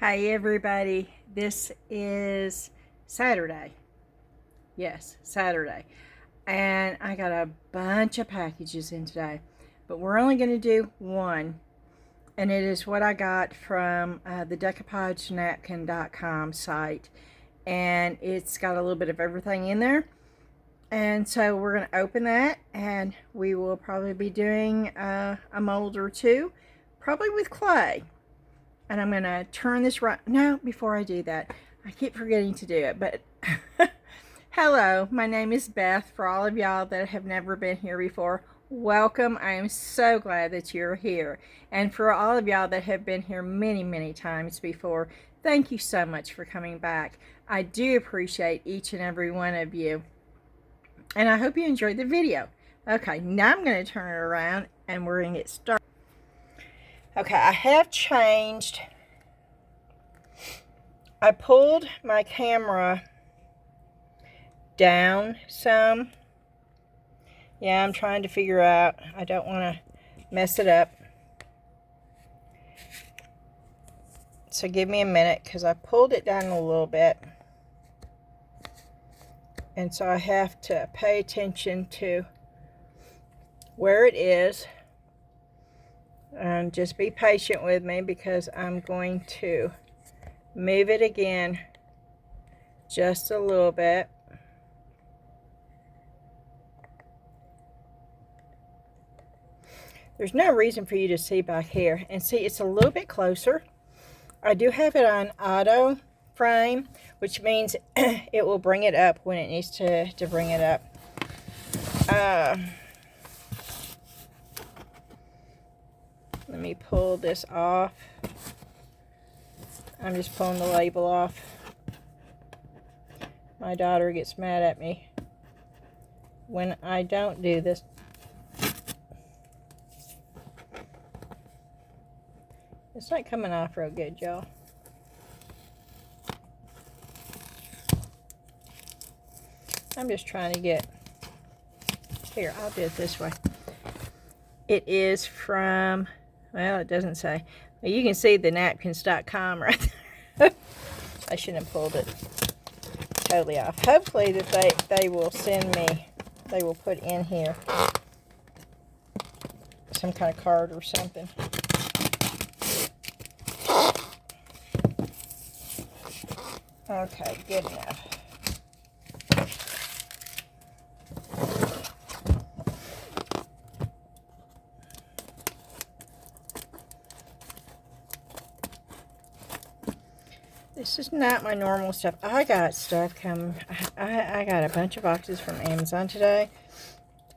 Hi everybody, this is Saturday. Yes, Saturday. And I got a bunch of packages in today, but we're only going to do one. And it is what I got from the decoupagenapkin.com site. And it's got a little bit of everything in there. And so we're going to open that, and we will probably be doing a mold or two, probably with clay. And I'm going to turn this right. No, before I do that, I keep forgetting to do it. But hello, my name is Beth. For all of y'all that have never been here before, welcome. I am so glad that you're here. And for all of y'all that have been here many, many times before, thank you so much for coming back. I do appreciate each and every one of you. And I hope you enjoyed the video. Okay, now I'm going to turn it around and we're going to get started. Okay, I have changed. I pulled my camera down some. Yeah, I'm trying to figure out. I don't want to mess it up. So give me a minute because I pulled it down a little bit. And so I have to pay attention to where it is. And just be patient with me because I'm going to move it again just a little bit. There's no reason for you to see back here. And see, it's a little bit closer. I do have it on auto frame, which means it will bring it up when it needs to bring it up. Let me pull this off. I'm just pulling the label off. My daughter gets mad at me when I don't do this. It's not coming off real good, y'all. I'm just trying to get... Here, I'll do it this way. It is from... Well, it doesn't say. Well, you can see the napkins.com right there. I shouldn't have pulled it totally off. Hopefully that they will send me, they will put in here some kind of card or something. Okay, good enough. This is not my normal stuff. I got stuff coming. I got a bunch of boxes from Amazon today.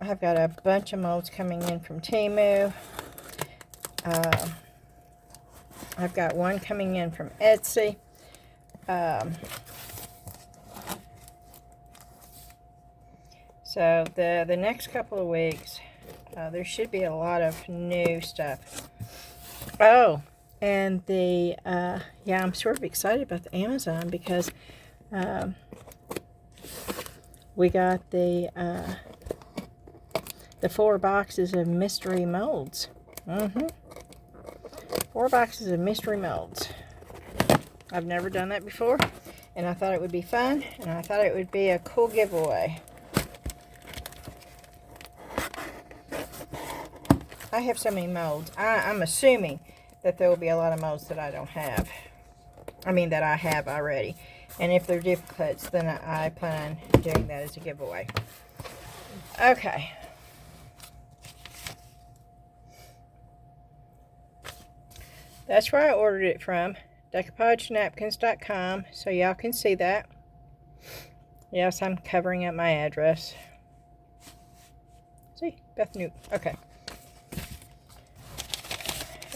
I've got a bunch of molds coming in from Temu. I've got one coming in from Etsy. So the next couple of weeks, there should be a lot of new stuff. Oh, and the yeah, I'm sort of excited about the Amazon because we got the 4 boxes of mystery molds. 4 boxes of mystery molds. I've never done that before, and I thought it would be fun, and I thought it would be a cool giveaway. I have so many molds. I'm assuming that there will be a lot of molds that I don't have. I mean, that I have already. And if they're duplicates, then I plan on doing that as a giveaway. Okay. That's where I ordered it from. Decoupage so y'all can see that. Yes, I'm covering up my address. See? Beth Newt. Okay.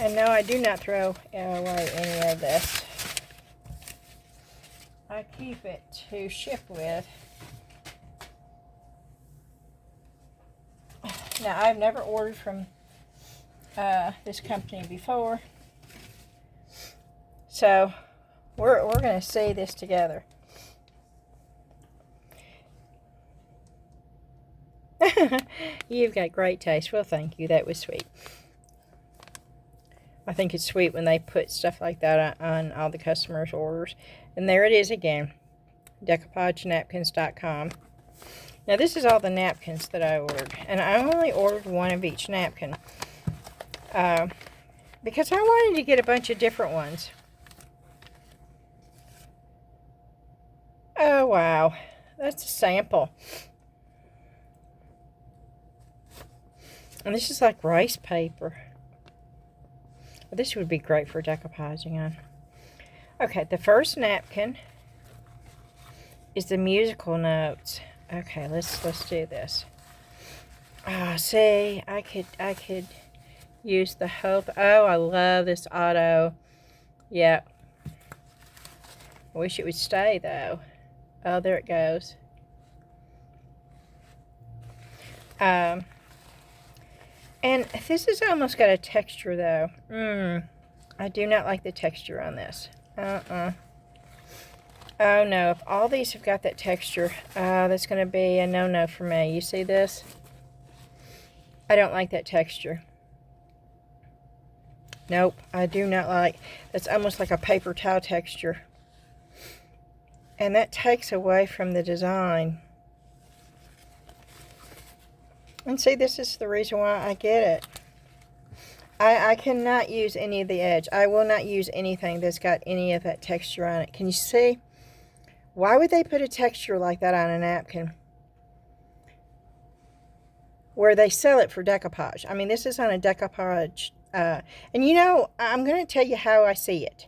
And no, I do not throw away any of this. I keep it to ship with. Now, I've never ordered from this company before. So, we're going to see this together. You've got great taste. Well, thank you. That was sweet. I think it's sweet when they put stuff like that on all the customers' orders. And there it is again, DecoupageNapkins.com. Now this is all the napkins that I ordered. And I only ordered one of each napkin. Because I wanted to get a bunch of different ones. Oh, wow. That's a sample. And this is like rice paper. This would be great for decoupaging on. Okay, the first napkin is the musical notes. Okay, let's do this. Ah, see, I could use the whole. Oh, I love this auto. Yeah. I wish it would stay though. Oh, there it goes. And this has almost got a texture though. I do not like the texture on this. Oh no, if all these have got that texture, that's going to be a no-no for me. You see this? I don't like that texture. Nope, I do not like. That's almost like a paper towel texture. And that takes away from the design. And see, this is the reason why I get it. I cannot use any of the edge. I will not use anything that's got any of that texture on it. Can you see? Why would they put a texture like that on a napkin? Where they sell it for decoupage. I mean, this is on a decoupage. And you know, I'm going to tell you how I see it.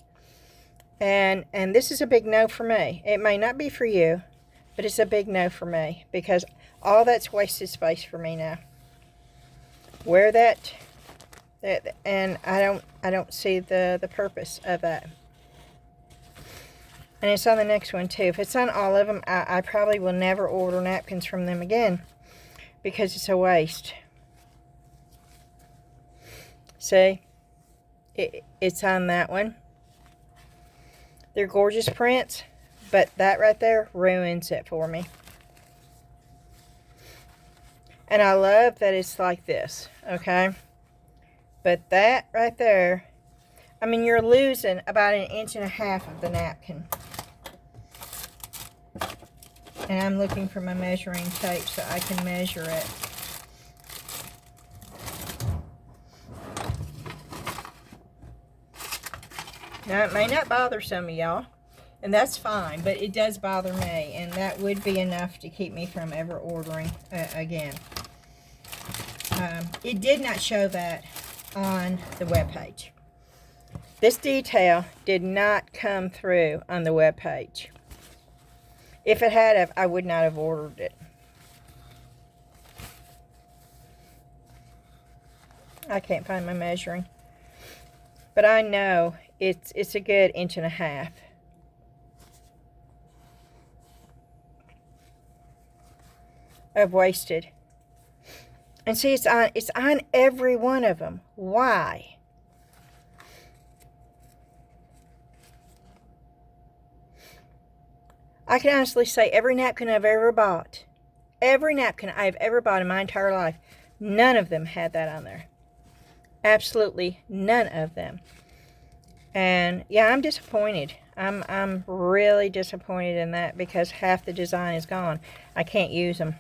And this is a big no for me. It may not be for you, but it's a big no for me. Because all that's wasted space for me now. Where that and I don't see the purpose of that. And it's on the next one too. If it's on all of them, I probably will never order napkins from them again. Because it's a waste. See? It's on that one. They're gorgeous prints, but that right there ruins it for me. And I love that it's like this, okay? But that right there, I mean, you're losing about 1.5 inches of the napkin. And I'm looking for my measuring tape so I can measure it. Now, it may not bother some of y'all, and that's fine, but it does bother me, and that would be enough to keep me from ever ordering again. It did not show that on the webpage. This detail did not come through on the webpage. If it had, I would not have ordered it. I can't find my measuring. But I know it's a good 1.5 inches. Of wasted. And see, it's on every one of them. Why? I can honestly say every napkin I've ever bought, every napkin I've ever bought in my entire life, none of them had that on there. Absolutely none of them. And yeah, I'm disappointed. I'm really disappointed in that because half the design is gone. I can't use them.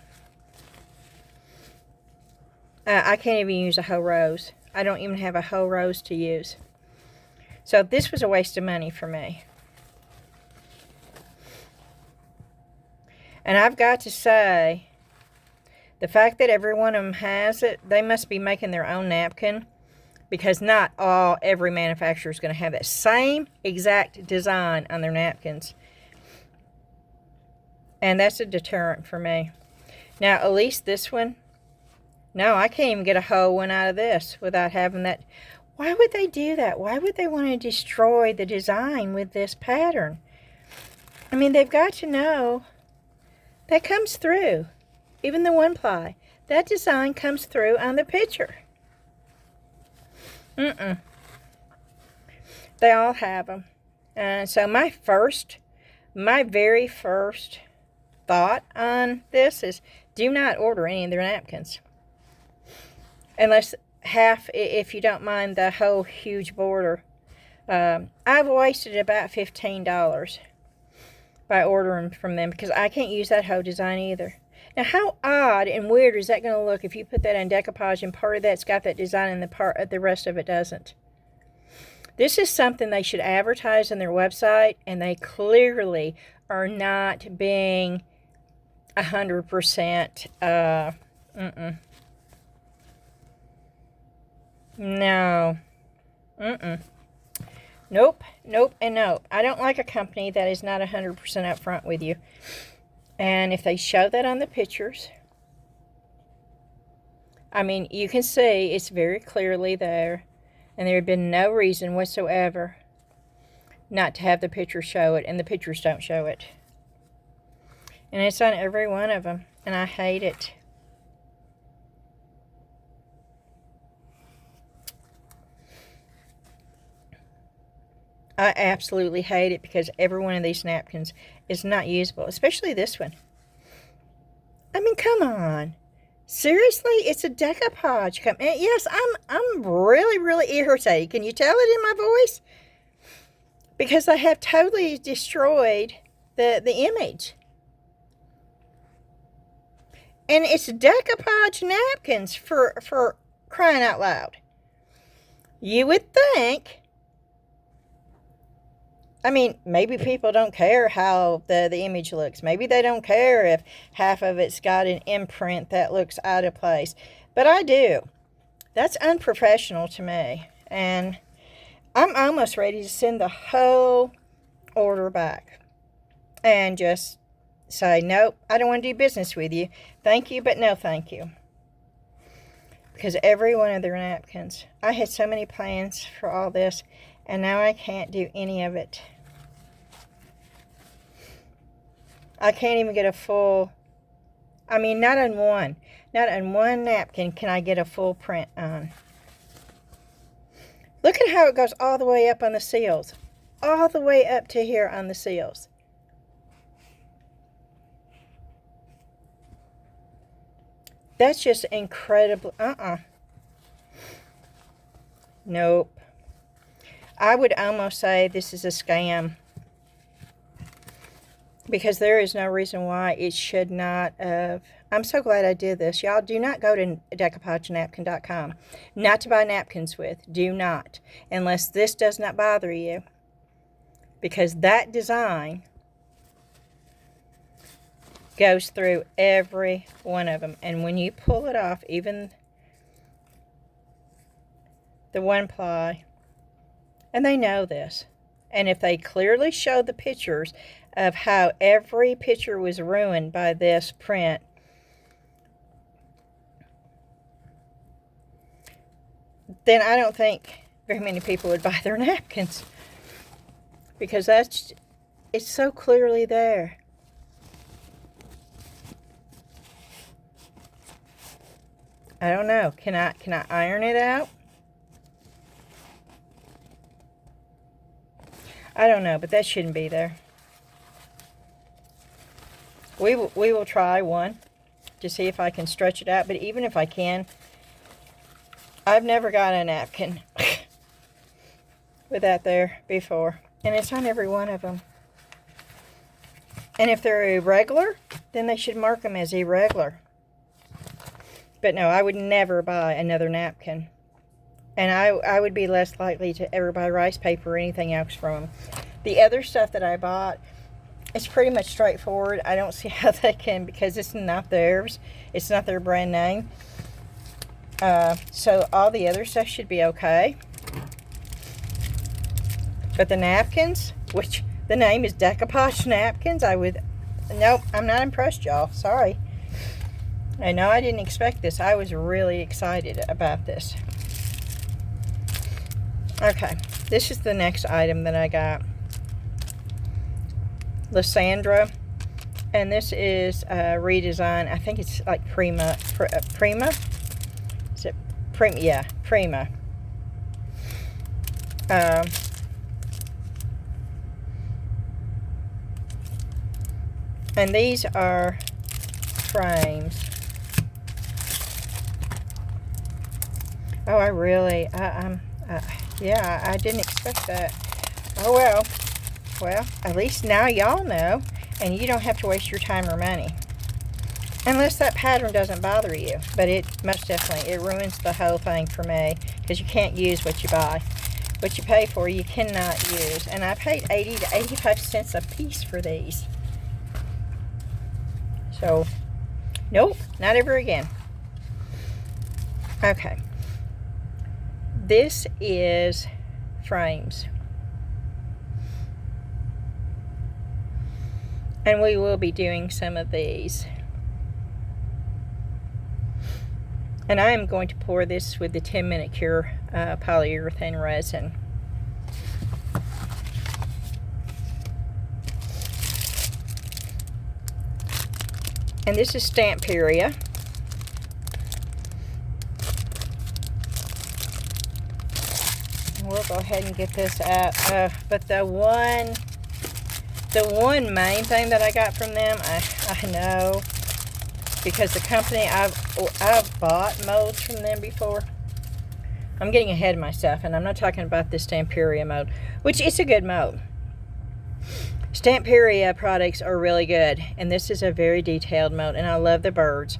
I can't even use a whole rose. I don't even have a whole rose to use. So this was a waste of money for me. And I've got to say, the fact that every one of them has it, they must be making their own napkin. Because not every manufacturer is going to have that same exact design on their napkins. And that's a deterrent for me. Now, at least this one, no, I can't even get a whole one out of this without having that. Why would they do that? Why would they want to destroy the design with this pattern? I mean, they've got to know that comes through. Even the one ply. That design comes through on the picture. They all have them. So my very first thought on this is do not order any of their napkins. Unless half, if you don't mind the whole huge border. I've wasted about $15 by ordering from them because I can't use that whole design either. Now, how odd and weird is that going to look if you put that in decoupage and part of that's got that design and the rest of it doesn't? This is something they should advertise on their website, and they clearly are not being 100%. No. Nope, nope, and nope. I don't like a company that is not 100% upfront with you. And if they show that on the pictures, I mean, you can see it's very clearly there. And there had been no reason whatsoever not to have the pictures show it. And the pictures don't show it. And it's on every one of them. And I hate it. I absolutely hate it because every one of these napkins is not usable, especially this one. I mean, come on. Seriously? It's a decoupage company. Yes, I'm really, really irritated. Can you tell it in my voice? Because I have totally destroyed the image. And it's decoupage napkins for crying out loud. You would think, I mean, maybe people don't care how the image looks. Maybe they don't care if half of it's got an imprint that looks out of place. But I do. That's unprofessional to me. And I'm almost ready to send the whole order back. And just say, nope, I don't want to do business with you. Thank you, but no thank you. Because every one of their napkins, I had so many plans for all this. And now I can't do any of it. I can't even get a full, I mean, not on one napkin can I get a full print on. Look at how it goes all the way up on the seals. All the way up to here on the seals. That's just incredible. Nope. I would almost say this is a scam. Because there is no reason why it should not have. I'm so glad I did this. Y'all, do not go to decoupagenapkin.com. Not to buy napkins with. Do not. Unless this does not bother you. Because that design goes through every one of them. And when you pull it off, even the one ply, and they know this. And if they clearly show the pictures of how every picture was ruined by this print, then I don't think very many people would buy their napkins. Because it's so clearly there. I don't know. Can I iron it out? I don't know, but that shouldn't be there. We will try one to see if I can stretch it out. But even if I can, I've never got a napkin with that there before. And it's on every one of them. And if they're irregular, then they should mark them as irregular. But no, I would never buy another napkin. And I would be less likely to ever buy rice paper or anything else from them. The other stuff that I bought, it's pretty much straightforward. I don't see how they can, because it's not theirs. It's not their brand name. So all the other stuff should be okay. But the napkins, which the name is Decoupage Napkins, nope, I'm not impressed, y'all. Sorry. I know I didn't expect this. I was really excited about this. Okay, this is the next item that I got. Lysandra, and this is a redesign. I think it's like Prima. Is it Prima? Yeah, Prima. And these are frames. Oh, I really, yeah, I didn't expect that. Oh, well. Well, at least now y'all know, and you don't have to waste your time or money. Unless that pattern doesn't bother you. But it most definitely, it ruins the whole thing for me, because you can't use what you buy. What you pay for, you cannot use. And I paid 80 to 85 cents a piece for these. So, nope, not ever again. Okay. This is frames. And we will be doing some of these. And I am going to pour this with the 10-minute cure polyurethane resin. And this is Stamperia. We'll go ahead and get this out. But the one main thing that I got from them, I know, because the company, I've bought molds from them before. I'm getting ahead of myself, and I'm not talking about this Stamperia mold, which is a good mold. Stamperia products are really good, and this is a very detailed mold, and I love the birds,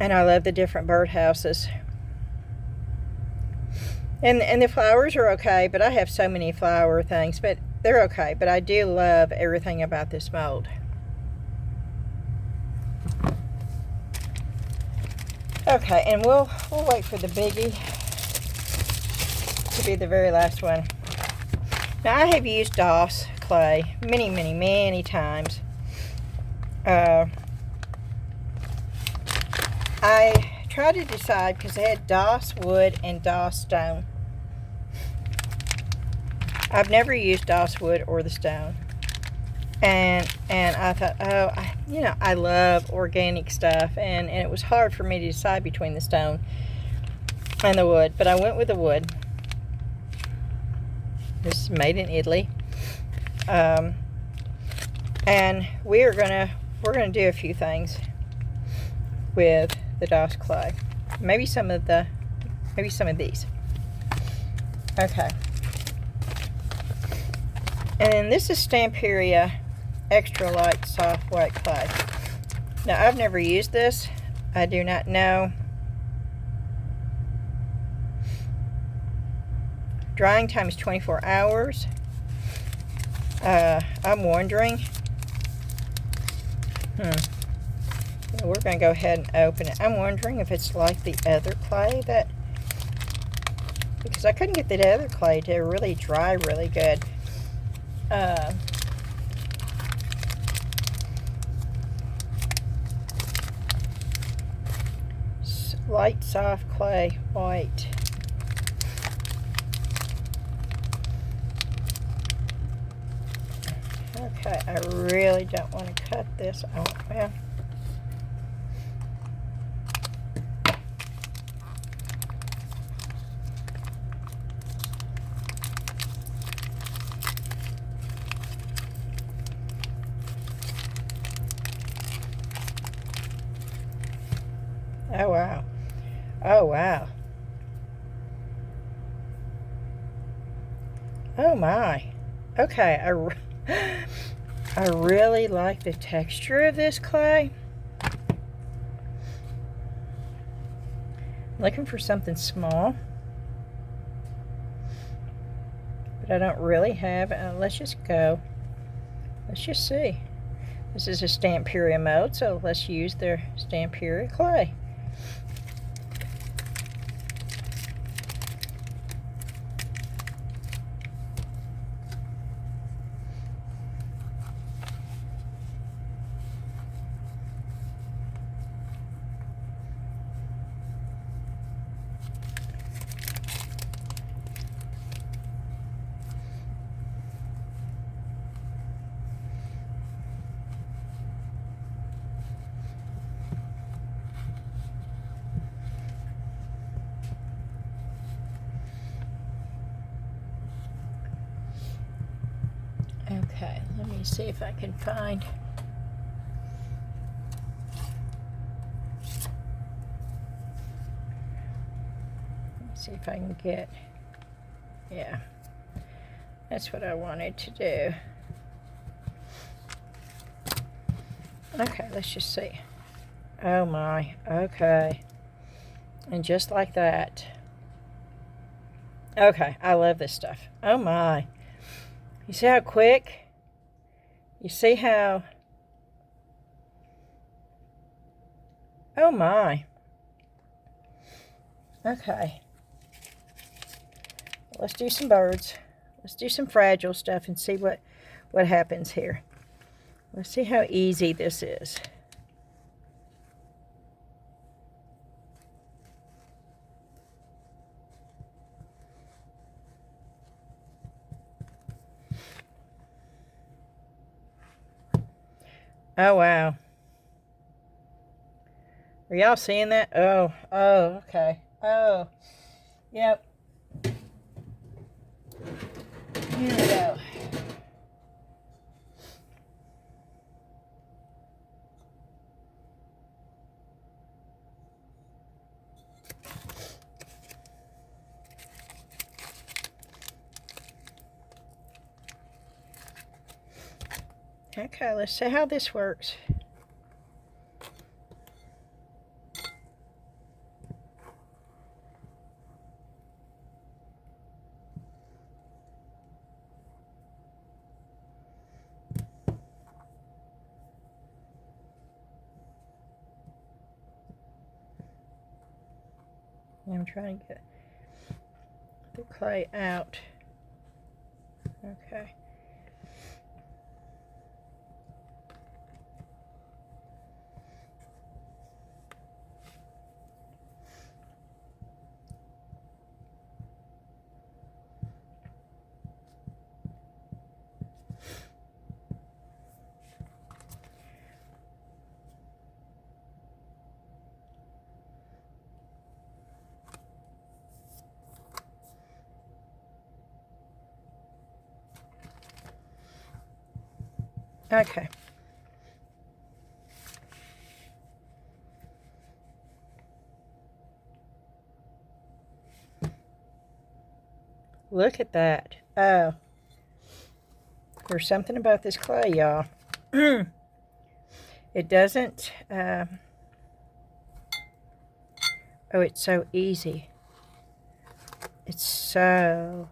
and I love the different birdhouses. And the flowers are okay, but I have so many flower things, but they're okay. But I do love everything about this mold. Okay, and we'll wait for the biggie to be the very last one. Now, I have used DOS clay many times. I tried to decide, because they had DOS wood and DOS stone. I've never used DOS wood or the stone. And I thought, oh, I love organic stuff, and it was hard for me to decide between the stone and the wood, but I went with the wood. This is made in Italy. And we're gonna do a few things with the DOS clay. Maybe some of these. Okay. And then this is Stamperia Extra Light Soft White Clay. Now, I've never used this. I do not know. Drying time is 24 hours. I'm wondering. We're going to go ahead and open it. I'm wondering if it's like the other clay because I couldn't get the other clay to really dry really good. Light soft clay, white. Okay, I really don't want to cut this out. Well, oh wow. Oh wow. Oh my. Okay, I really like the texture of this clay. Looking for something small, but I don't really have. Let's just go. Let's just see. This is a Stamperia mold, so let's use their Stamperia clay. Okay, let me see if I can find. see if I can get, yeah, that's what I wanted to do. Okay, let's just see. Oh my, okay. And just like that. Okay, I love this stuff. Oh my. You see how quick? You see how... Oh my. Okay. Let's do some birds. Let's do some fragile stuff and see what happens here. Let's see how easy this is. Oh, wow. Are y'all seeing that? Oh, okay. Oh, yep. Here we go. Okay, let's see how this works. I'm trying to get the clay out. Okay. Okay. Look at that. Oh. There's something about this clay, y'all. It doesn't... oh, it's so easy. It's so...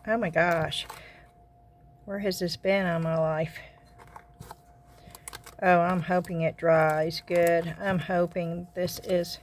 Oh my gosh. Where has this been all my life? Oh, I'm hoping it dries good. I'm hoping this is...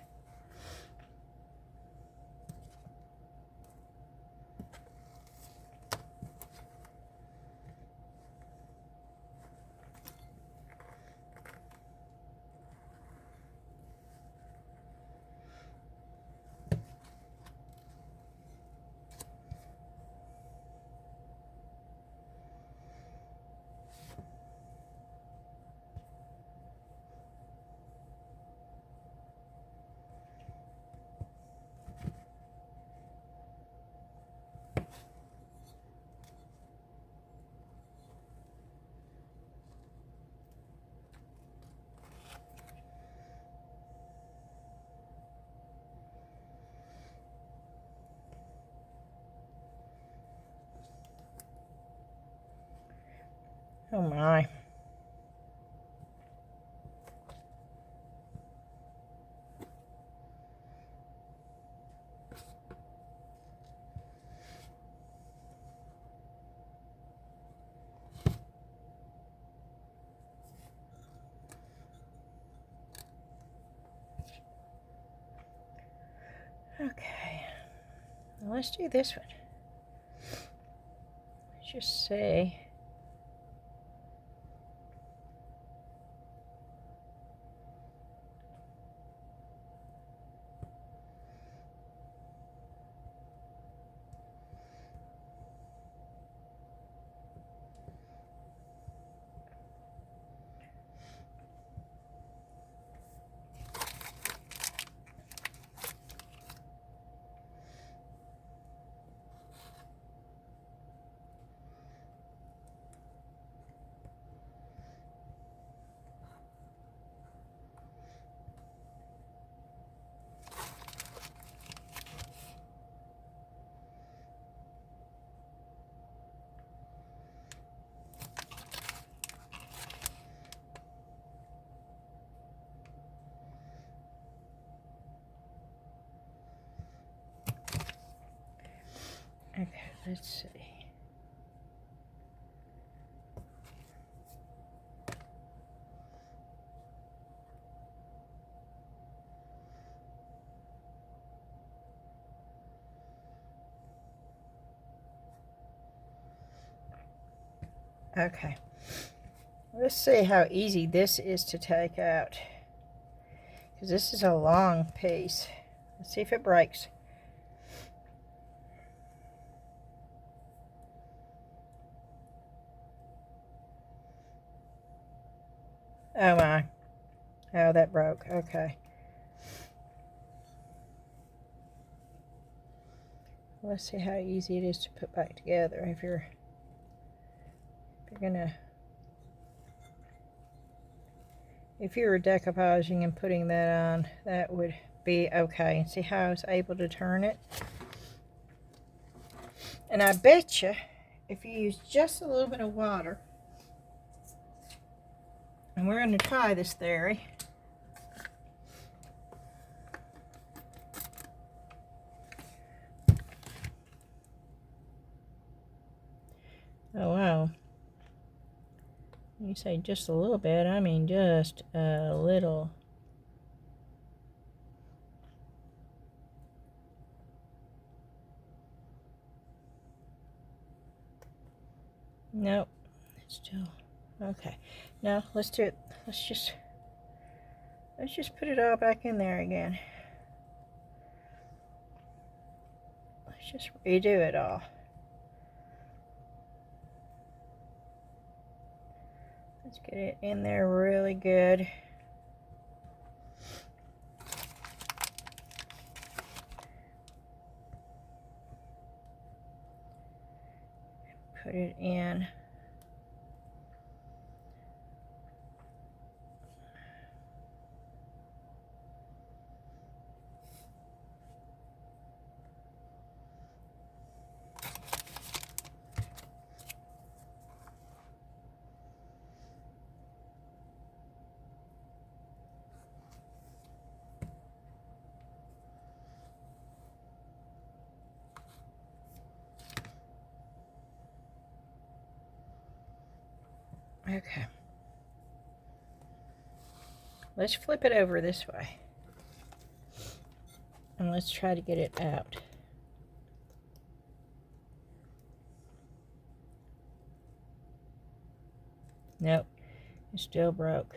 Oh my. Okay. Now let's do this one. Let's just see. Let's see. Okay, let's see how easy this is to take out, because this is a long piece. Let's see if it breaks. Oh my. Oh, that broke. Okay. Let's see how easy it is to put back together. If you're gonna, if you were decoupaging and putting that on, that would be okay. And see how I was able to turn it? And I bet you, if you use just a little bit of water, and we're going to try this theory. Oh wow. You say just a little bit, I mean just a little. Nope. It's still okay. Now let's do it. Let's just put it all back in there again. Let's just redo it all. Let's get it in there really good. Put it in. Okay. Let's flip it over this way. And let's try to get it out. Nope. It still broke.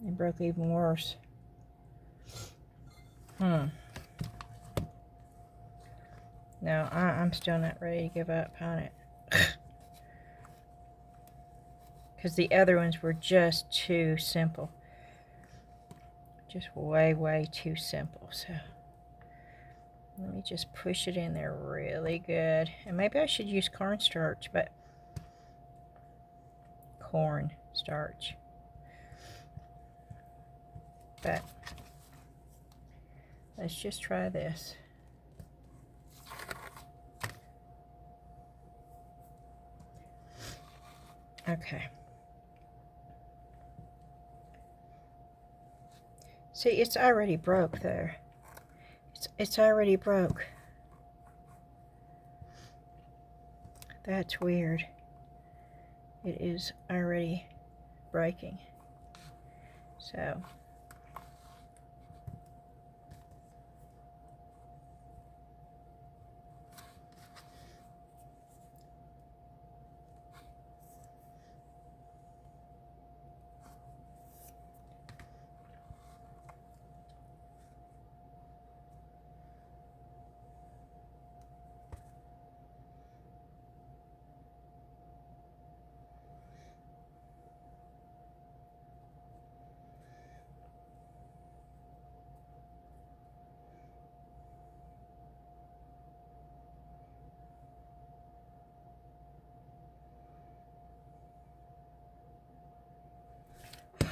It broke even worse. No, I'm still not ready to give up on it. Because the other ones were just too simple. Just way, way too simple. So let me just push it in there really good. And maybe I should use cornstarch, but cornstarch. But let's just try this. Okay. See, it's already broke there. It's already broke. That's weird. It is already breaking. So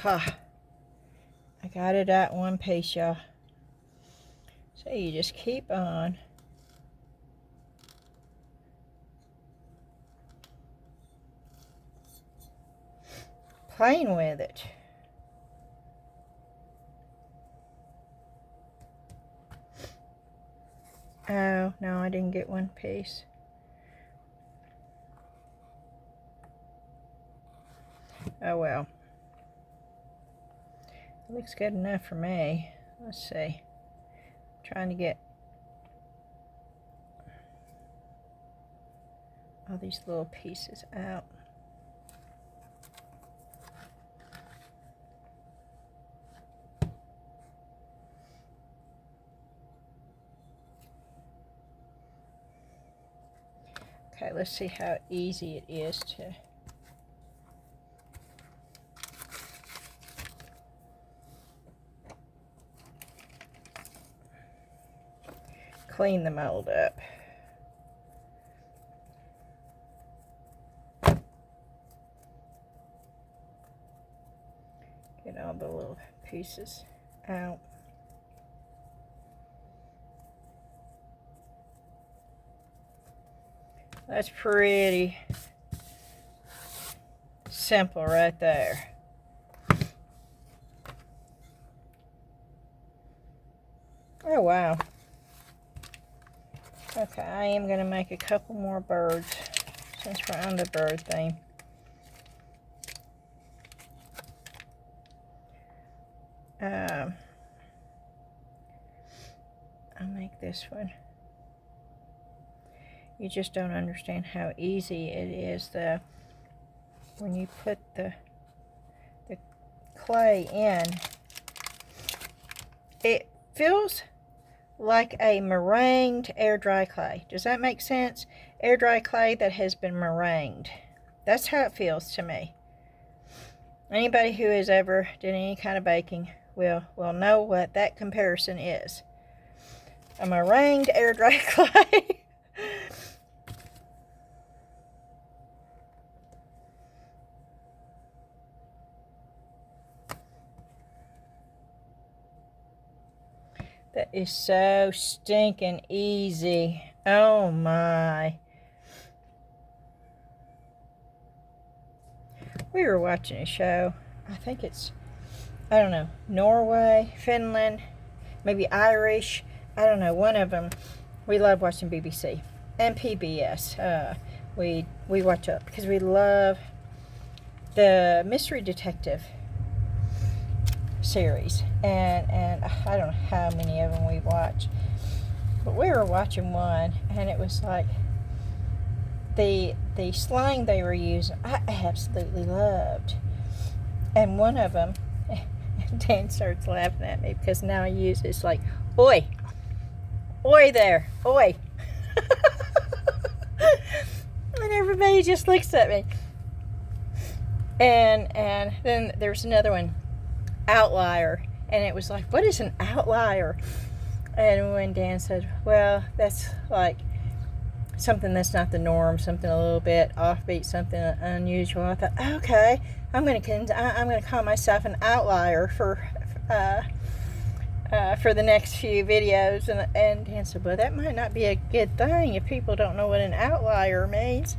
I got it at one piece, y'all. So you just keep on playing with it. Oh, no, I didn't get one piece. Oh, well. It looks good enough for me. Let's see. I'm trying to get all these little pieces out. Okay, let's see how easy it is to clean the mold up. Get all the little pieces out. That's pretty simple right there. Oh, wow. Okay, I am going to make a couple more birds since we're on the bird theme. I'll make this one. You just don't understand how easy it is when you put the clay in. It feels like a meringued air dry clay. Does that make sense? Air dry clay that has been meringued. That's how it feels to me. Anybody who has ever done any kind of baking will know what that comparison is. A meringued air dry clay. That is so stinking easy. Oh my. We were watching a show. I think it's, I don't know, Norway, Finland, maybe Irish. I don't know, one of them. We love watching BBC and PBS. We watch it because we love the mystery detective series, and I don't know how many of them we watch, but we were watching one, and it was like the slang they were using I absolutely loved. And one of them, Dan starts laughing at me because now I use it's like, oi there, oi. And everybody just looks at me. And then there's another one, outlier, and it was like, what is an outlier? And when Dan said, well, that's like something that's not the norm, something a little bit offbeat, something unusual, I thought, okay, I'm gonna call myself an outlier for the next few videos. And Dan said, well, that might not be a good thing if people don't know what an outlier means.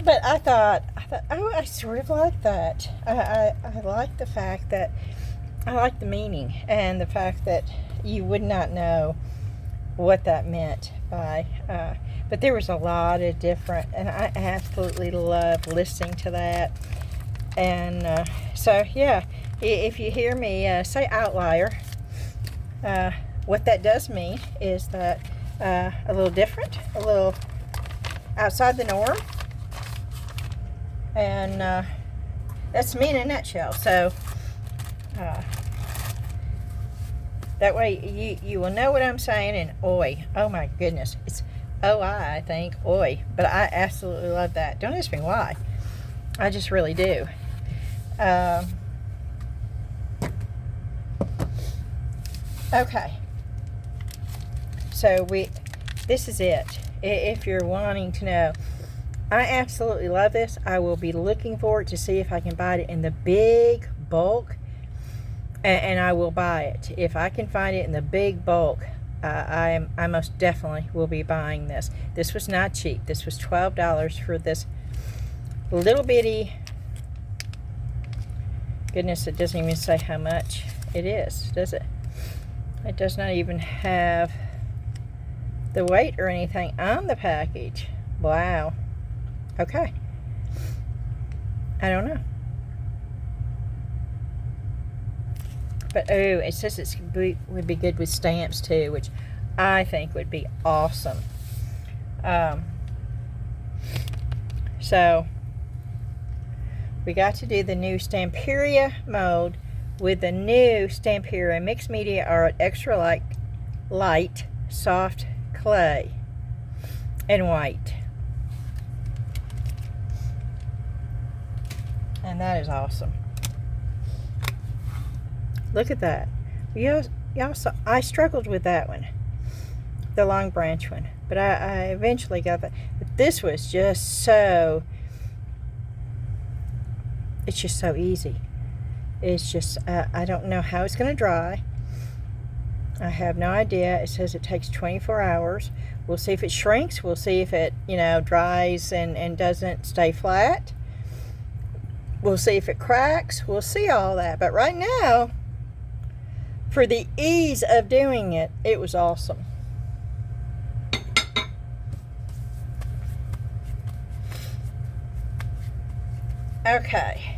But I thought, oh, I sort of like that. I like the fact that, I like the meaning and the fact that you would not know what that meant by, but there was a lot of different, and I absolutely love listening to that. And so, yeah, if you hear me say outlier, what that does mean is that a little different, a little outside the norm. And that's me in a nutshell. So that way you will know what I'm saying. And oi, oh my goodness, it's I think, oi. But I absolutely love that. Don't ask me why. I just really do. Okay. So this is it. If you're wanting to know, I absolutely love this. I will be looking forward to see if I can buy it in the big bulk, and I will buy it. If I can find it in the big bulk, I most definitely will be buying this. This was not cheap. This was $12 for this little bitty, goodness, it doesn't even say how much it is, does it? It does not even have the weight or anything on the package. Wow. Okay. I don't know. But oh, it says it would be good with stamps too, which I think would be awesome. So we got to do the new Stamperia mold with the new Stamperia Mixed Media Art Extra Light Soft Clay in white. And that is awesome. Look at that. Y'all saw, I struggled with that one, the long branch one, but I eventually got that. But this was just so, it's just so easy. It's just, I don't know how it's going to dry. I have no idea. It says it takes 24 hours. We'll see if it shrinks. We'll see if it, dries and doesn't stay flat. We'll see if it cracks. We'll see all that. But right now, for the ease of doing it, it was awesome. Okay.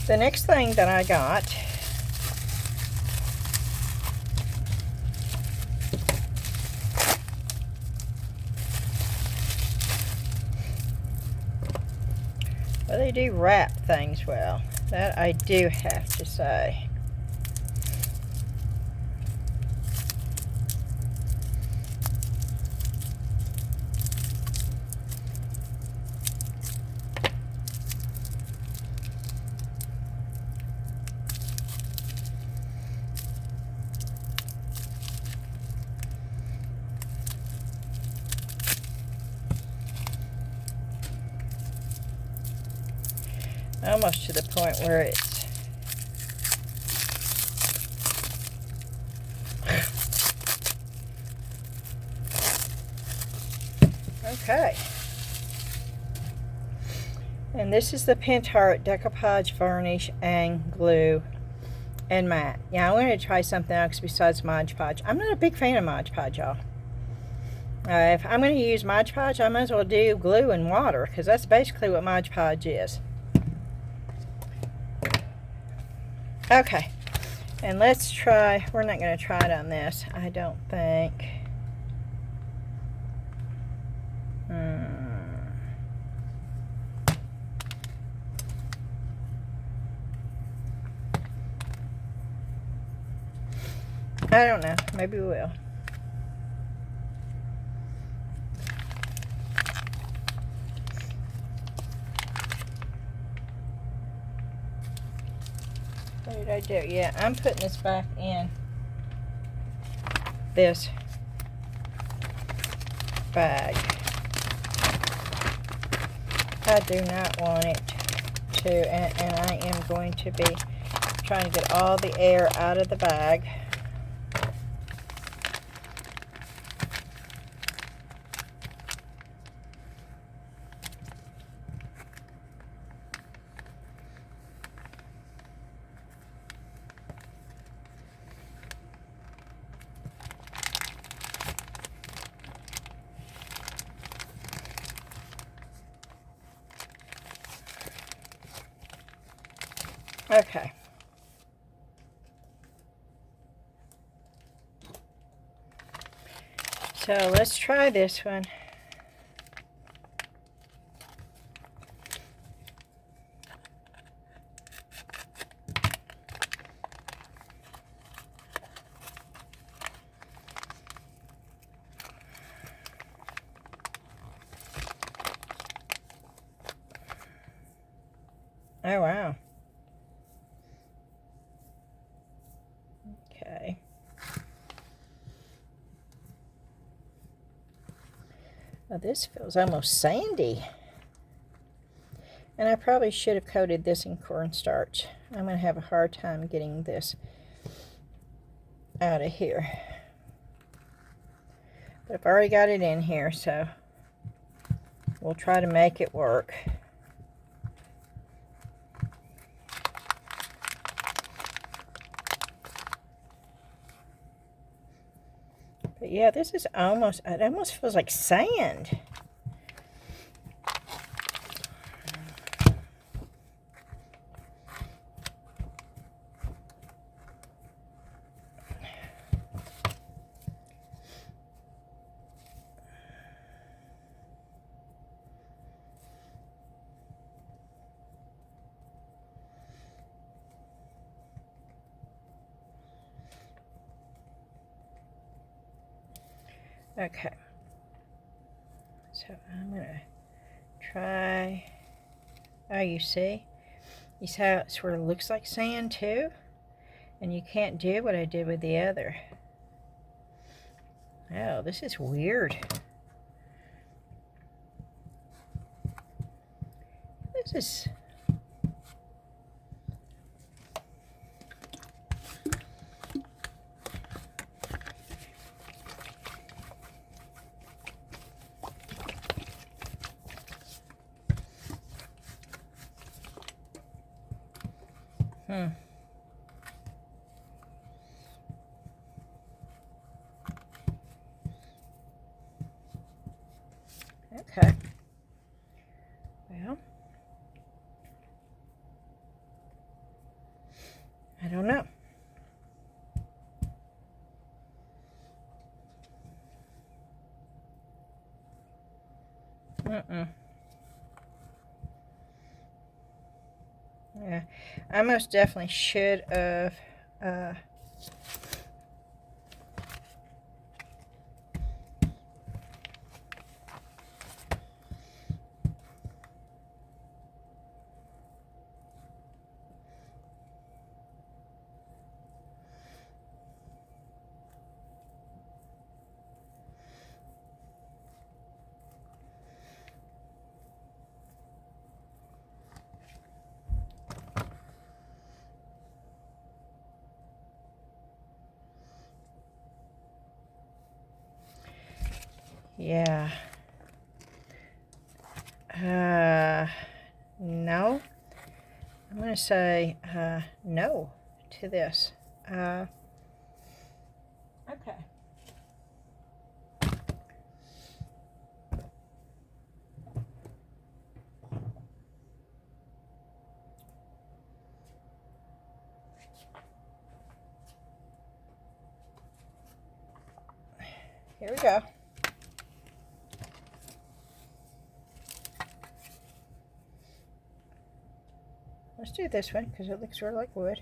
The next thing that I got well, they do wrap things well. That I do have to say. Almost to the point where it's okay. And this is the Pentart Decoupage Varnish and Glue and Matte. Yeah, I wanted to try something else besides Mod Podge. I'm not a big fan of Mod Podge, y'all. If I'm going to use Mod Podge, I might as well do glue and water, because that's basically what Mod Podge is. Okay, and let's try, we're not going to try it on this, I don't think. I don't know, maybe we will. What did I do? Yeah, I'm putting this back in this bag. I do not want it to, and I am going to be trying to get all the air out of the bag. Okay. So let's try this one. Oh, wow. Okay. Now this feels almost sandy. And I probably should have coated this in cornstarch. I'm going to have a hard time getting this out of here. But I've already got it in here, so we'll try to make it work. But yeah, this is almost, it almost feels like sand. Okay, so I'm gonna try, oh, you see how it sort of looks like sand too? And you can't do what I did with the other. Oh, this is weird. This is... Okay. Well, I don't know. Yeah, I most definitely should have yeah. No. I'm going to say no to this. Okay. Here we go. Let's do this one because it looks sort of like wood.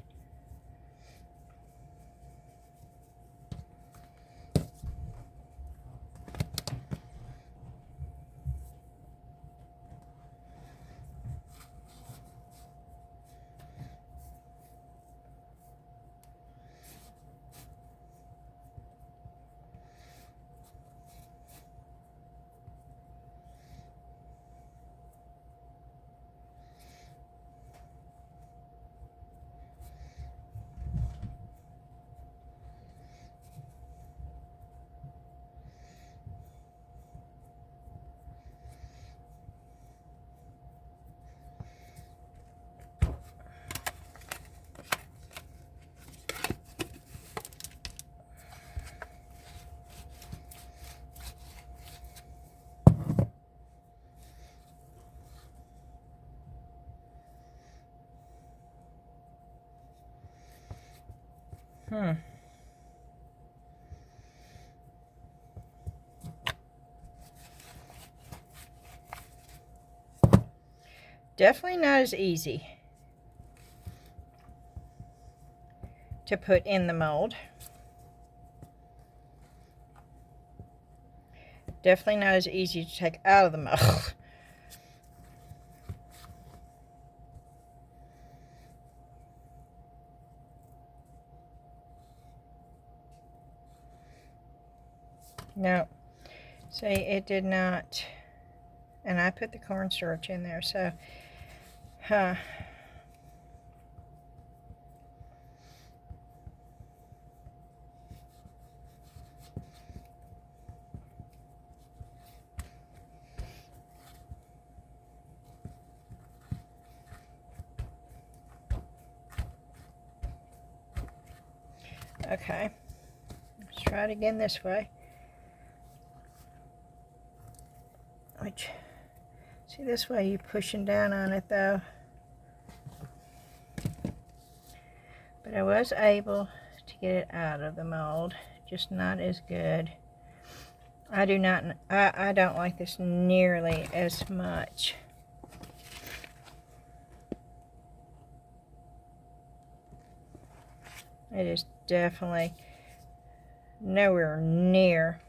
Definitely not as easy to put in the mold. Definitely not as easy to take out of the mold. No, see, it did not, and I put the cornstarch in there, so, okay, let's try it again this way. which, see, this way you're pushing down on it though. But I was able to get it out of the mold, just not as good. I don't like this nearly as much. It is definitely nowhere near.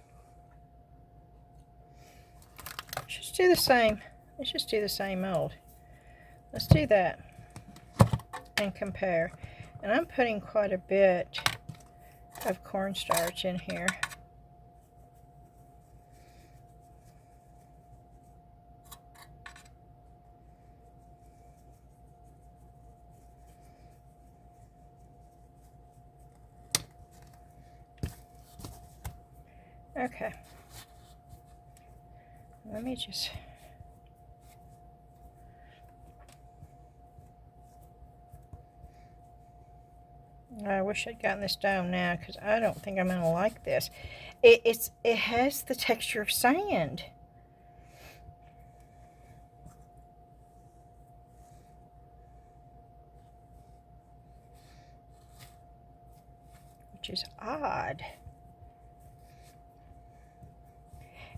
Let's just do the same. Let's just do the same mold. Let's do that and compare. And I'm putting quite a bit of cornstarch in here. Okay. Let me just... I wish I'd gotten this down now, because I don't think I'm going to like this. It has the texture of sand. Which is odd.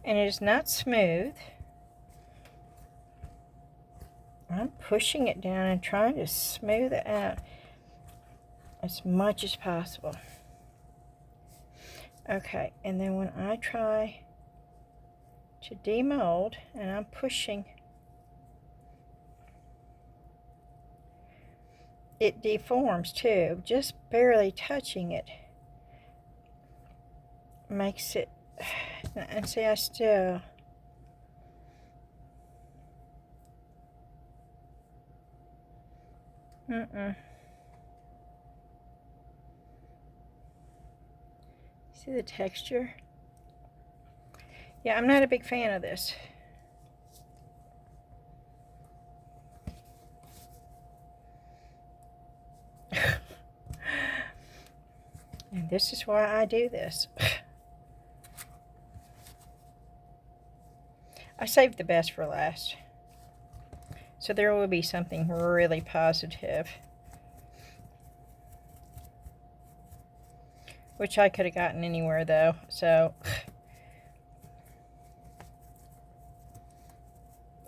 And it is not smooth. I'm pushing it down and trying to smooth it out as much as possible. Okay, and then when I try to demold, and I'm pushing, it deforms too. Just barely touching it makes it, and see, I still, See the texture? Yeah, I'm not a big fan of this. And this is why I do this. I saved the best for last. So there will be something really positive. Which I could have gotten anywhere though. So.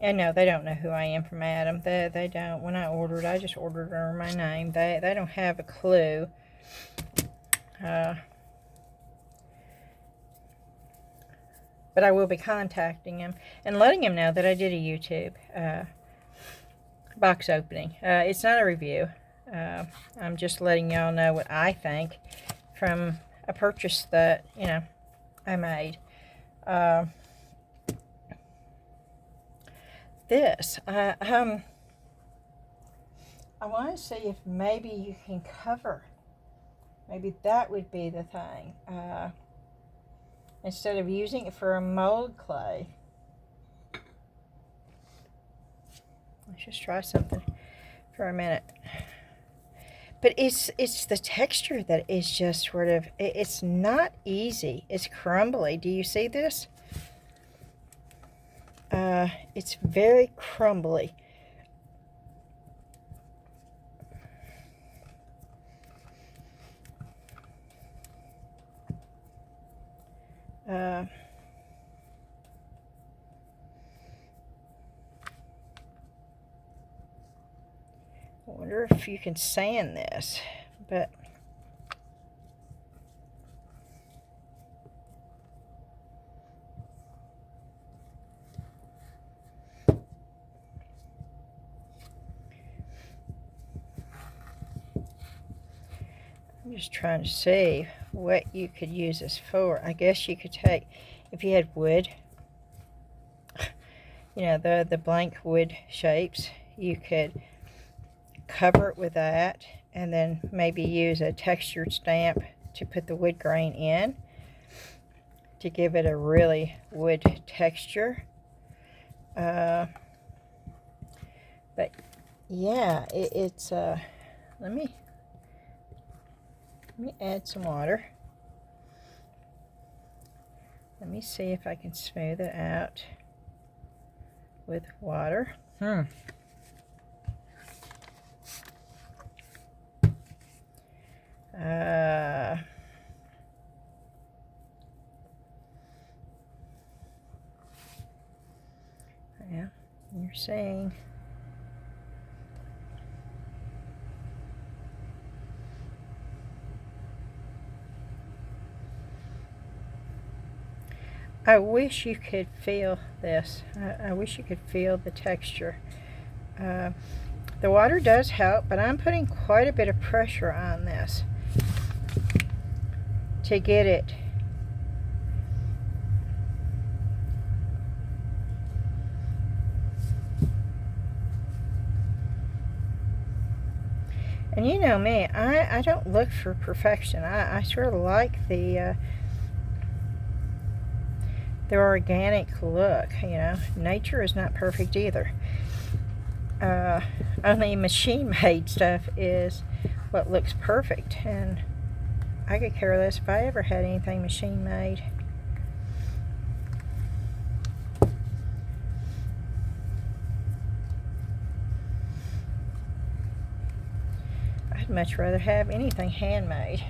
And no, they don't know who I am from Adam. They don't. When I ordered, I just ordered under my name. They don't have a clue. But I will be contacting him and letting him know that I did a YouTube box opening. It's not a review. I'm just letting y'all know what I think from a purchase that, you know, I made. This, I want to see if maybe you can cover. Maybe that would be the thing. Instead of using it for a mold clay. Let's just try something for a minute. But it's the texture that is just sort of, it's not easy. It's crumbly. Do you see this? It's very crumbly. I wonder if you can sand this, but I'm just trying to see what you could use this for. I guess you could take, if you had wood, you know, the blank wood shapes, you could cover it with that and then maybe use a textured stamp to put the wood grain in to give it a really wood texture. But yeah, it's let me add some water. Let me see if I can smooth it out. with water. Yeah, you're saying. I wish you could feel this. I wish you could feel the texture. The water does help, but I'm putting quite a bit of pressure on this to get it and you know me, I don't look for perfection. I sort of like the organic look, you know. Nature is not perfect either. Only machine-made stuff is what looks perfect, and I could care less if I ever had anything machine-made. I'd much rather have anything handmade.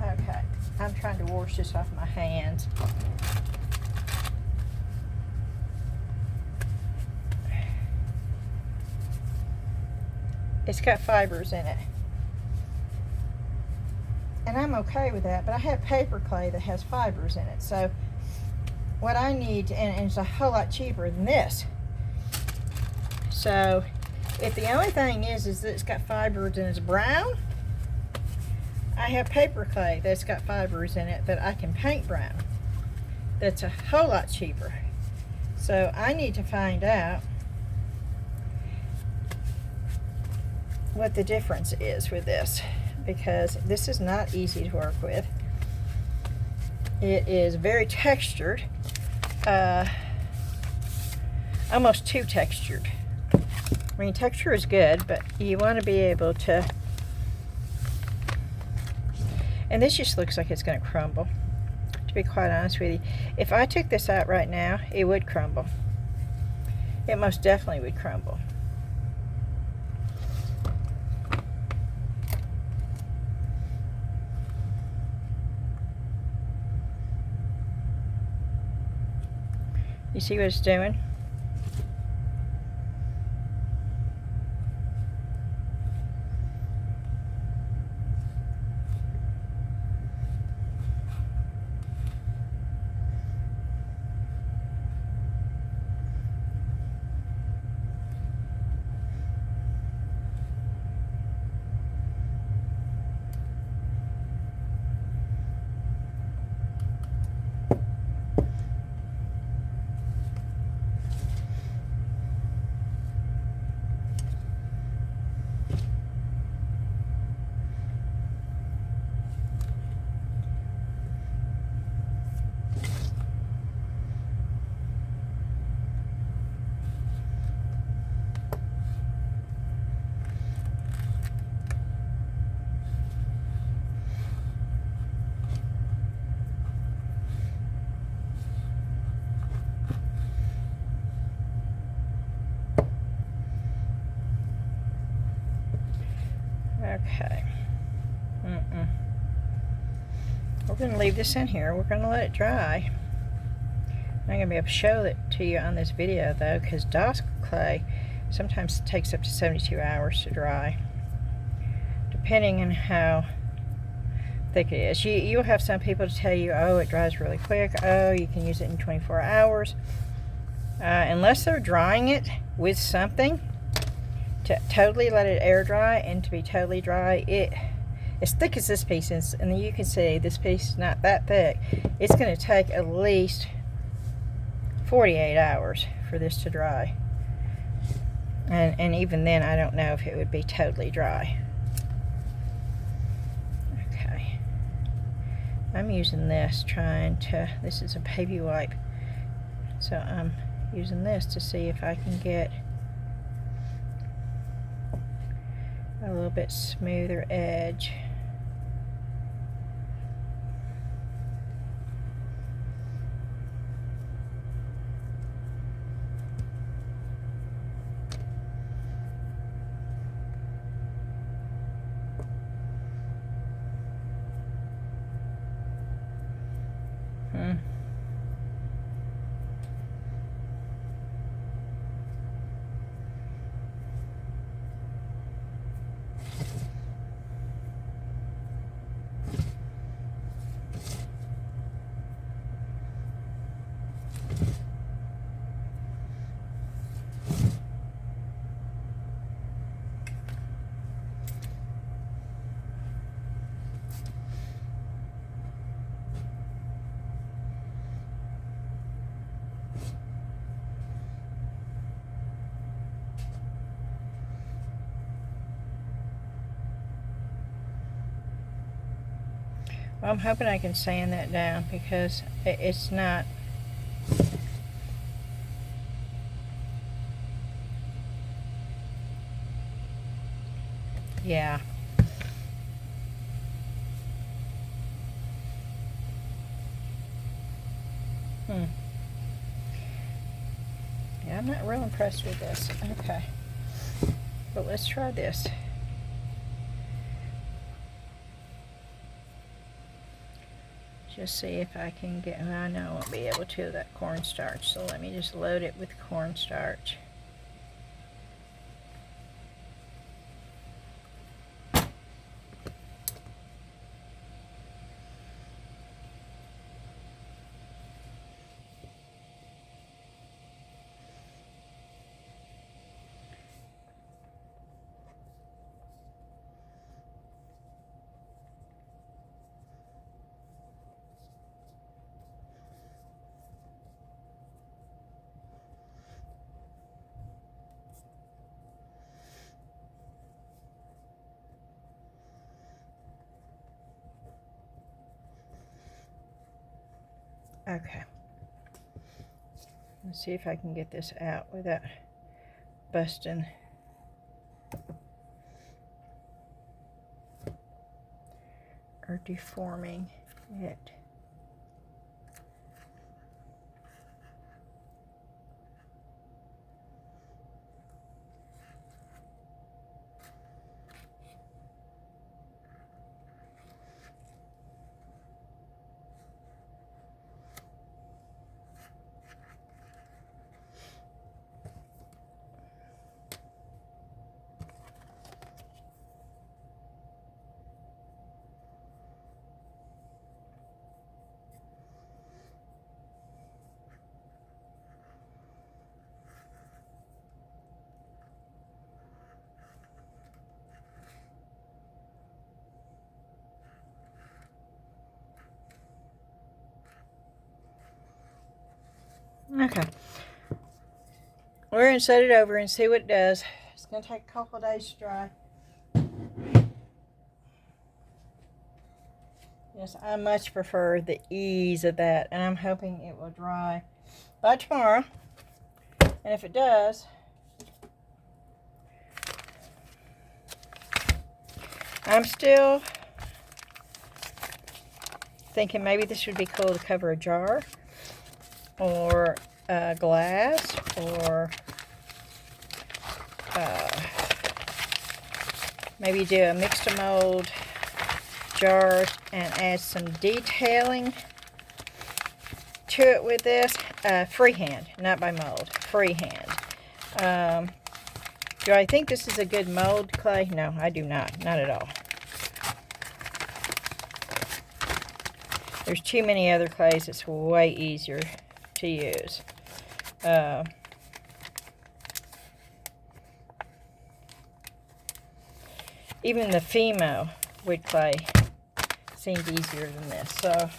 Okay, I'm trying to wash this off my hands. It's got fibers in it. And I'm okay with that, but I have paper clay that has fibers in it. So what I need, and it's a whole lot cheaper than this. So if the only thing is that it's got fibers and it's brown, I have paper clay that's got fibers in it that I can paint brown. That's a whole lot cheaper. So I need to find out what the difference is with this, because this is not easy to work with. It is very textured, almost too textured. I mean, texture is good, but you want to be able to, and this just looks like it's going to crumble, to be quite honest with you. If I took this out right now, it would crumble. It most definitely would crumble. You see what it's doing? Okay. We're going to leave this in here. We're going to let it dry. I'm not going to be able to show it to you on this video though, because DOS clay sometimes takes up to 72 hours to dry, depending on how thick it is. You'll have some people to tell you, oh, it dries really quick. Oh, you can use it in 24 hours. Unless they're drying it with something to totally let it air dry and to be totally dry, as thick as this piece is, and you can see this piece is not that thick, it's going to take at least 48 hours for this to dry. And even then, I don't know if it would be totally dry. Okay. I'm using this, this is a baby wipe. So I'm using this to see if I can get a little bit smoother edge. Well, I'm hoping I can sand that down because it's not. Yeah. Yeah, I'm not real impressed with this. Okay. But let's try this. Just see if I can get, well, I know I won't be able to, that cornstarch. So let me just load it with cornstarch. Okay. Let's see if I can get this out without busting or deforming it. Okay. We're going to set it over and see what it does. It's going to take a couple of days to dry. Yes, I much prefer the ease of that, and I'm hoping it will dry by tomorrow. And if it does, I'm still thinking maybe this would be cool to cover a jar or glass or maybe do a mix to mold jar and add some detailing to it with this. Freehand, not by mold, freehand. Do I think this is a good mold clay? No, I do not at all. There's too many other clays that's way easier to use. Even the Pebeo wood clay seemed easier than this. So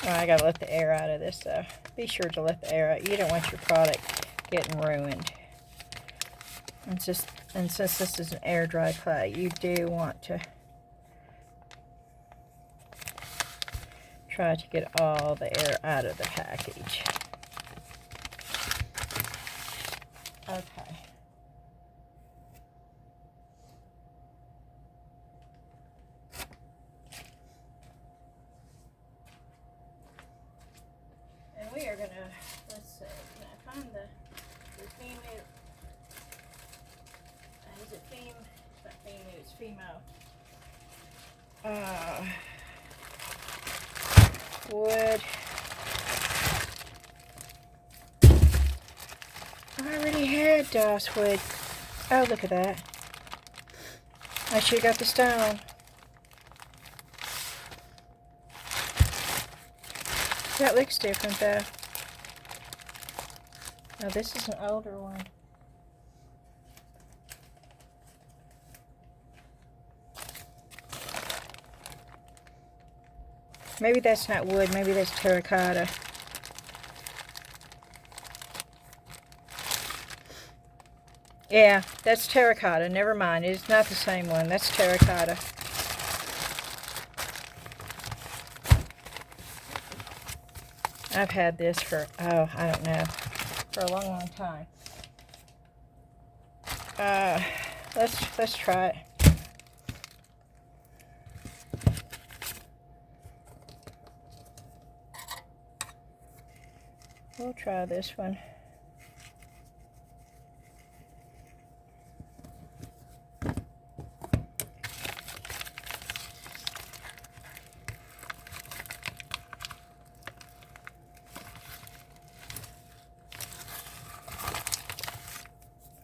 I gotta let the air out of this though. Be sure to let the air out. You don't want your product getting ruined. And since this is an air dry clay, you do want to try to get all the air out of the package. Okay. And we are gonna, let's see, can I find the Pebeo? Is it Pebeo? It's not Pebeo, it's Pebeo. Wood. I already had DOS wood. Oh, look at that. I should have got the stone. That looks different though. Now this is an older one. Maybe that's not wood, maybe that's terracotta. Yeah, that's terracotta. Never mind, it is not the same one. That's terracotta. I've had this for, oh, I don't know, for a long, long time. Let's try it. We'll try this one.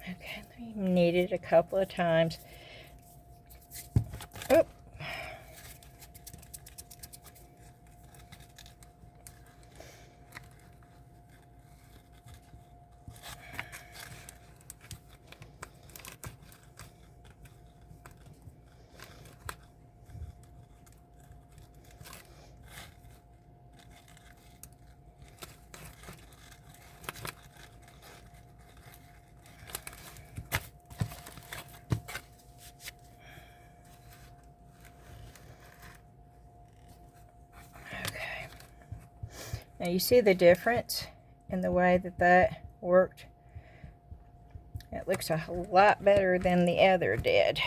Okay, let me knead it a couple of times. Oh. Now you see the difference in the way that worked. It looks a lot better than the other did.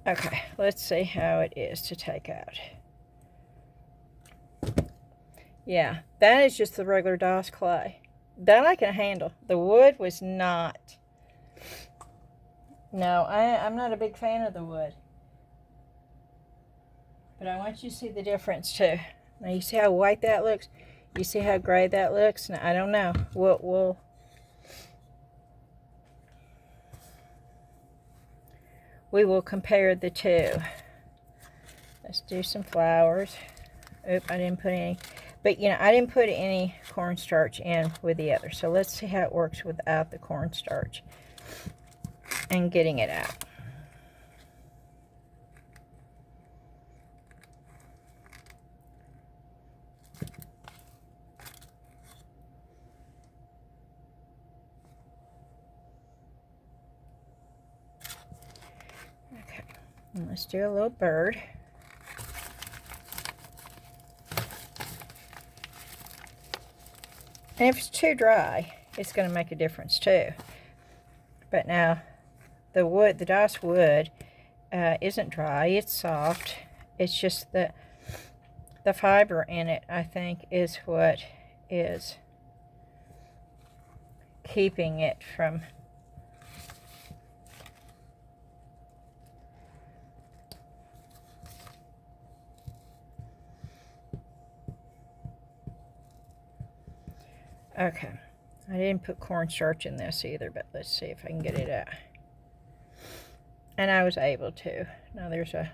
Okay, let's see how it is to take out. Yeah, that is just the regular DOS clay. That I can handle. The wood was not. No, I'm not a big fan of the wood. But I want you to see the difference too. Now you see how white that looks? You see how gray that looks? Now I don't know. We will compare the two. Let's do some flowers. Oop, I didn't put any. But you know, I didn't put any cornstarch in with the other. So let's see how it works without the cornstarch and getting it out. Okay, and let's do a little bird. And if it's too dry, it's going to make a difference too. But now, the wood, the DOS wood, isn't dry. It's soft. It's just the fiber in it, I think, is what is keeping it from okay. I didn't put cornstarch in this either, but let's see if I can get it out. And I was able to. Now there's a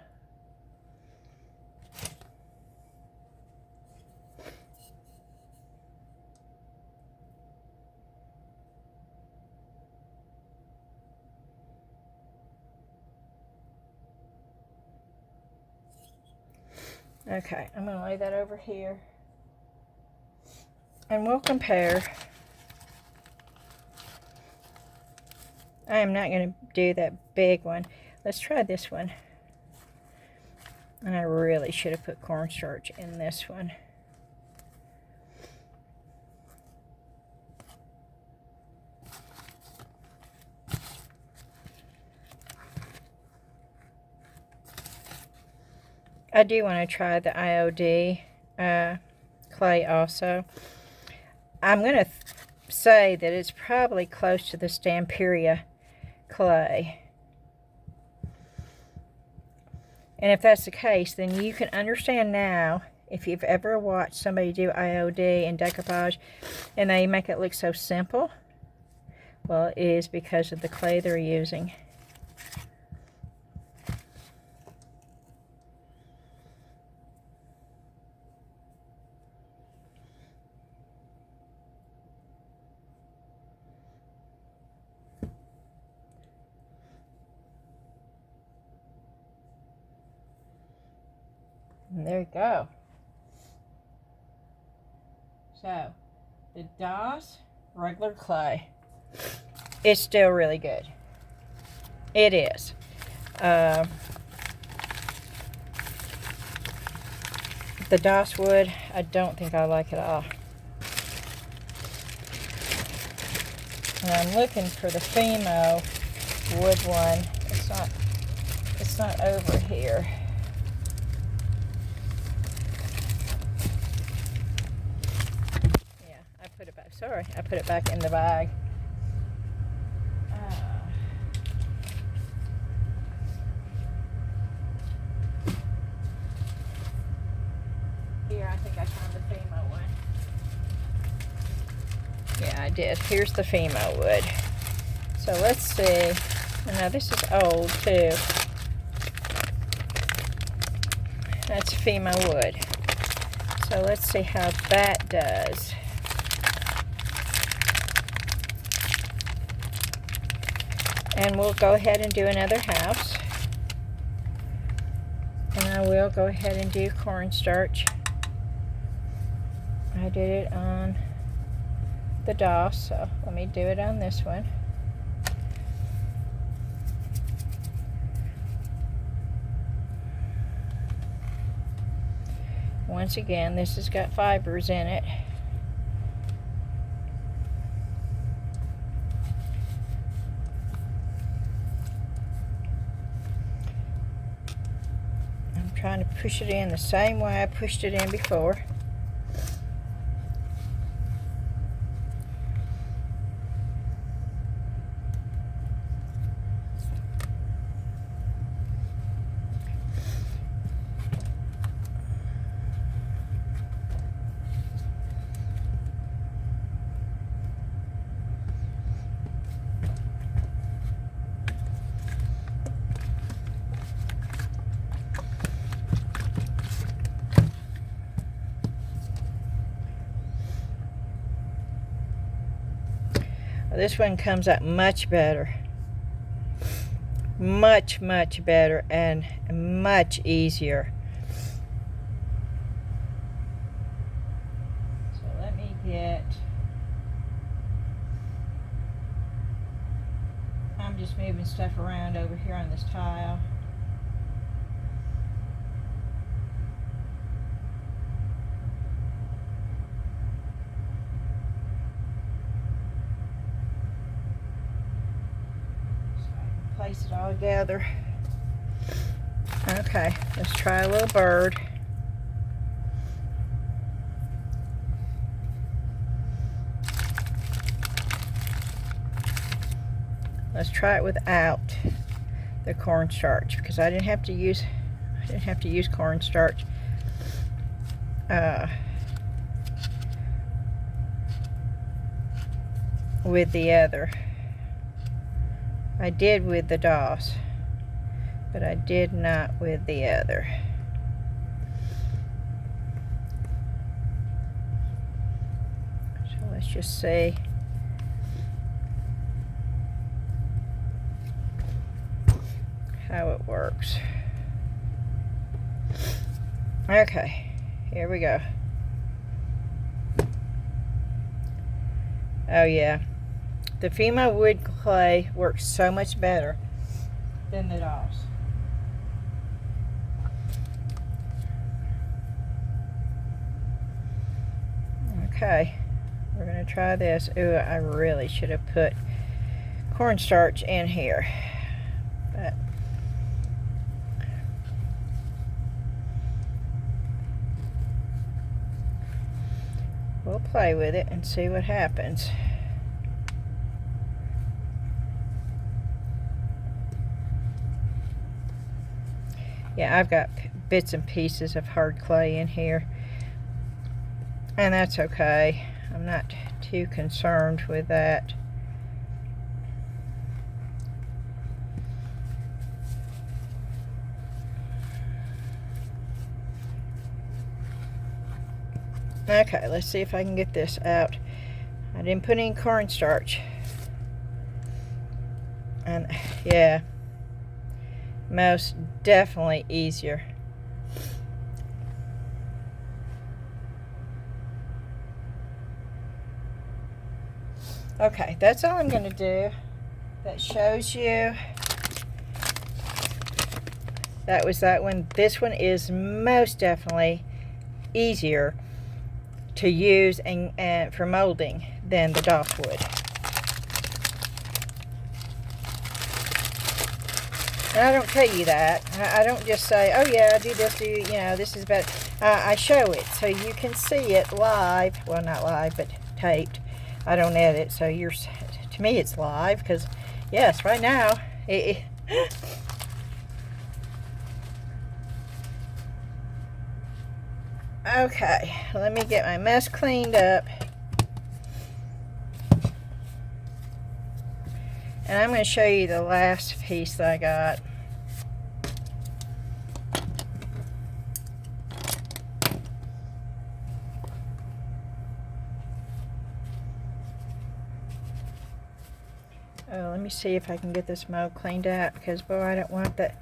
okay, I'm going to lay that over here. And we'll compare. I am not going to do that big one. Let's try this one. And I really should have put cornstarch in this one. I do want to try the IOD clay also. I'm going to say that it's probably close to the Stamperia clay. And if that's the case, then you can understand now, if you've ever watched somebody do IOD and decoupage and they make it look so simple, well, it is because of the clay they're using. And there you go. So, the DOS regular clay is still really good. It is. The DOS wood, I don't think I like at all. And I'm looking for the Pebeo wood one. It's not over here. Yeah, I put it back. Sorry, I put it back in the bag. Here, I think I found the Pebeo one. Yeah, I did. Here's the Pebeo wood. So let's see. Now this is old too. That's Pebeo wood. So let's see how that does. And we'll go ahead and do another house. And I will go ahead and do cornstarch. I did it on the DOS, so let me do it on this one. Once again, this has got fibers in it. I'm trying to push it in the same way I pushed it in before. This one comes out much better. Much better and much easier. So let me get... I'm just moving stuff around over here on this tile. Place it all together. Okay, let's try a little bird. Let's try it without the cornstarch because I didn't have to use cornstarch. With the other. I did with the DOS, but I did not with the other. So let's just see. How it works. Okay, here we go. Oh yeah. The Pebeo wood clay works so much better than the DOS. Okay, we're going to try this. Ooh, I really should have put cornstarch in here. But we'll play with it and see what happens. Yeah, I've got bits and pieces of hard clay in here, and that's okay. I'm not too concerned with that. Okay, let's see if I can get this out. I didn't put any cornstarch. And yeah, most definitely easier. Okay, that's all I'm going to do. That shows you That was that one. This one is most definitely easier to use and for molding than the dock wood. And I don't tell you that. I don't just say, oh yeah, do this, you know, this is better. I show it so you can see it live. Well, not live, but taped. I don't edit, so to me it's live, because yes, right now okay, let me get my mess cleaned up. And I'm going to show you the last piece that I got. Oh, let me see if I can get this mold cleaned out, because boy, I don't want that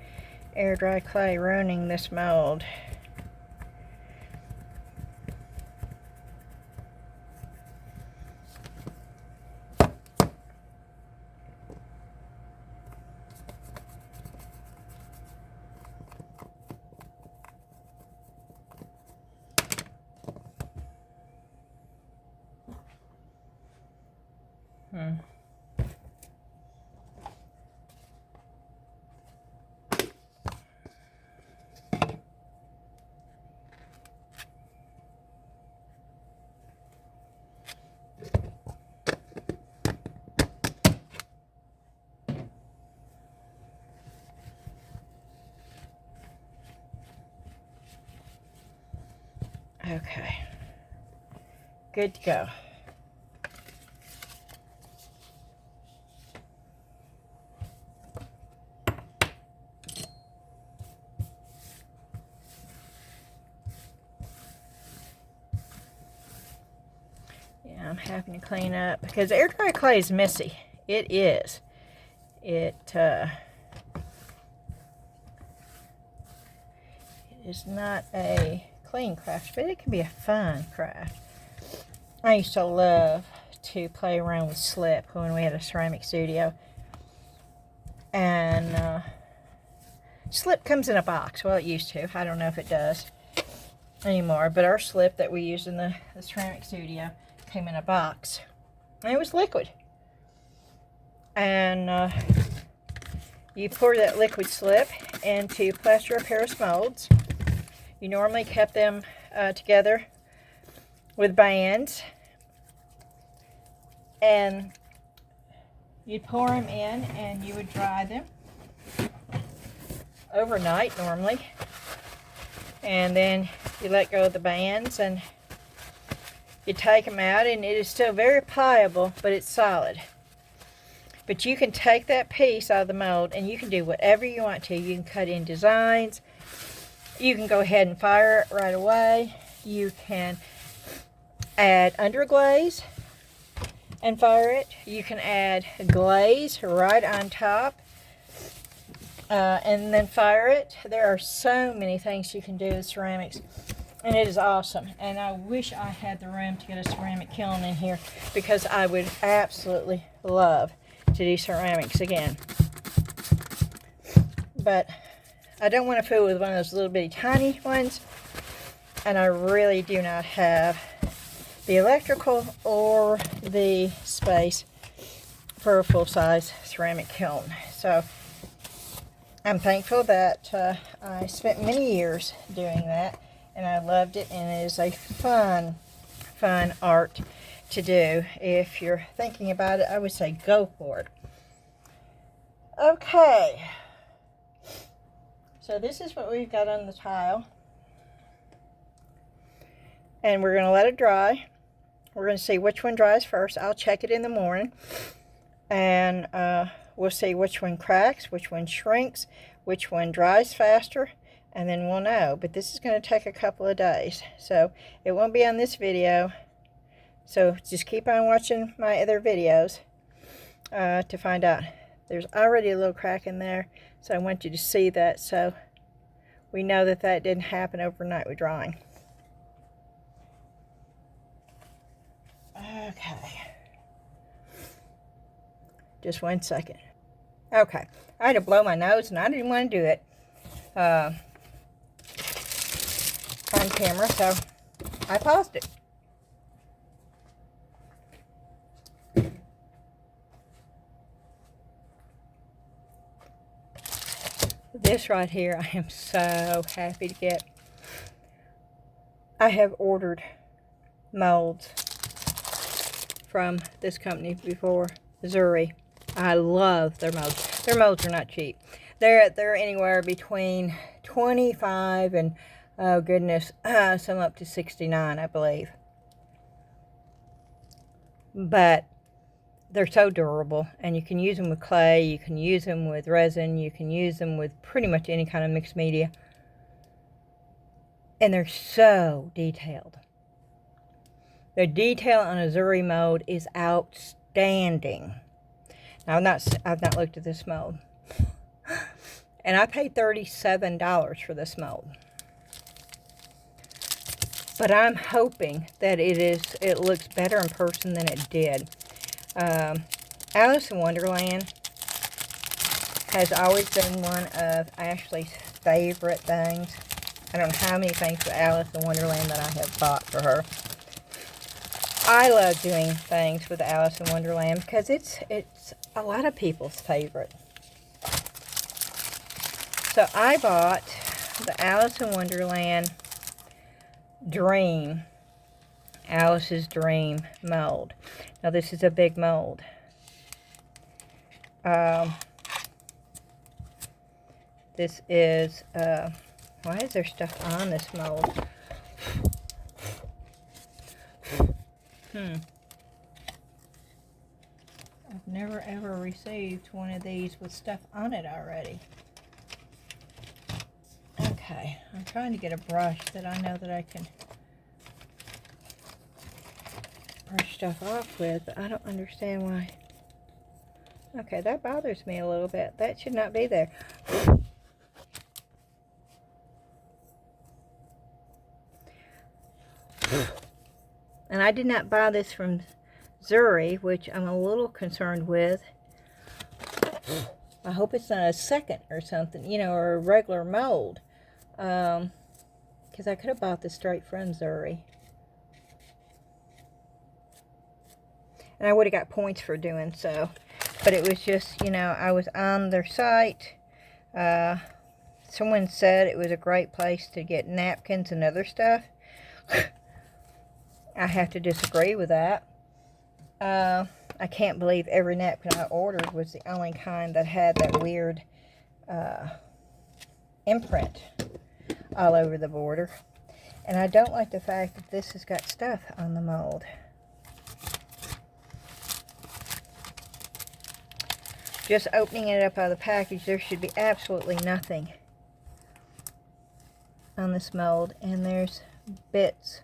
air dry clay ruining this mold. Okay, good to go. Yeah, I'm having to clean up because air dry clay is messy. It is. It is not a clean craft, but it can be a fun craft. I used to love to play around with slip when we had a ceramic studio. And slip comes in a box. Well, it used to. I don't know if it does anymore. But our slip that we used in the ceramic studio came in a box. And it was liquid. And you pour that liquid slip into plaster of Paris molds. You normally kept them together with bands, and you'd pour them in and you would dry them overnight normally, and then you let go of the bands and you take them out, and it is still very pliable, but it's solid. But you can take that piece out of the mold and you can do whatever you want to. You can cut in designs. You can go ahead and fire it right away. You can add underglaze and fire it. You can add glaze right on top and then fire it. There are so many things you can do with ceramics, and it is awesome. And I wish I had the room to get a ceramic kiln in here, because I would absolutely love to do ceramics again. But I don't want to fool with one of those little bitty tiny ones, and I really do not have the electrical or the space for a full-size ceramic kiln. So I'm thankful that I spent many years doing that, and I loved it, and it is a fun art to do. If you're thinking about it, I would say go for it. Okay. So this is what we've got on the tile. And we're going to let it dry. We're going to see which one dries first. I'll check it in the morning. And we'll see which one cracks, which one shrinks, which one dries faster. And then we'll know. But this is going to take a couple of days. So it won't be on this video. So just keep on watching my other videos to find out. There's already a little crack in there. So I want you to see that, so we know that that didn't happen overnight with drying. Okay. Just 1 second. Okay. I had to blow my nose, and I didn't want to do it. on camera, so I paused it. This right here, I am so happy to get. I have ordered molds from this company before, ZURI. I love their molds. Their molds are not cheap. They're anywhere between 25 and, oh goodness, some up to 69, I believe. But they're so durable, and you can use them with clay, you can use them with resin, you can use them with pretty much any kind of mixed media. And they're so detailed. The detail on a ZURI mold is outstanding. Now, I've not looked at this mold. And I paid $37 for this mold. But I'm hoping that it looks better in person than it did. Alice in Wonderland has always been one of Ashley's favorite things. I don't know how many things for Alice in Wonderland that I have bought for her. I love doing things with Alice in Wonderland because it's a lot of people's favorite. So I bought the Alice in Wonderland Dream, Alice's Dream mold. Now this is a big mold. This is, why is there stuff on this mold? I've never ever received one of these with stuff on it already. Okay, I'm trying to get a brush that I know that I can brush stuff off with, but I don't understand why. Okay, that bothers me a little bit. That should not be there. And I did not buy this from ZURI, which I'm a little concerned with. I hope it's not a second or something, you know, or a regular mold. Because I could have bought this straight from ZURI. And I would have got points for doing so. But it was just, you know, I was on their site. Someone said it was a great place to get napkins and other stuff. I have to disagree with that. I can't believe every napkin I ordered was the only kind that had that weird imprint all over the border. And I don't like the fact that this has got stuff on the mold. Just opening it up out of the package, there should be absolutely nothing on this mold. And there's bits.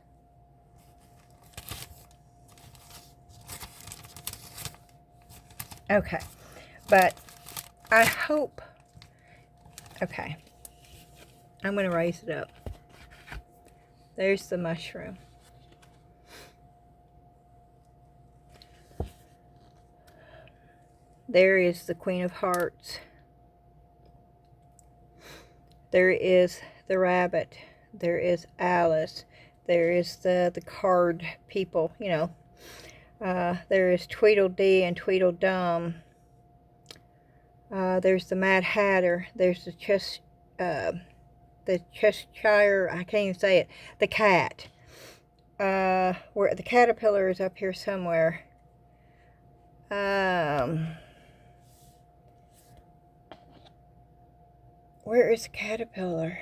Okay, but I hope, okay, I'm going to raise it up. There's the mushroom. There is the Queen of Hearts. There is the rabbit. There is Alice. There is the card people, you know. There is Tweedledee and Tweedledum. There's the Mad Hatter. There's the Cheshire, I can't even say it, the cat. Where the caterpillar is up here somewhere. Where is the caterpillar?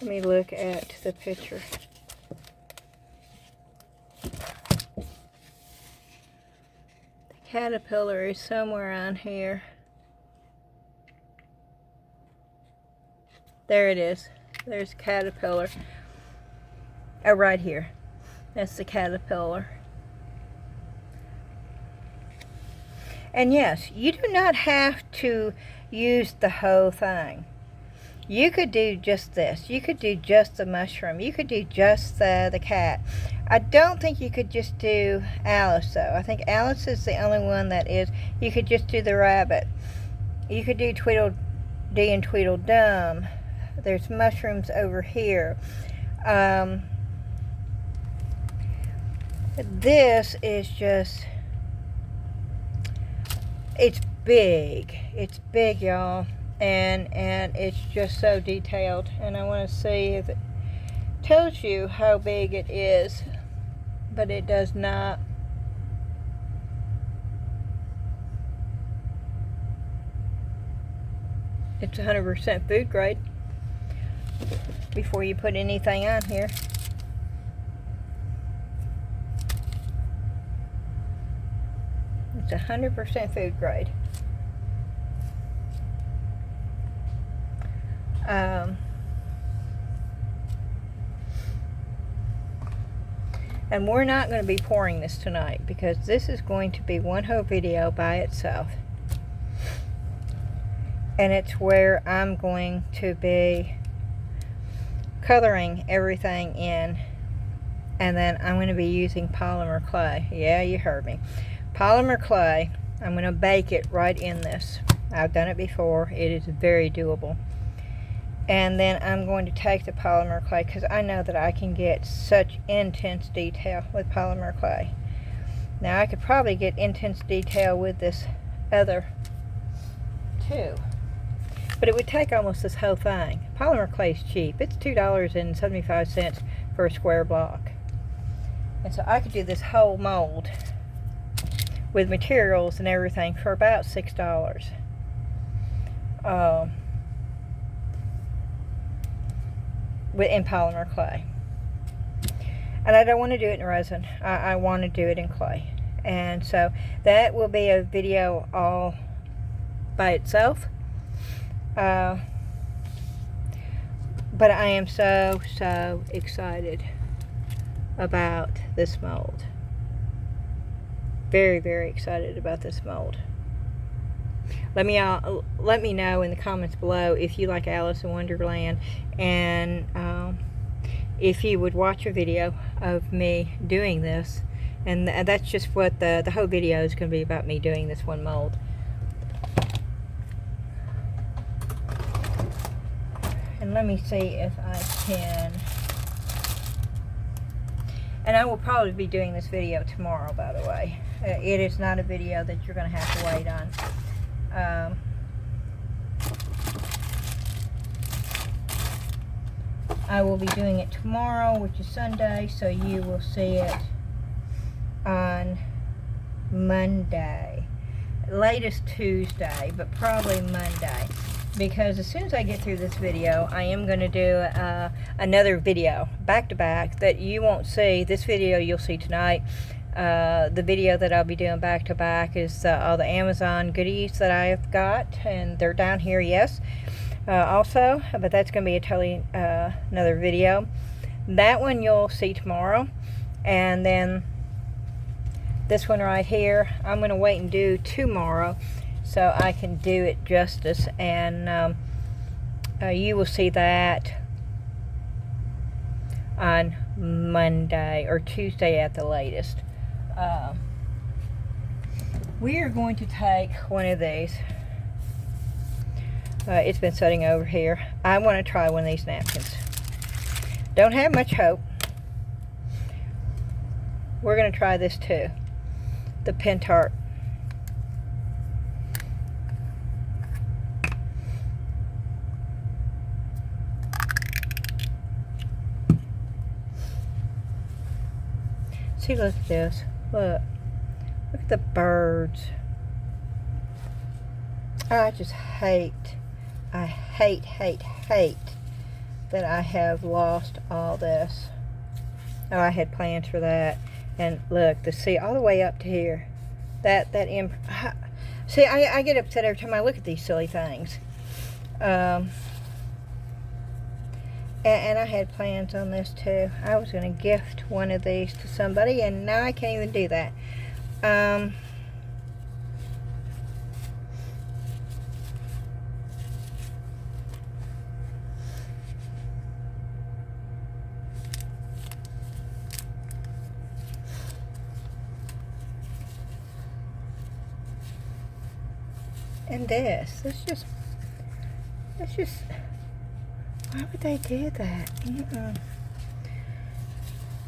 Let me look at the picture. The caterpillar is somewhere on here. There it is. There's caterpillar. Oh, right here. That's the caterpillar. And yes, you do not have to use the whole thing. You could do just this. You could do just the mushroom. You could do just the cat. I don't think you could just do Alice, though. I think Alice is the only one that is. You could just do the rabbit. You could do Tweedledee and Tweedledum. There's mushrooms over here. This is just, it's big. It's big, y'all. And it's just so detailed. And I want to see if it tells you how big it is. But it does not. It's 100% food grade before you put anything on here. It's 100% food grade. And we're not going to be pouring this tonight because this is going to be one whole video by itself. And it's where I'm going to be coloring everything in. And then I'm going to be using polymer clay. Yeah, you heard me. Polymer clay. I'm going to bake it right in this. I've done it before. It is very doable. And then I'm going to take the polymer clay because I know that I can get such intense detail with polymer clay. Now I could probably get intense detail with this other too. But it would take almost this whole thing. Polymer clay is cheap. It's $2.75 for a square block. And so I could do this whole mold with materials and everything for about $6. In polymer clay. And I don't want to do it in resin. I want to do it in clay. And so that will be a video all by itself. But I am so excited about this mold. Very, very excited about this mold. Let me know in the comments below if you like Alice in Wonderland, and if you would watch a video of me doing this. And that's just what the whole video is going to be, about me doing this one mold. And let me see if I can. And I will probably be doing this video tomorrow, by the way. It is not a video that you're going to have to wait on. I will be doing it tomorrow, which is Sunday, so you will see it on Monday. Latest Tuesday, but probably Monday. Because as soon as I get through this video, I am going to do another video back to back that you won't see. This video you'll see tonight. The video that I'll be doing back to back is all the Amazon goodies that I have got, and they're down here, yes, also, but that's going to be a totally another video. That one you'll see tomorrow, and then this one right here I'm going to wait and do tomorrow so I can do it justice, and you will see that on Monday or Tuesday at the latest. We are going to take one of these. It's been sitting over here. I want to try one of these napkins. Don't have much hope. We're going to try this too. The Pin Tart. See, look at this. Look at the birds. I just hate that I have lost all this. Oh, I had plans for that. And look, the sea all the way up to here. See, I get upset every time I look at these silly things. And I had plans on this too. I was going to gift one of these to somebody, and now I can't even do that. And this. It's just, why would they do that?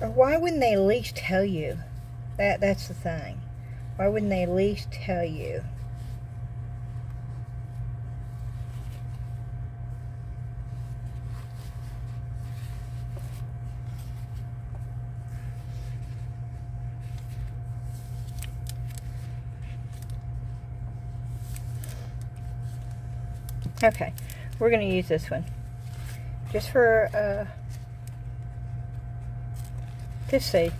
Or why wouldn't they at least tell you? That's the thing. Why wouldn't they at least tell you? Okay, we're going to use this one just for to see.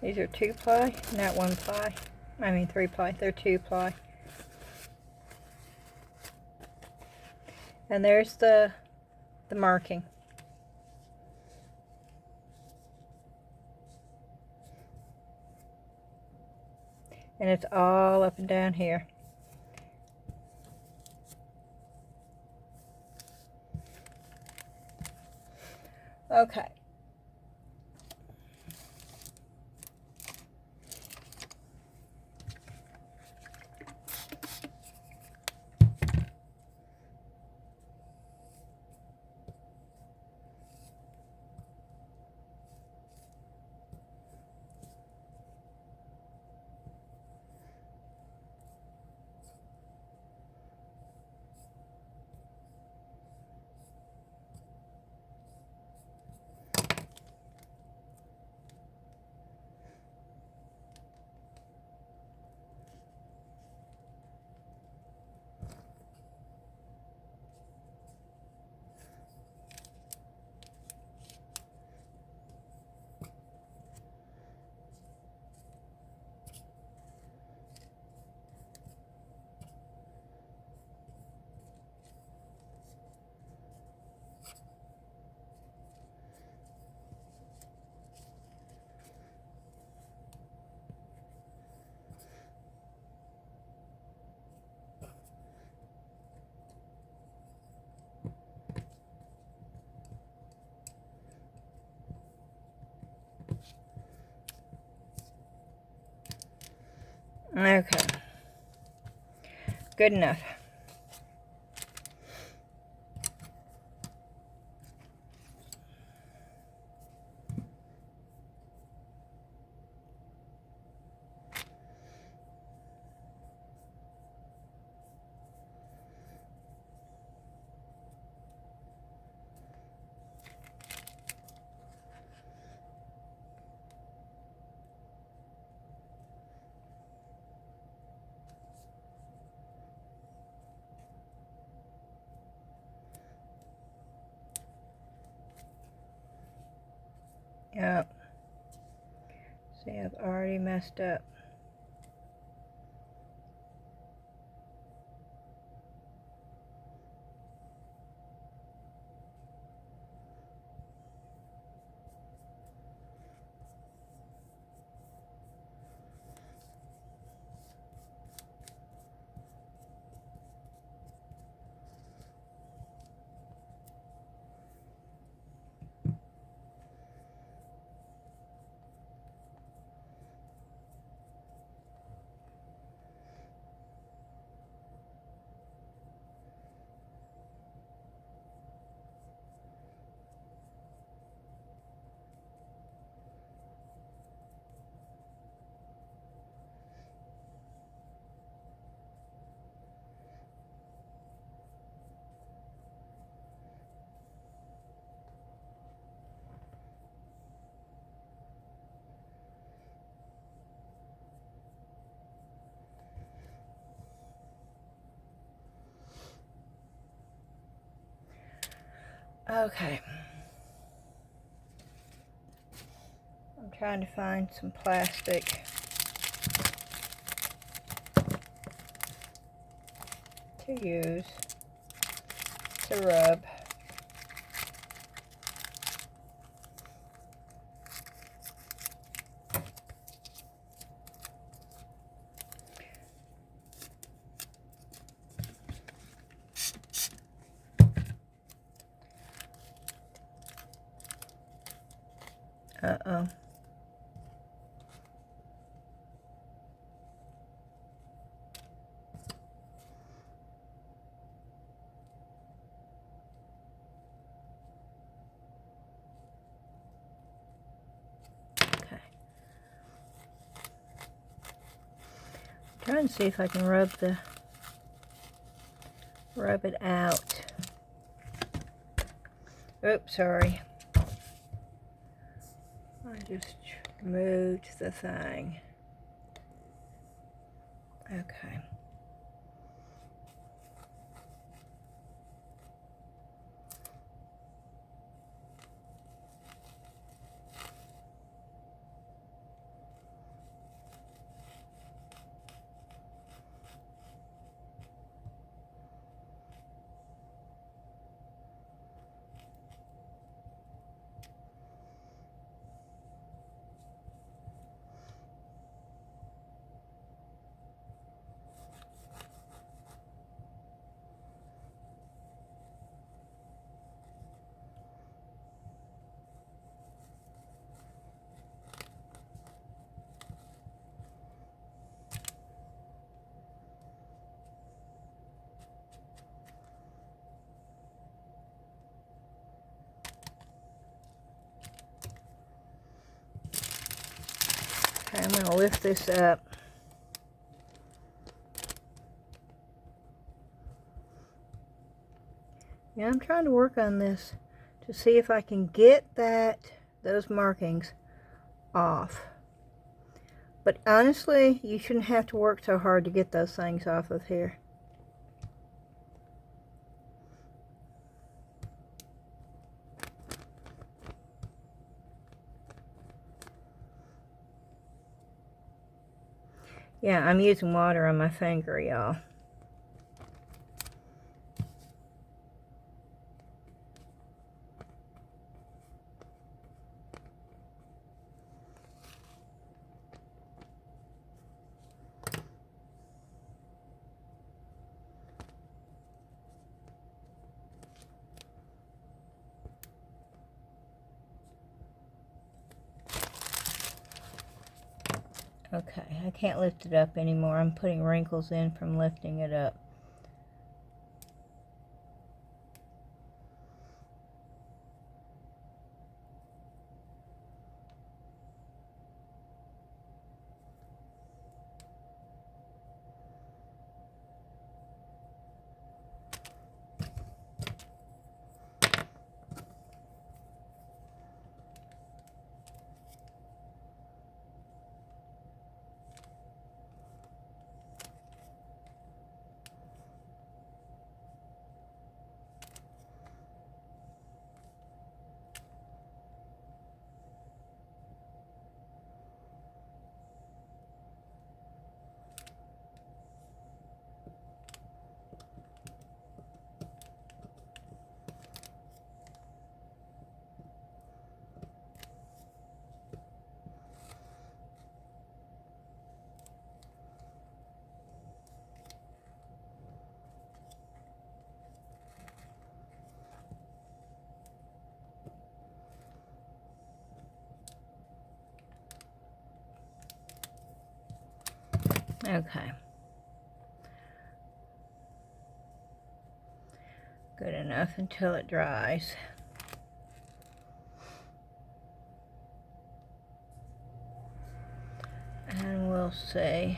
These are 2-ply, not 1-ply. I mean 3-ply, they're 2-ply. And there's the marking. And it's all up and down here. Okay. Okay. Good enough. Yep. See, I've already messed up. Okay. I'm trying to find some plastic. to use to rub. Uh-oh. Okay. Trying to see if I can rub it out. Oops, sorry. I just moved the thing. Okay. Okay, I'm going to lift this up. Yeah, I'm trying to work on this to see if I can get those markings off. But honestly, you shouldn't have to work so hard to get those things off of here. Yeah, I'm using water on my finger, y'all. Okay, I can't lift it up anymore. I'm putting wrinkles in from lifting it up. Okay. Good enough until it dries. And we'll see.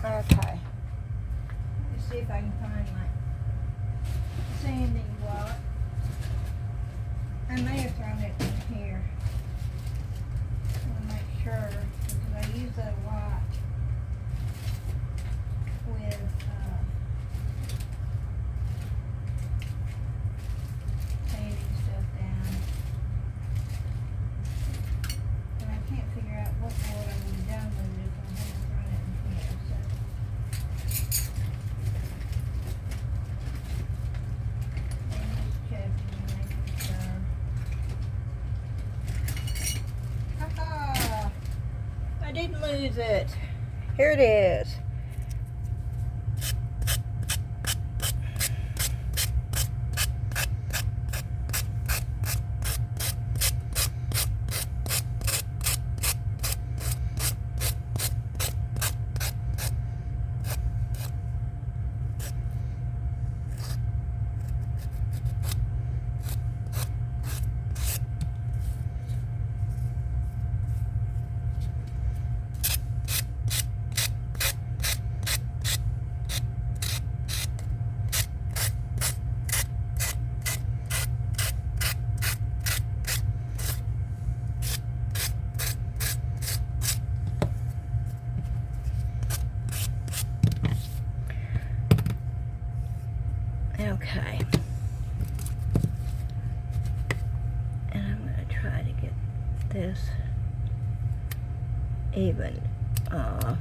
Oh, okay. Let's see if I can find my sanding block. I may have thrown it in here. I want to make sure because I use that a lot with sanding stuff down. And I can't figure out what I would have done with it if I hadn't thrown it in here. So. I'm just checking and making sure. Ha-ha! I didn't lose it. Here it is. Okay. And I'm going to try to get this even off.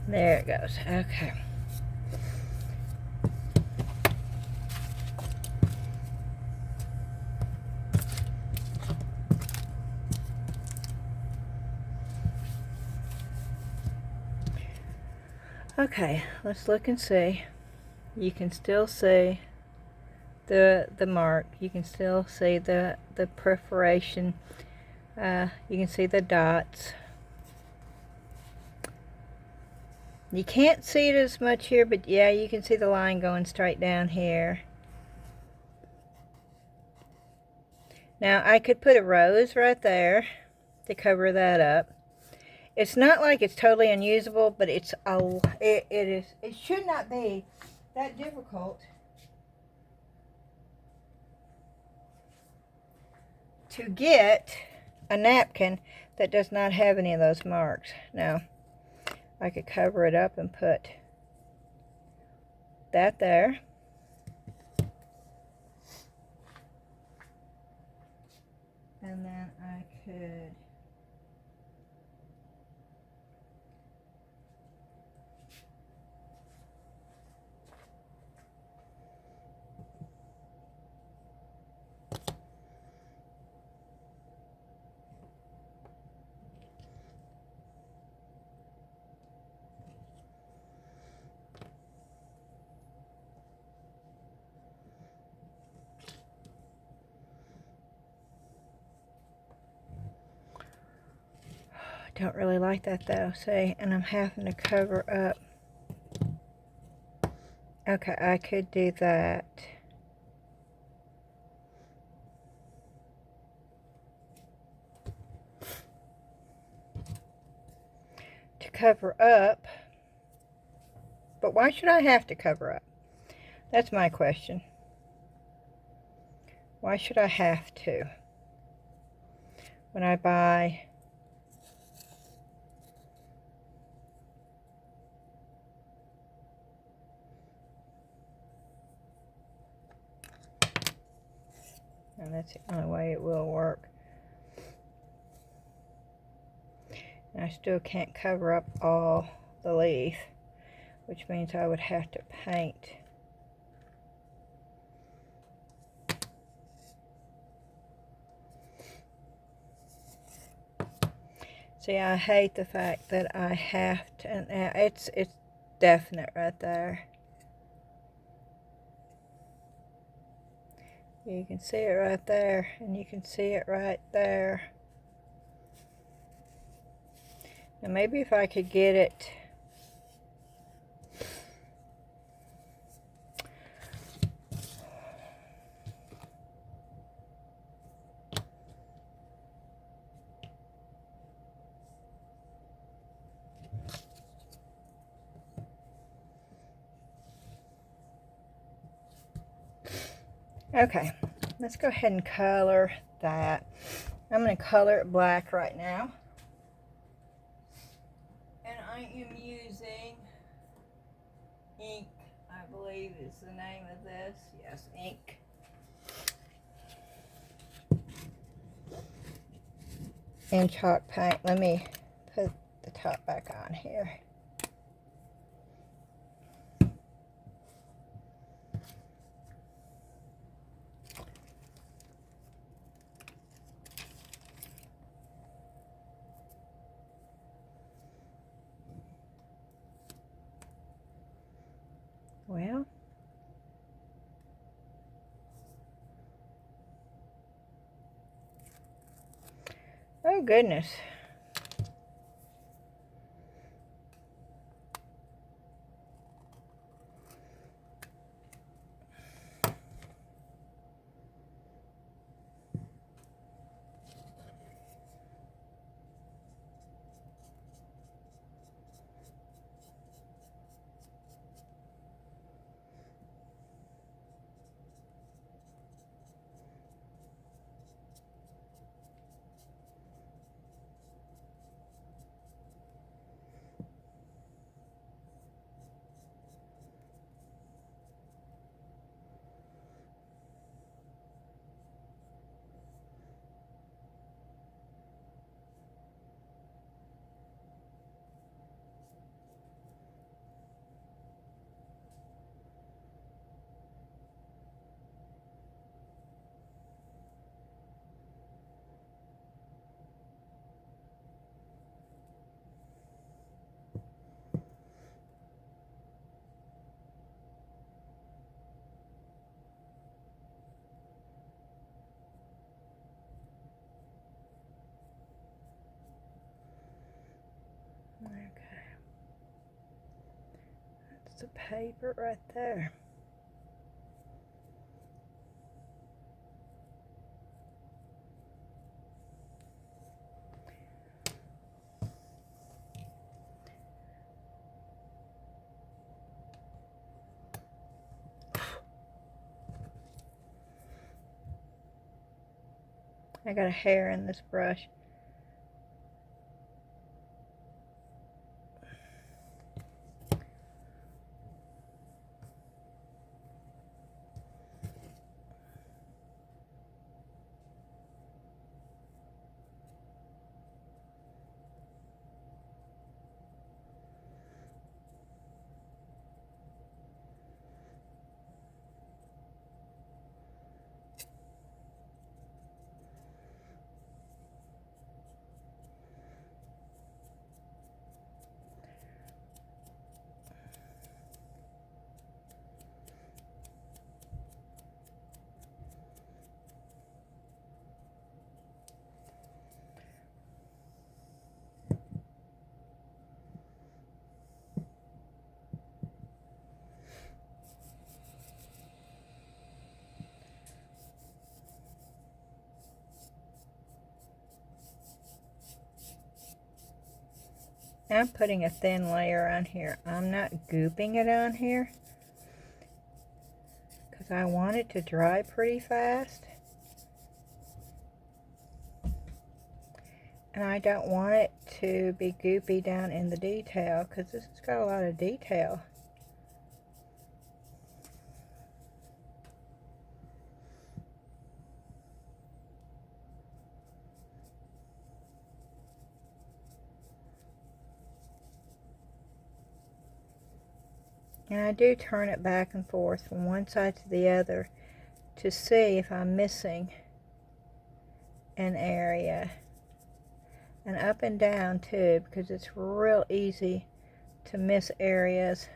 There it goes. Okay. Okay, let's look and see. You can still see the mark. You can still see the perforation. You can see the dots. You can't see it as much here, but yeah, you can see the line going straight down here. Now I could put a rose right there to cover that up. It's not like it's totally unusable, but it should not be that difficult to get a napkin that does not have any of those marks. Now, I could cover it up and put that there. And then I could don't really like that though, see, and I'm having to cover up. Okay, I could do that. To cover up, but why should I have to cover up? That's my question. Why should I have to? When I buy and that's the only way it will work. And I still can't cover up all the leaf, which means I would have to paint. See, I hate the fact that I have to, and it's definite right there. You can see it right there, and you can see it right there. Now maybe if I could get it okay, let's go ahead and color that. I'm going to color it black right now. And I am using ink, I believe is the name of this. Yes, ink. And chalk paint. Let me put the top back on here. Well, oh goodness. piece of paper right there. I got a hair in this brush. I'm putting a thin layer on here. I'm not gooping it on here because I want it to dry pretty fast. And I don't want it to be goopy down in the detail because this has got a lot of detail. And I do turn it back and forth from one side to the other to see if I'm missing an area. And up and down too, because it's real easy to miss areas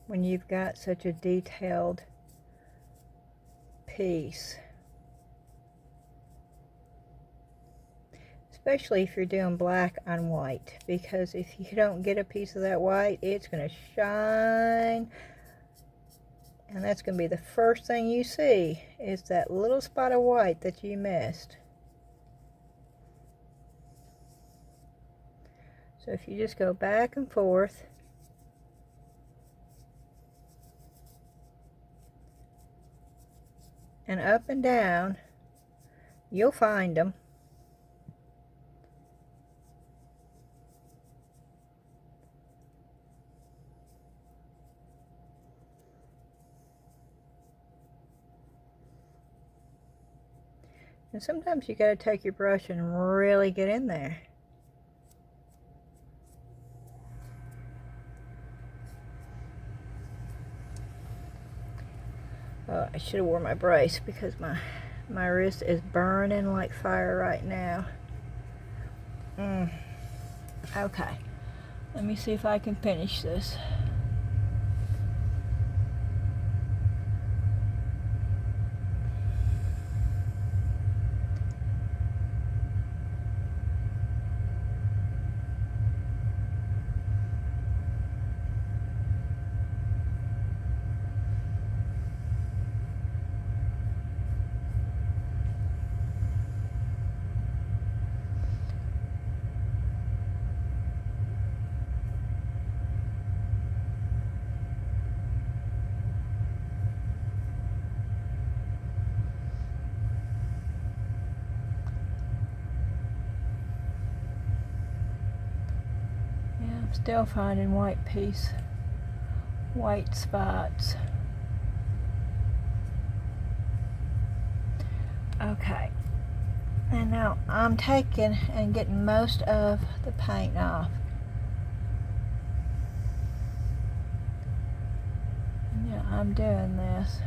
when you've got such a detailed piece. Especially if you're doing black on white, because if you don't get a piece of that white, it's going to shine, and that's going to be the first thing you see, is that little spot of white that you missed. So if you just go back and forth, and up and down, you'll find them. And sometimes you got to take your brush and really get in there. Oh, I should have worn my brace because my wrist is burning like fire right now. Okay, let me see if I can finish this. Still finding white spots. Okay, and now I'm taking and getting most of the paint off. Yeah, I'm doing this.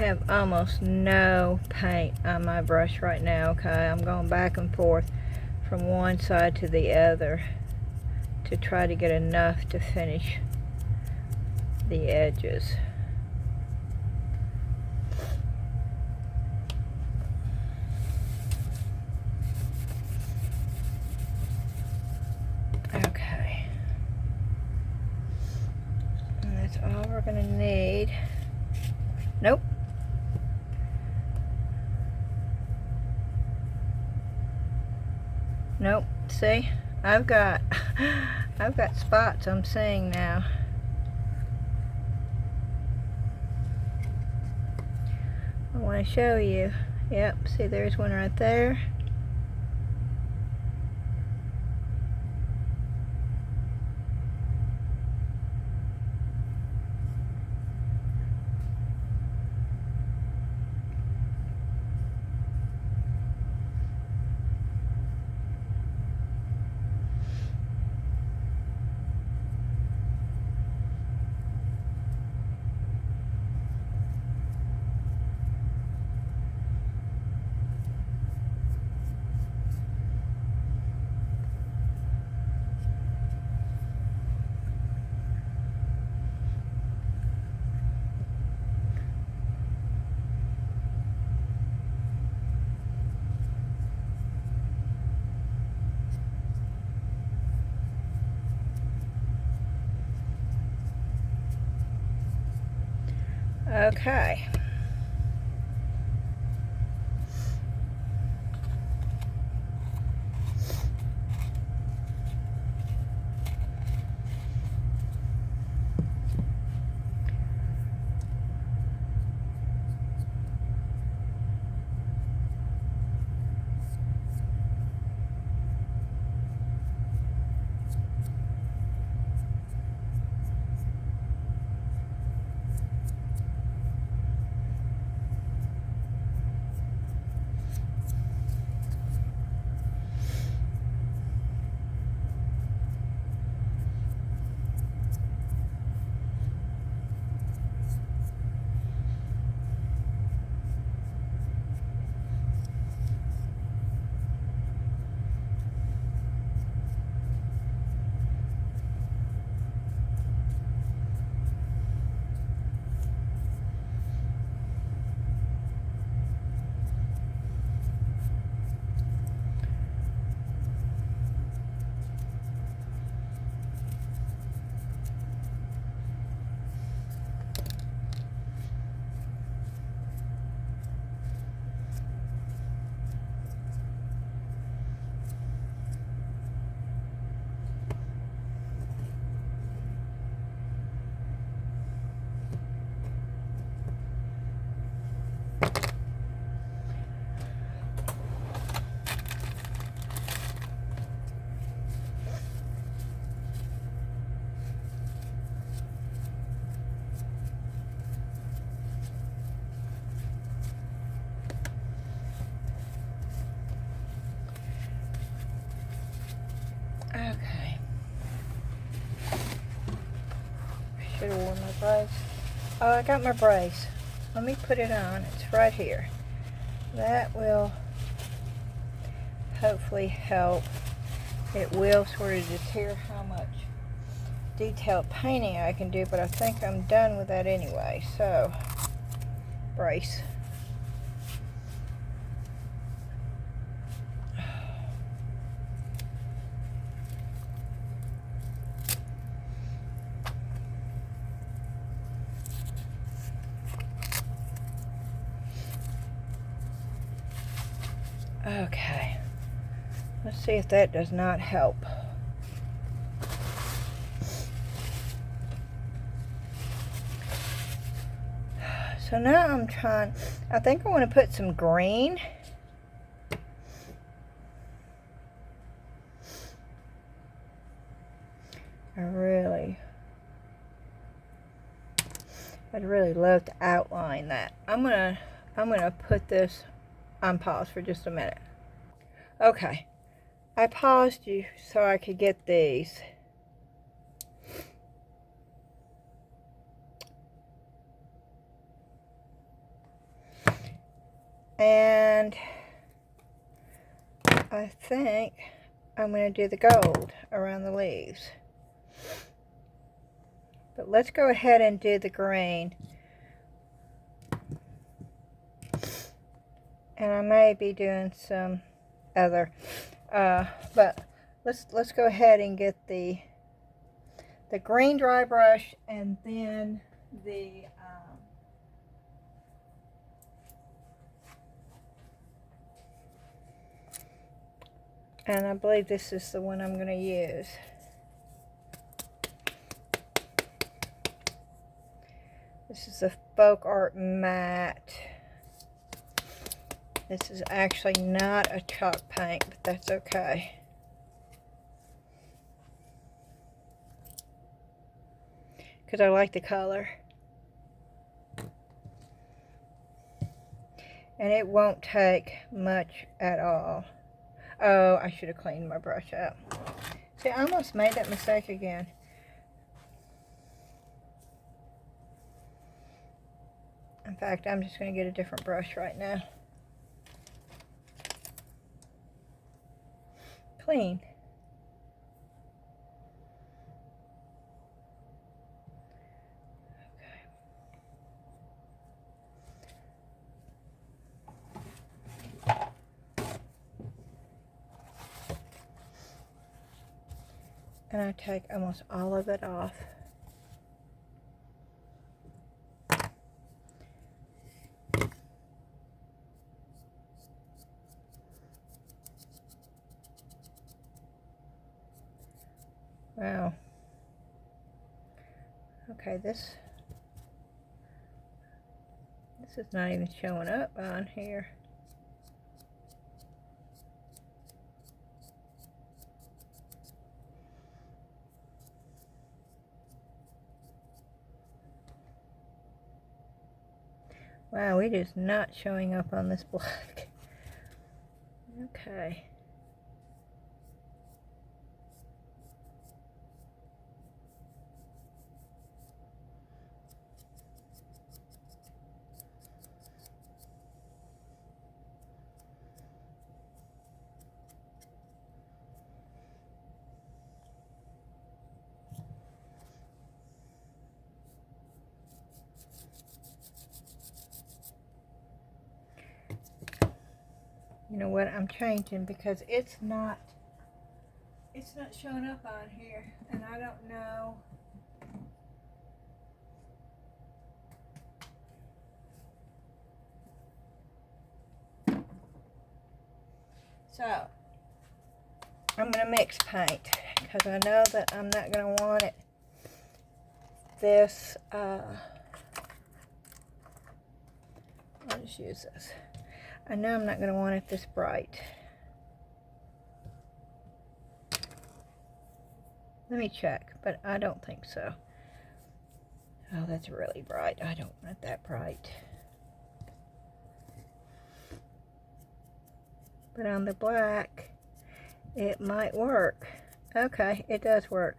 have almost no paint on my brush right now, okay? I'm going back and forth from one side to the other to try to get enough to finish the edges. Okay. And that's all we're going to need. Nope. Nope. See? I've got spots I'm seeing now. I want to show you. Yep, see there's one right there. Okay. Okay. Should have worn my brace. Oh, I got my brace. Let me put it on. It's right here. That will hopefully help. It will sort of deter how much detailed painting I can do, but I think I'm done with that anyway. So, brace. Okay, let's see if that does not help. So now I'm trying, I think I want to put some green. I'd really love to outline that. I'm gonna put this on pause for just a minute. Okay, I paused you so I could get these. And I think I'm going to do the gold around the leaves. But let's go ahead and do the green. And I may be doing some other, but let's go ahead and get the green dry brush, and then the and I believe this is the one I'm going to use. This is a Folk Art Matte. This is actually not a chalk paint, but that's okay. Because I like the color. And it won't take much at all. Oh, I should have cleaned my brush up. See, I almost made that mistake again. In fact, I'm just going to get a different brush right now. Clean. And I take almost all of it off. Wow. Okay, this is not even showing up on here. Wow, it is not showing up on this black. Okay. You know what, I'm changing because it's not showing up on here, and I don't know. So I'm going to mix paint because I know that I'm not going to want it this I'll just use this. I know I'm not going to want it this bright. Let me check, but I don't think so. Oh, that's really bright. I don't want it that bright. But on the black, it might work. Okay, it does work.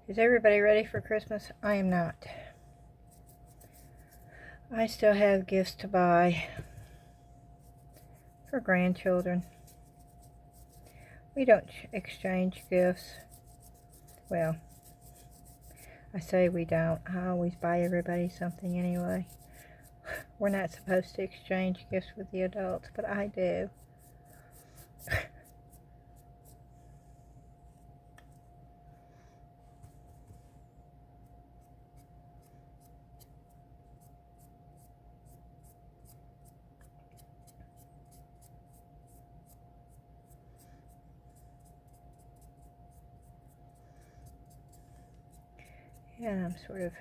Is everybody ready for Christmas? I am not. I still have gifts to buy for grandchildren. We don't exchange gifts. Well, I say we don't. I always buy everybody something anyway. We're not supposed to exchange gifts with the adults, but I do. And I'm sort of,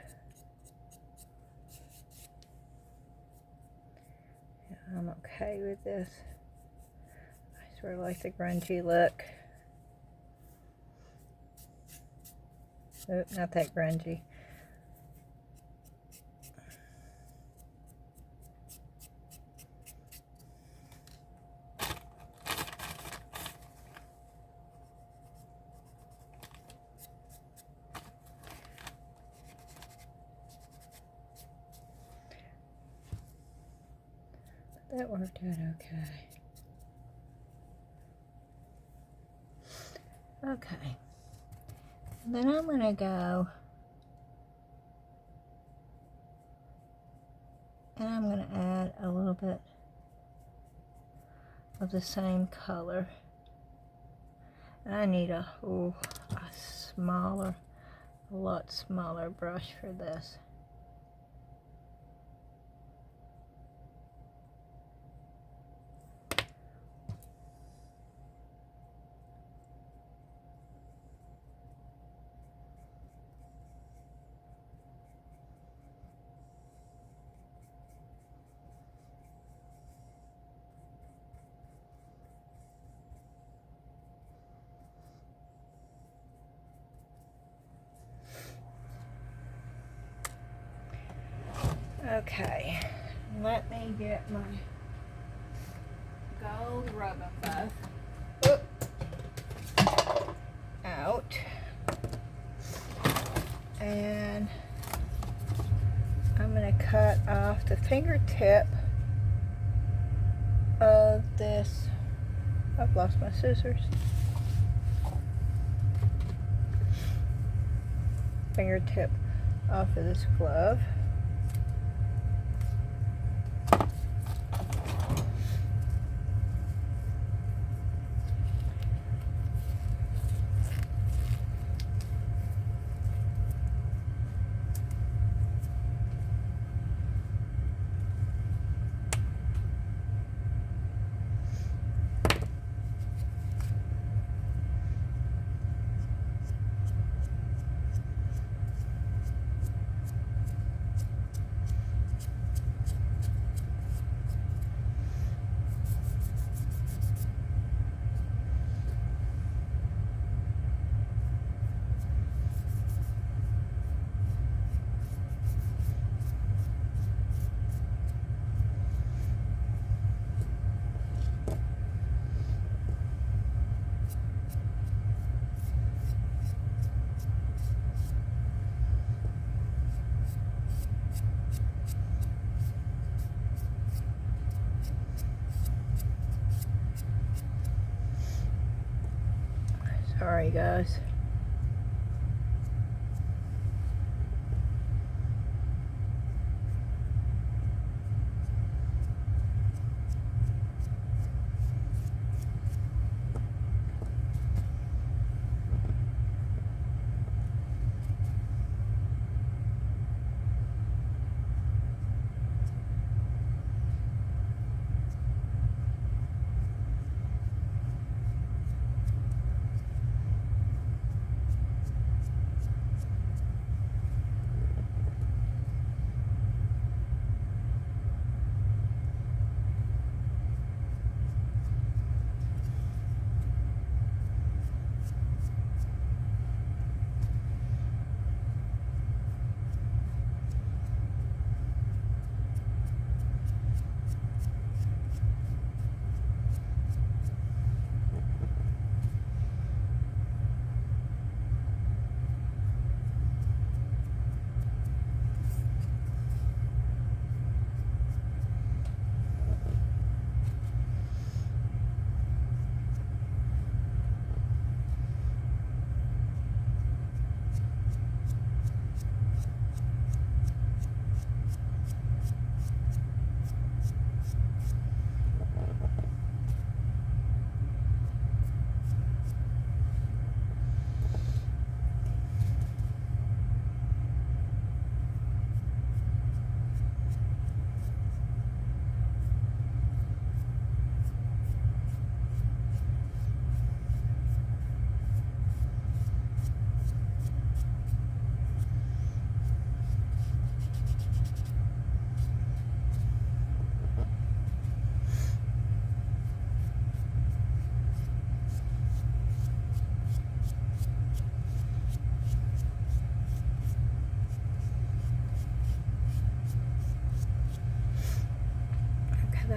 I'm okay with this. I sort of like the grungy look. Oh, not that grungy. That worked out okay. Okay. And then I'm going to go and I'm going to add a little bit of the same color. And I need a lot smaller brush for this. Okay, let me get my gold rubber buff out, and I'm going to cut off the fingertip of this. I've lost my scissors. Fingertip off of this glove. Sorry, guys.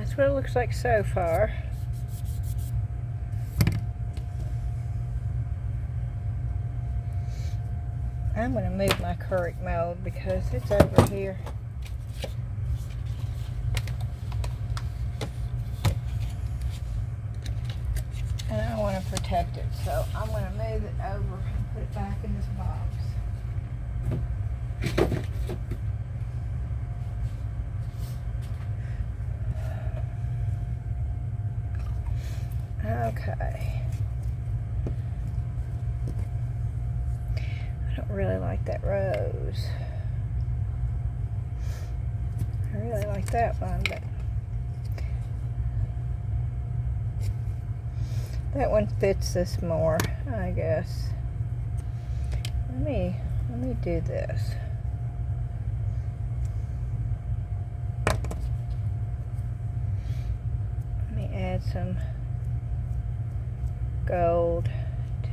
That's what it looks like so far. I'm going to move my Keurig mold because it's over here. And I want to protect it, so I'm going to move it over and put it back in this box. Okay. I don't really like that rose. I really like that one, but that one fits this more, I guess. Let me do this. Let me add some gold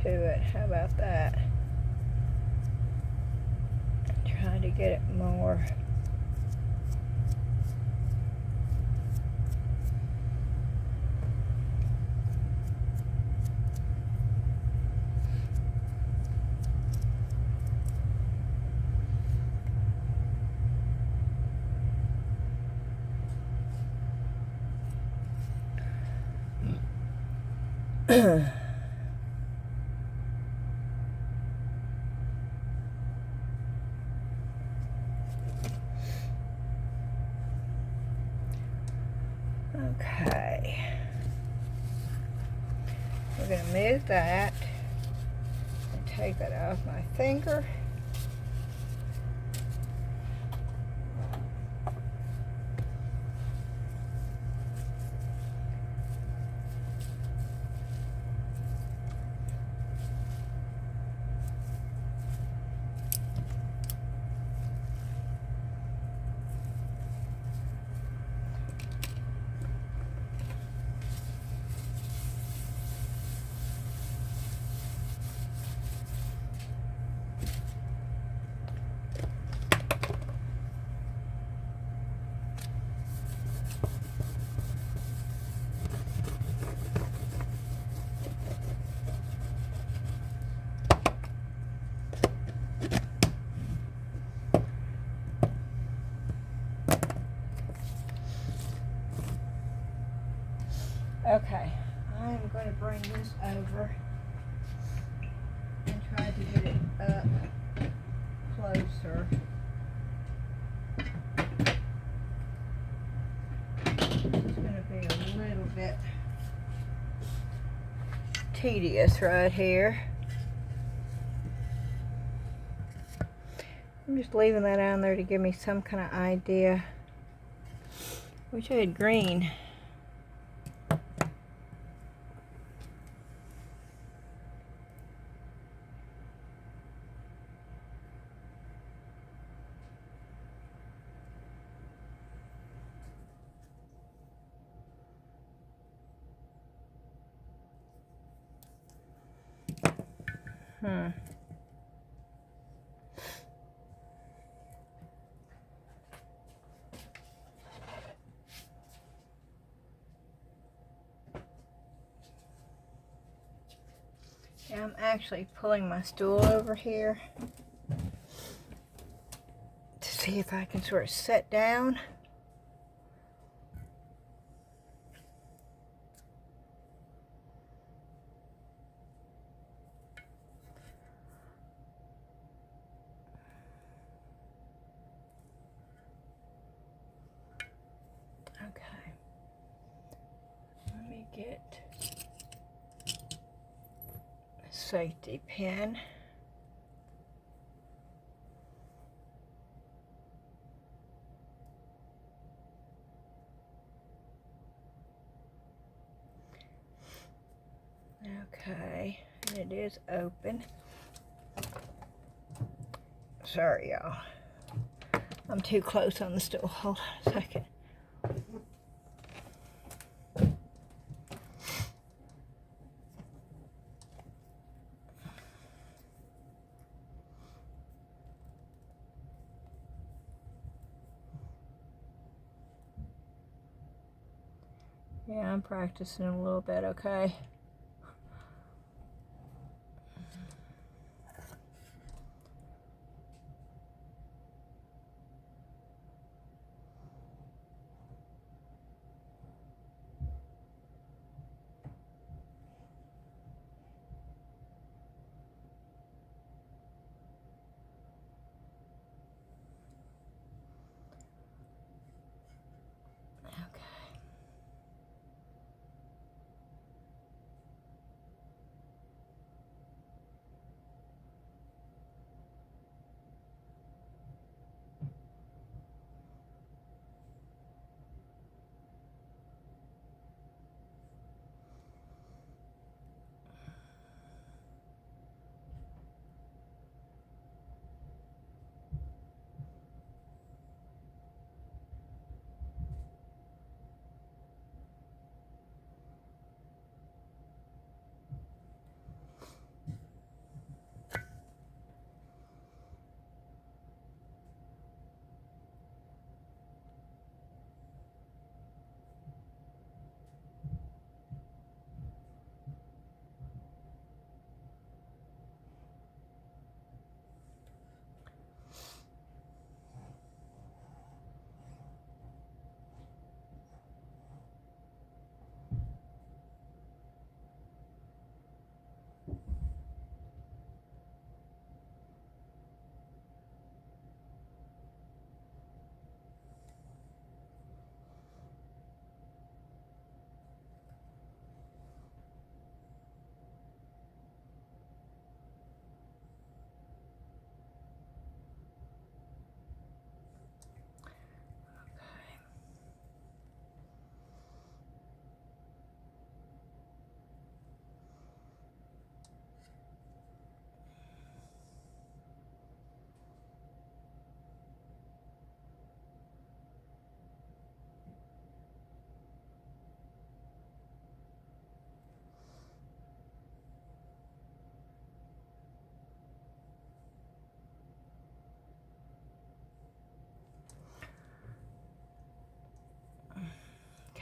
to it. How about that? Trying to get it more. Okay. We're going to move that and take that off my finger. Okay, I'm going to bring this over and try to get it up closer. It's going to be a little bit tedious right here. I'm just leaving that on there to give me some kind of idea. Wish I had green. Yeah, I'm actually pulling my stool over here to see if I can sort of sit down. Okay. Let me get a safety pin. Okay, and it is open. Sorry, y'all. I'm too close on the stool. Hold on a second. Yeah, I'm practicing a little bit, okay?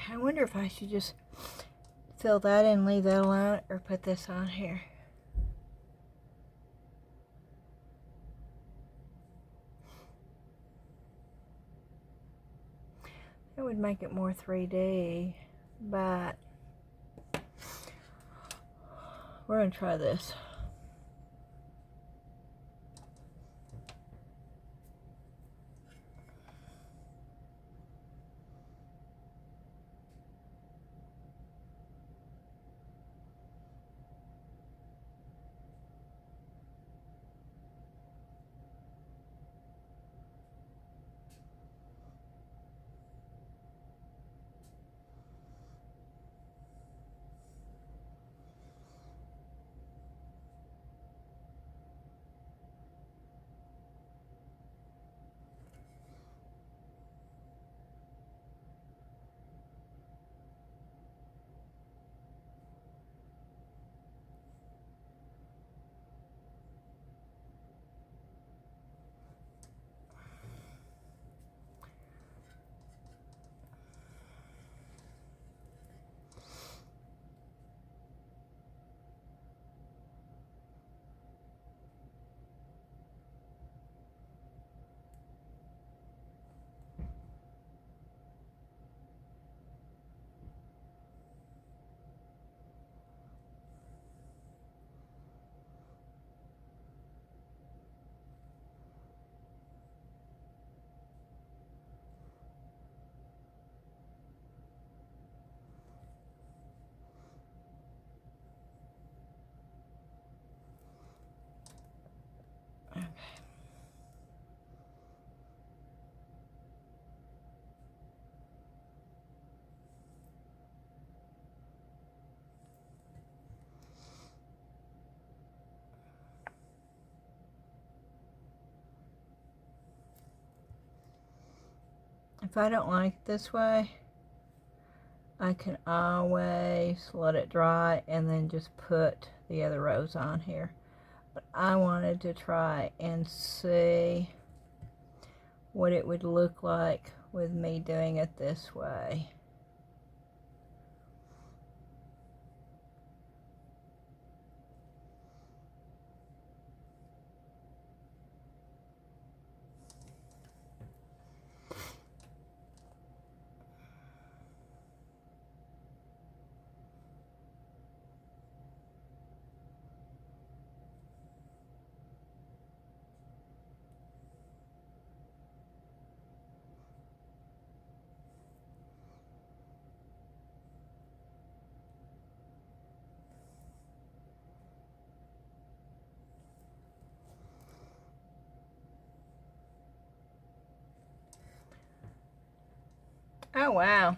I wonder if I should just fill that in, leave that alone, or put this on here. It would make it more 3D, but we're gonna try this. If I don't like it this way, I can always let it dry and then just put the other rows on here. But I wanted to try and see what it would look like with me doing it this way. Oh, wow.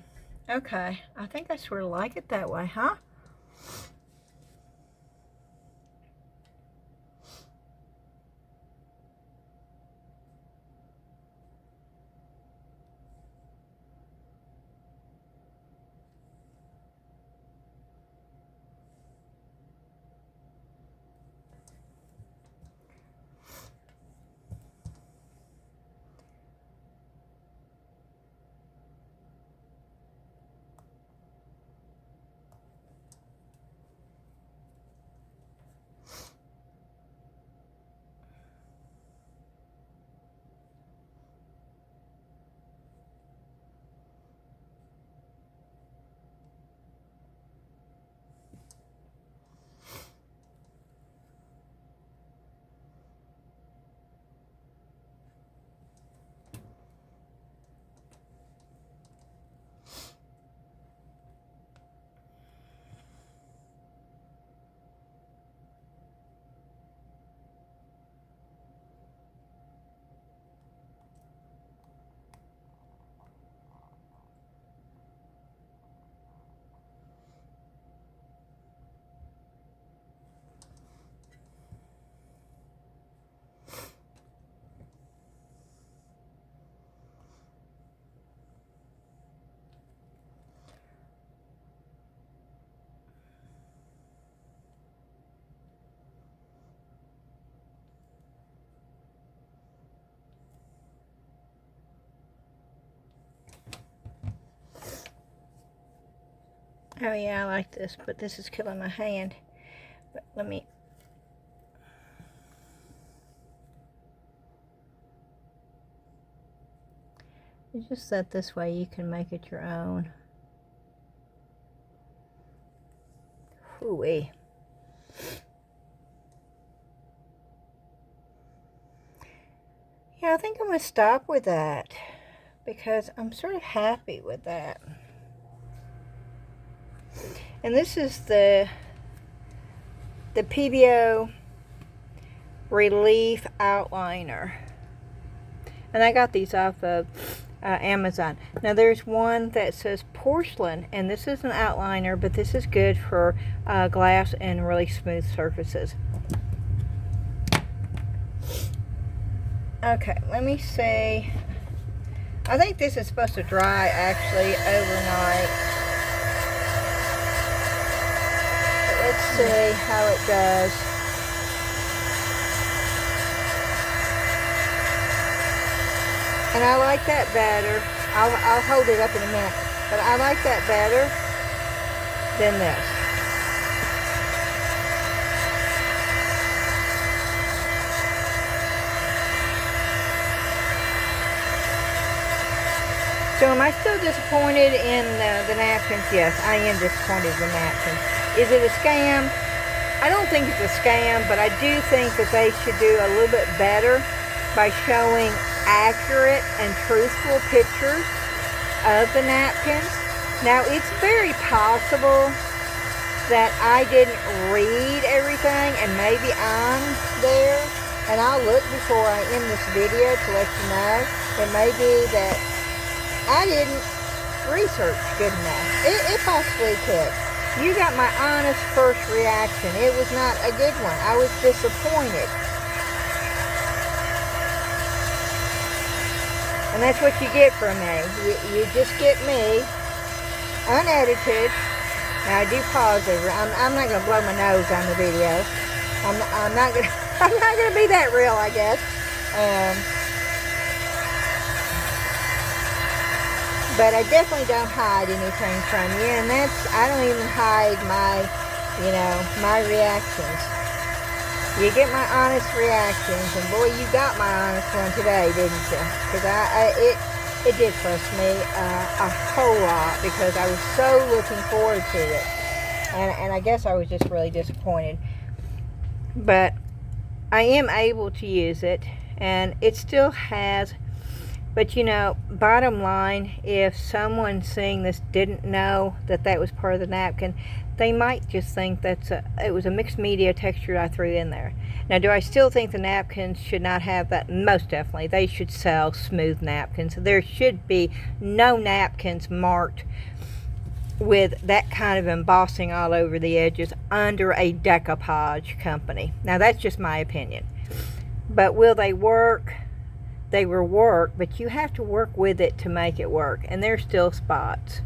Okay. I think I sort of like it that way, huh? Oh yeah, I like this, but this is killing my hand. But let me... You just set this way, you can make it your own. Hooey. Yeah, I think I'm going to stop with that because I'm sort of happy with that. And this is the Pebeo Relief Outliner. And I got these off of Amazon. Now there's one that says porcelain, and this is an outliner, but this is good for glass and really smooth surfaces. Okay, let me see. I think this is supposed to dry actually overnight. But let's see how it does. And I like that better. I'll hold it up in a minute. But I like that better than this. So am I still disappointed in the napkins? Yes, I am disappointed in the napkins. Is it a scam? I don't think it's a scam, but I do think that they should do a little bit better by showing accurate and truthful pictures of the napkins. Now, it's very possible that I didn't read everything, and maybe I'm there, and I'll look before I end this video to let you know. It may be that I didn't research good enough. It possibly could. You got my honest first reaction. It was not a good one. I was disappointed. And that's what you get from me. You just get me, unedited. Now I do pause over. I'm not gonna blow my nose on the video. I'm not gonna be that real, I guess. But I definitely don't hide anything from you, and I don't even hide my, my reactions. You get my honest reactions, and boy, you got my honest one today, didn't you? Because it did frust me a whole lot because I was so looking forward to it, and I guess I was just really disappointed. But I am able to use it, and it still has. But bottom line, if someone seeing this didn't know that that was part of the napkin, they might just think it was a mixed media texture I threw in there. Now, do I still think the napkins should not have that? Most definitely. They should sell smooth napkins. There should be no napkins marked with that kind of embossing all over the edges under a decoupage company. Now, that's just my opinion. But will they work? They will work, but you have to work with it to make it work. And there's still spots.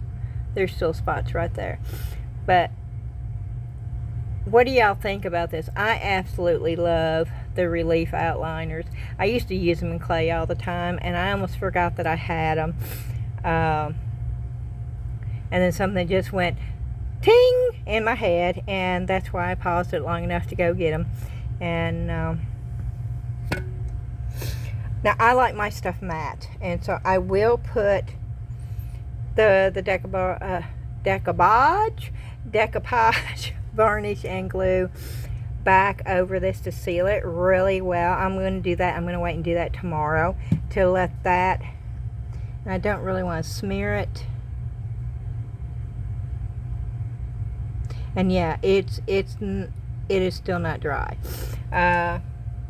There's still spots right there. But what do y'all think about this? I absolutely love the Relief Outliners. I used to use them in clay all the time, and I almost forgot that I had them. And then something just went ting in my head, and that's why I paused it long enough to go get them. And now I like my stuff matte, and so I will put the decoupage varnish and glue back over this to seal it really well. I'm going to do that. I'm going to wait and do that tomorrow to let that, and I don't really want to smear it. And yeah, it is still not dry.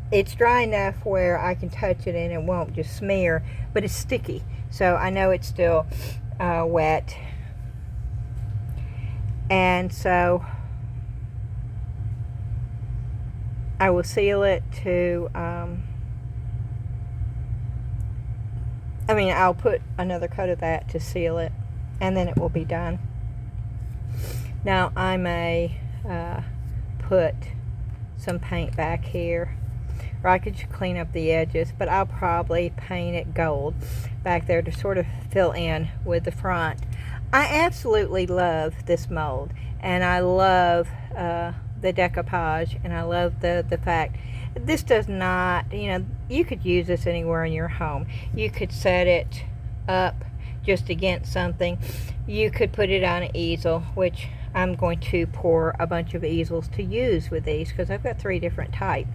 It's dry enough where I can touch it and it won't just smear, but it's sticky, so I know it's still wet. And so I will seal it to I'll put another coat of that to seal it, and then it will be done. Now I may put some paint back here, or I could just clean up the edges, but I'll probably paint it gold back there to sort of fill in with the front. I absolutely love this mold, and I love the decoupage, and I love the fact this does not, you could use this anywhere in your home. You could set it up just against something. You could put it on an easel, which I'm going to pour a bunch of easels to use with these because I've got 3 different types.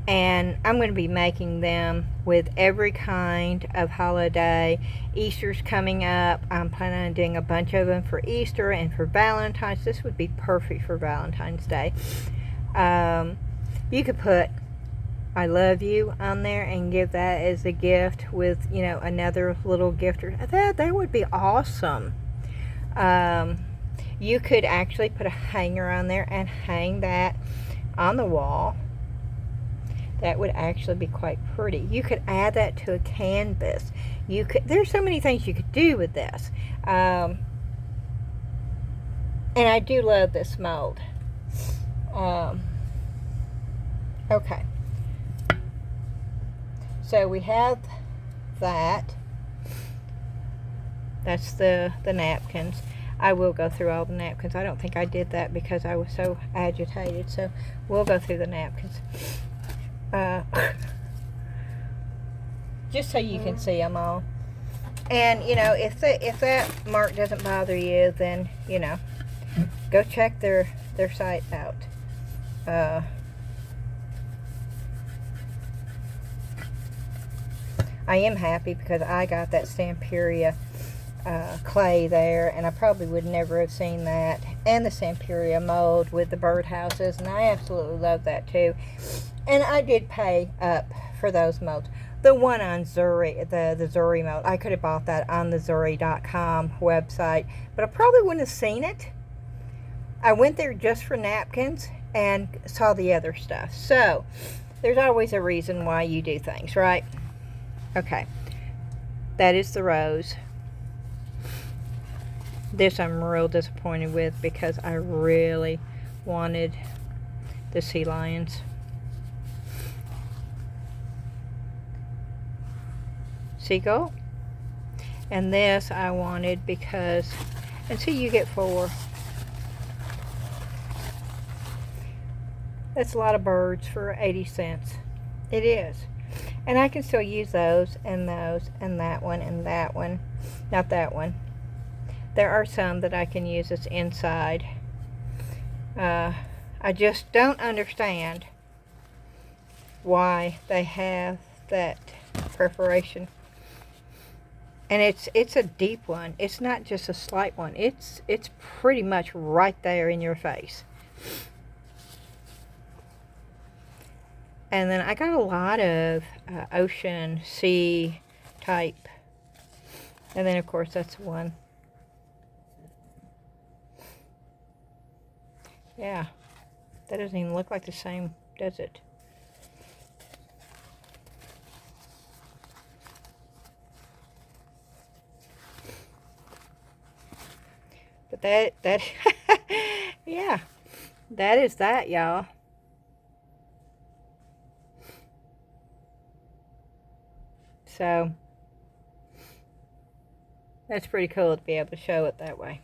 And I'm going to be making them with every kind of holiday. Easter's coming up. I'm planning on doing a bunch of them for Easter and for Valentine's. This would be perfect for Valentine's Day. You could put I love you on there and give that as a gift with, another little gift. That would be awesome. You could actually put a hanger on there and hang that on the wall. That would actually be quite pretty. You could add that to a canvas. There's so many things you could do with this. And I do love this mold. Okay. So we have that. That's the napkins. I will go through all the napkins. I don't think I did that because I was so agitated. So we'll go through the napkins. Just so you can see them all. And, if that mark doesn't bother you, then, go check their site out. I am happy because I got that Stamperia clay there, and I probably would never have seen that, and the Stamperia mold with the birdhouses, and I absolutely love that too. And I did pay up for those molds. The one on ZURI, the ZURI mold, I could have bought that on the ZURI.com website, but I probably wouldn't have seen it. I went there just for napkins and saw the other stuff. So there's always a reason why you do things, right? Okay, that is the rose. This I'm real disappointed with because I really wanted the sea lions. Seagull. And this I wanted because, and see, you get 4. That's a lot of birds for 80 cents. It is. And I can still use those and that one and that one. Not that one. There are some that I can use as inside. I just don't understand why they have that perforation. And it's a deep one. It's not just a slight one. It's pretty much right there in your face. And then I got a lot of ocean, sea type. And then of course that's one. Yeah, that doesn't even look like the same, does it? But that yeah, that is that, y'all. So that's pretty cool to be able to show it that way.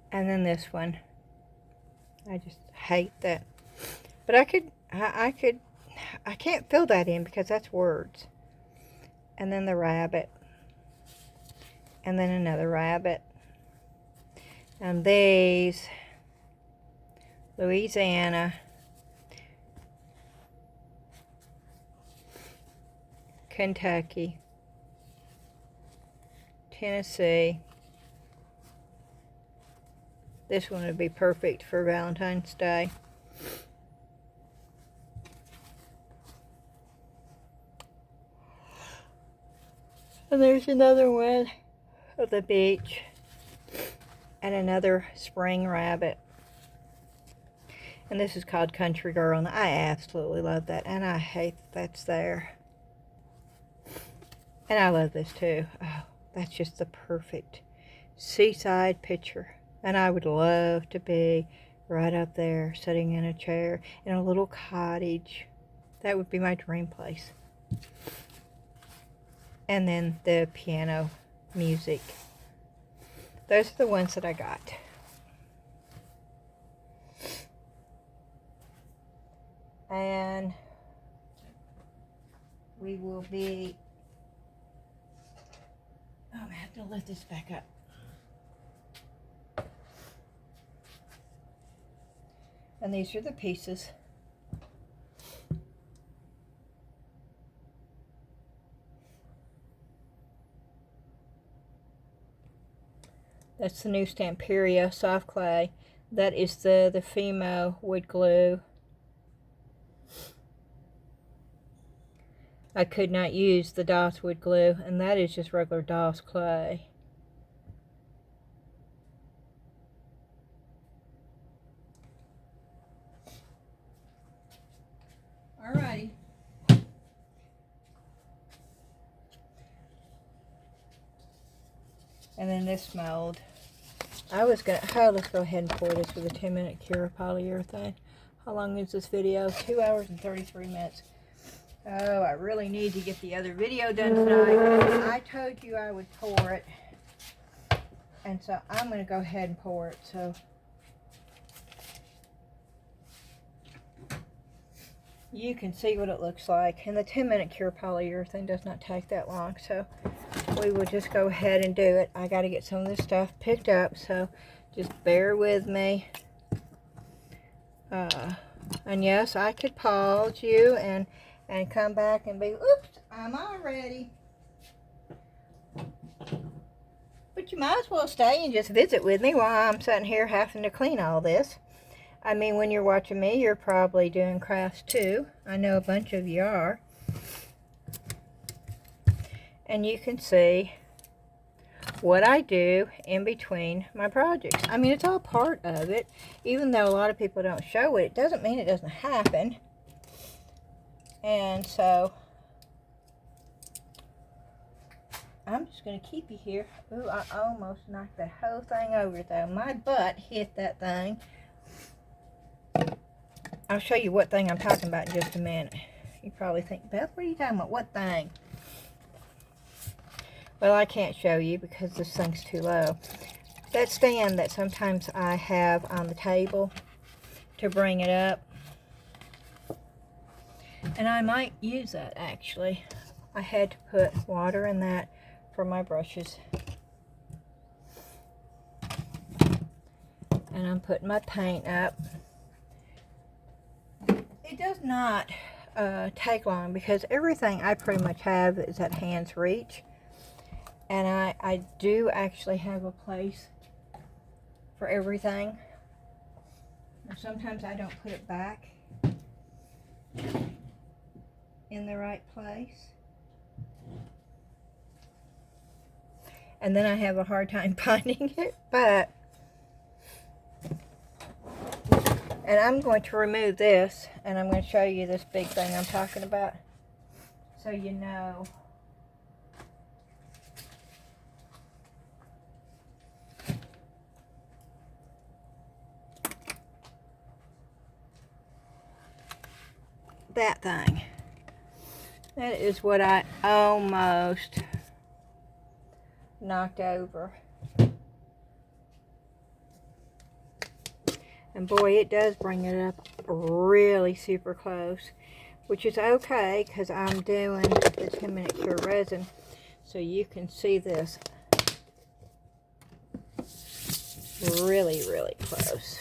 And then this one, I just hate that. But I can't fill that in because that's words. And then the rabbit. And then another rabbit. And these, Louisiana, Kentucky, Tennessee. This one would be perfect for Valentine's Day. And there's another one of the beach. And another spring rabbit. And this is called Country Girl. And I absolutely love that. And I hate that that's there. And I love this too. Oh, that's just the perfect seaside picture. And I would love to be right up there, sitting in a chair, in a little cottage. That would be my dream place. And then the piano music. Those are the ones that I got. And we will be... Oh, I have to lift this back up. And these are the pieces. That's the new Stamperia soft clay. That is the Femo wood glue. I could not use the DOS wood glue, and that is just regular DOS clay. Alrighty. And then this mold. I was gonna, let's go ahead and pour this with a 10-minute cure polyurethane. How long is this video? 2 hours and 33 minutes. Oh, I really need to get the other video done tonight. I told you I would pour it. And so I'm gonna go ahead and pour it. So you can see what it looks like. And the 10-minute cure polyurethane does not take that long. So we will just go ahead and do it. I got to get some of this stuff picked up, so just bear with me. And yes, I could pause you and come back and be, oops, I'm all ready. But you might as well stay and just visit with me while I'm sitting here having to clean all this. I mean, when you're watching me, you're probably doing crafts too. I know a bunch of you are. And you can see what I do in between my projects. I mean, it's all part of it. Even though a lot of people don't show it, it doesn't mean it doesn't happen. And so, I'm just going to keep you here. Ooh, I almost knocked the whole thing over though. My butt hit that thing. I'll show you what thing I'm talking about in just a minute. You probably think, Beth, what are you talking about? What thing? Well, I can't show you because this thing's too low. That stand that sometimes I have on the table to bring it up. And I might use that actually. I had to put water in that for my brushes. And I'm putting my paint up. It does not take long because everything I pretty much have is at hand's reach. And I do actually have a place for everything. And sometimes I don't put it back in the right place. And then I have a hard time finding it, but, and I'm going to remove this, and I'm going to show you this big thing I'm talking about, so you know. That thing. That is what I almost knocked over. And boy, it does bring it up really super close, which is okay because I'm doing the 10-minute cure resin, so you can see this really, really close.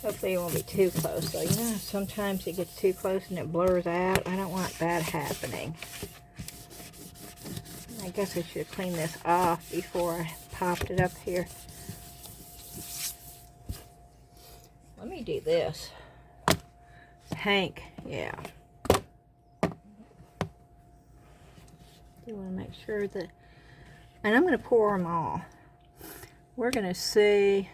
Hopefully it won't be too close though. You know, sometimes it gets too close and it blurs out. I don't want that happening. I guess I should clean this off before I popped it up here. Let me do this. Hank, yeah. You want to make sure that, and I'm going to pour them all. We're going to see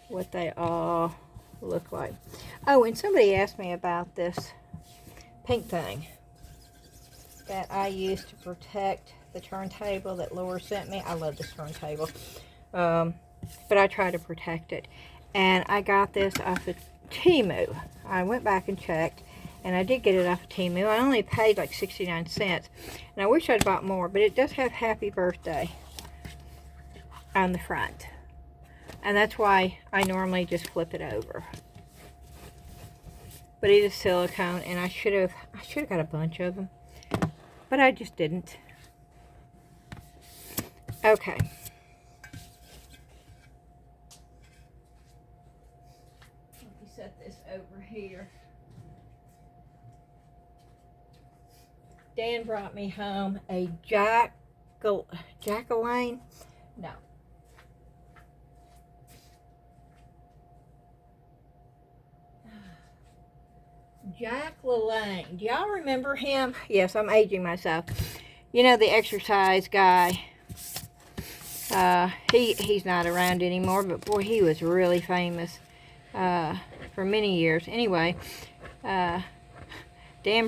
what they all look like. Oh, and somebody asked me about this pink thing that I use to protect the turntable that Laura sent me. I love this turntable, but I try to protect it. And I got this off of Temu. I went back and checked, and I did get it off of Temu. I only paid like 69 cents, and I wish I'd bought more, but it does have happy birthday on the front. And that's why I normally just flip it over. But it is silicone, and I should have got a bunch of them, but I just didn't. Okay. Let me set this over here. Dan brought me home a Jack-o'-lane. No. Jack LaLanne. Do y'all remember him? Yes, I'm aging myself. You know, the exercise guy. He's not around anymore, but boy, he was really famous for many years. Anyway, Dan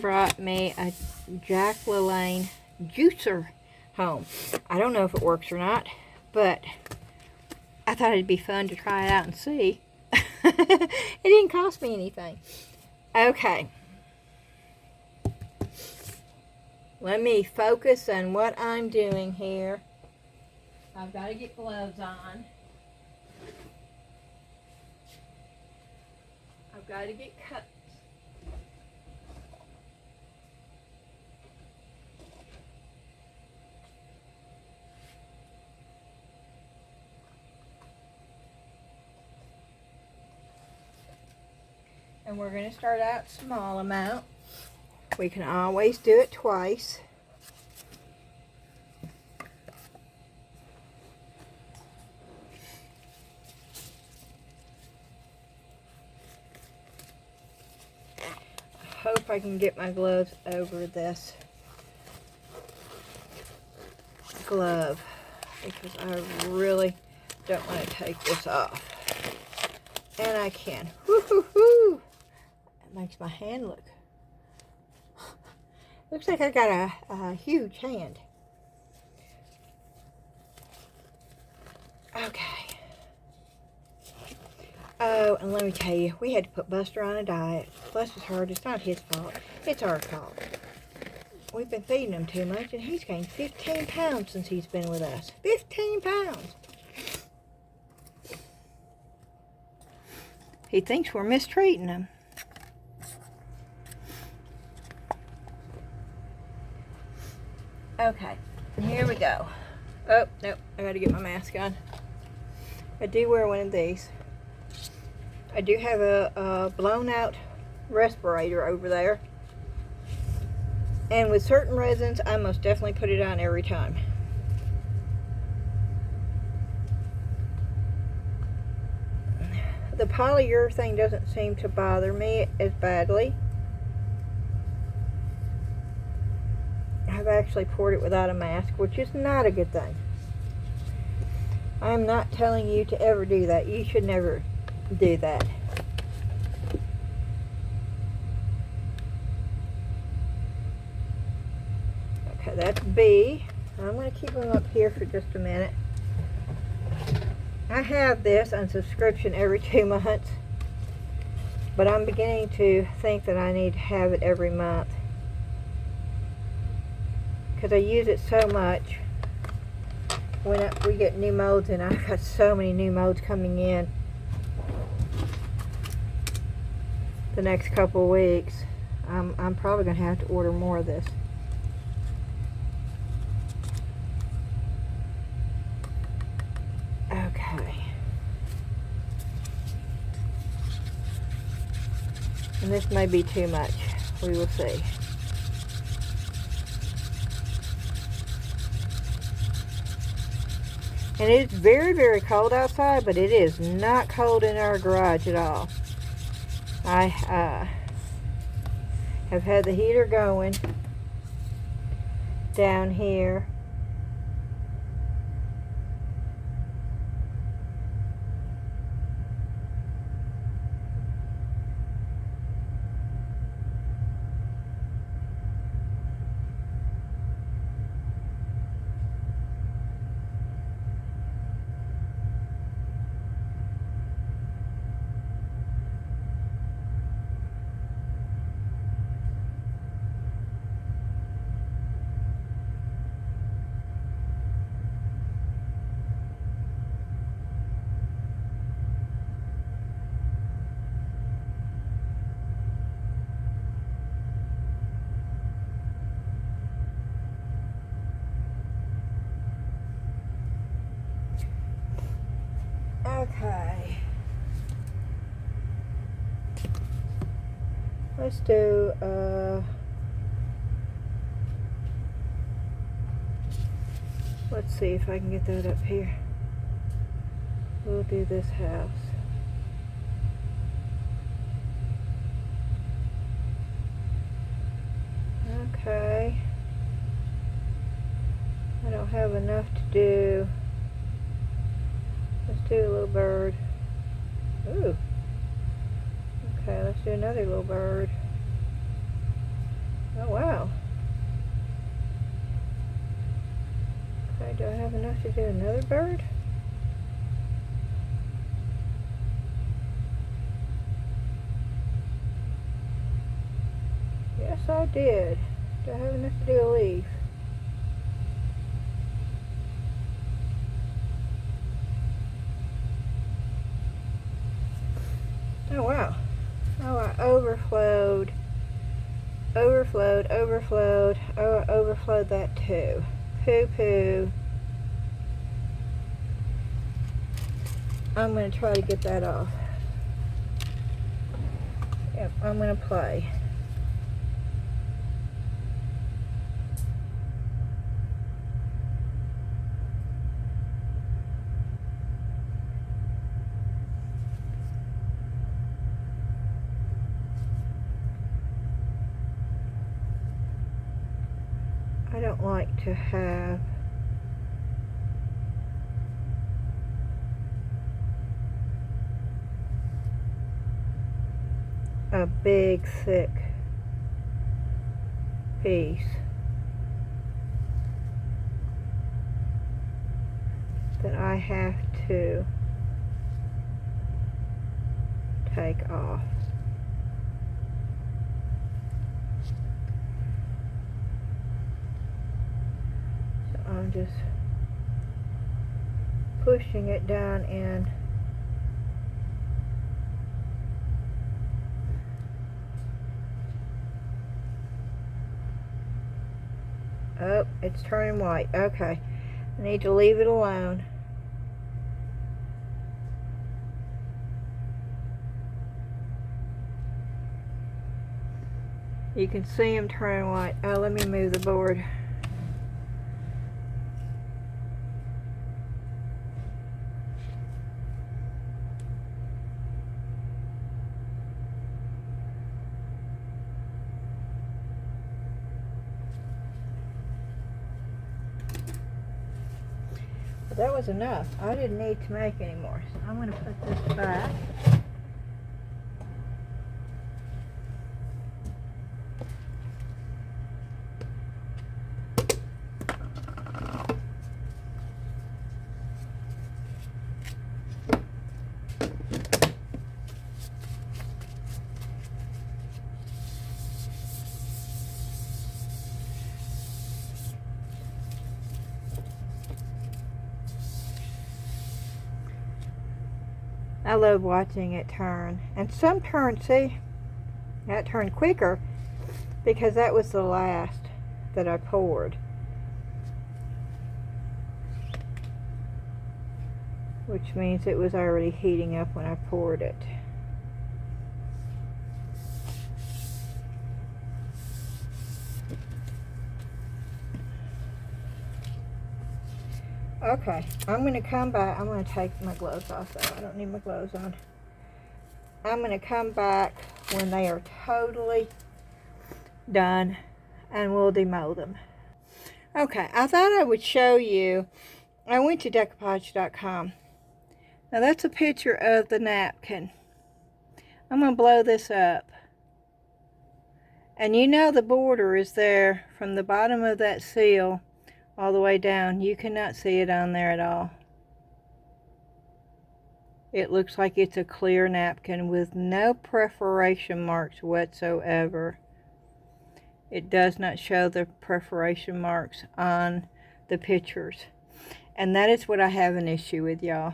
brought me a Jack LaLanne juicer home. I don't know if it works or not, but I thought it'd be fun to try it out and see. It didn't cost me anything. Okay, let me focus on what I'm doing here. I've got to get gloves on. I've got to get cups. And we're going to start out small amount. We can always do it twice. I hope I can get my gloves over this glove because I really don't want to take this off. And I can. Woo-hoo-hoo! That makes my hand look. Looks like I got a huge hand. Okay. Oh, and let me tell you, we had to put Buster on a diet. Bless his heart, it's not his fault. It's our fault. We've been feeding him too much, and he's gained 15 pounds since he's been with us. 15 pounds! He thinks we're mistreating him. Okay, here we go. Oh, nope, I gotta get my mask on. I do wear one of these. I do have a blown out respirator over there. And with certain resins, I most definitely put it on every time. The polyurethane doesn't seem to bother me as badly. I've actually poured it without a mask, which is not a good thing. I'm not telling you to ever do that. You should never do that. Okay, that's B. I'm going to keep them up here for just a minute. I have this on subscription every 2 months, but I'm beginning to think that I need to have it every month because I use it so much. When we get new molds, and I've got so many new molds coming in the next couple of weeks, I'm probably going to have to order more of this. Okay. And this may be too much. We will see. And it's very, very cold outside, but it is not cold in our garage at all. I have had the heater going down here. Okay. Let's do, let's see if I can get that up here. We'll do this house. Okay. I don't have enough to do. Let's do a little bird. Ooh. Okay, let's do another little bird. Oh, wow. Okay, do I have enough to do another bird? Yes, I did. Do I have enough to do a leaf? Oh, wow. Oh, I overflowed. Overflowed. Oh, I overflowed that too. Poo-poo. I'm going to try to get that off. Yep, I'm going to play. I don't like to have a big thick piece that I have to take off. I'm just pushing it down in. Oh, it's turning white. Okay, I need to leave it alone. You can see them turning white. Oh, let me move the board. But that was enough. I didn't need to make any more. So I'm going to put this back. I love watching it turn. And some turn, see, that turned quicker because that was the last that I poured. Which means it was already heating up when I poured it. Okay, I'm going to come back. I'm going to take my gloves off though. I don't need my gloves on. I'm going to come back when they are totally done and we'll demold them. Okay, I thought I would show you. I went to Decoupage.com. Now that's a picture of the napkin. I'm going to blow this up. And you know the border is there from the bottom of that seal all the way down. You cannot see it on there at all. It looks like it's a clear napkin with no perforation marks whatsoever. It does not show the perforation marks on the pictures. And that is what I have an issue with, y'all.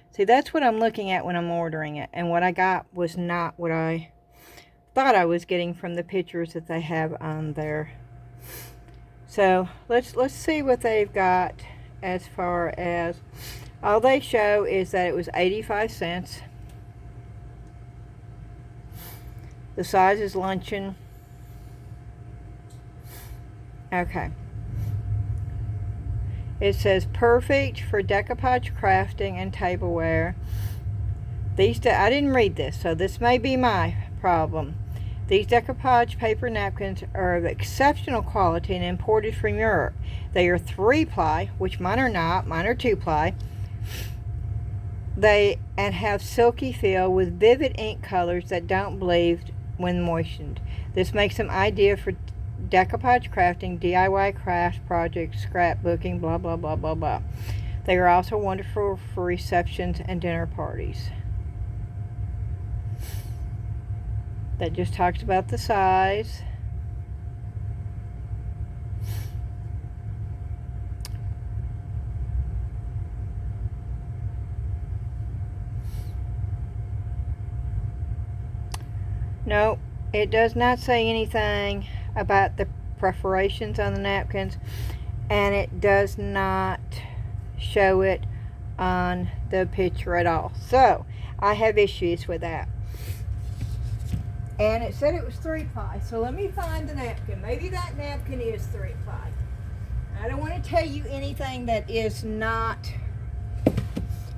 See, that's what I'm looking at when I'm ordering it. And what I got was not what I thought I was getting from the pictures that they have on there. So let's see what they've got as far as, all they show is that it was 85 cents. The size is luncheon. Okay. It says perfect for decoupage crafting and tableware. I didn't read this, so this may be my problem. These decoupage paper napkins are of exceptional quality and imported from Europe. They are 3-ply, which mine are not. Mine are 2-ply. And have silky feel with vivid ink colors that don't bleed when moistened. This makes them ideal for decoupage crafting, DIY craft projects, scrapbooking, blah, blah, blah, blah, blah. They are also wonderful for receptions and dinner parties. That just talks about the size. No, it does not say anything about the perforations on the napkins, and it does not show it on the picture at all. So I have issues with that. And it said it was 3-ply, so let me find the napkin. Maybe that napkin is 3-ply. I don't want to tell you anything that is not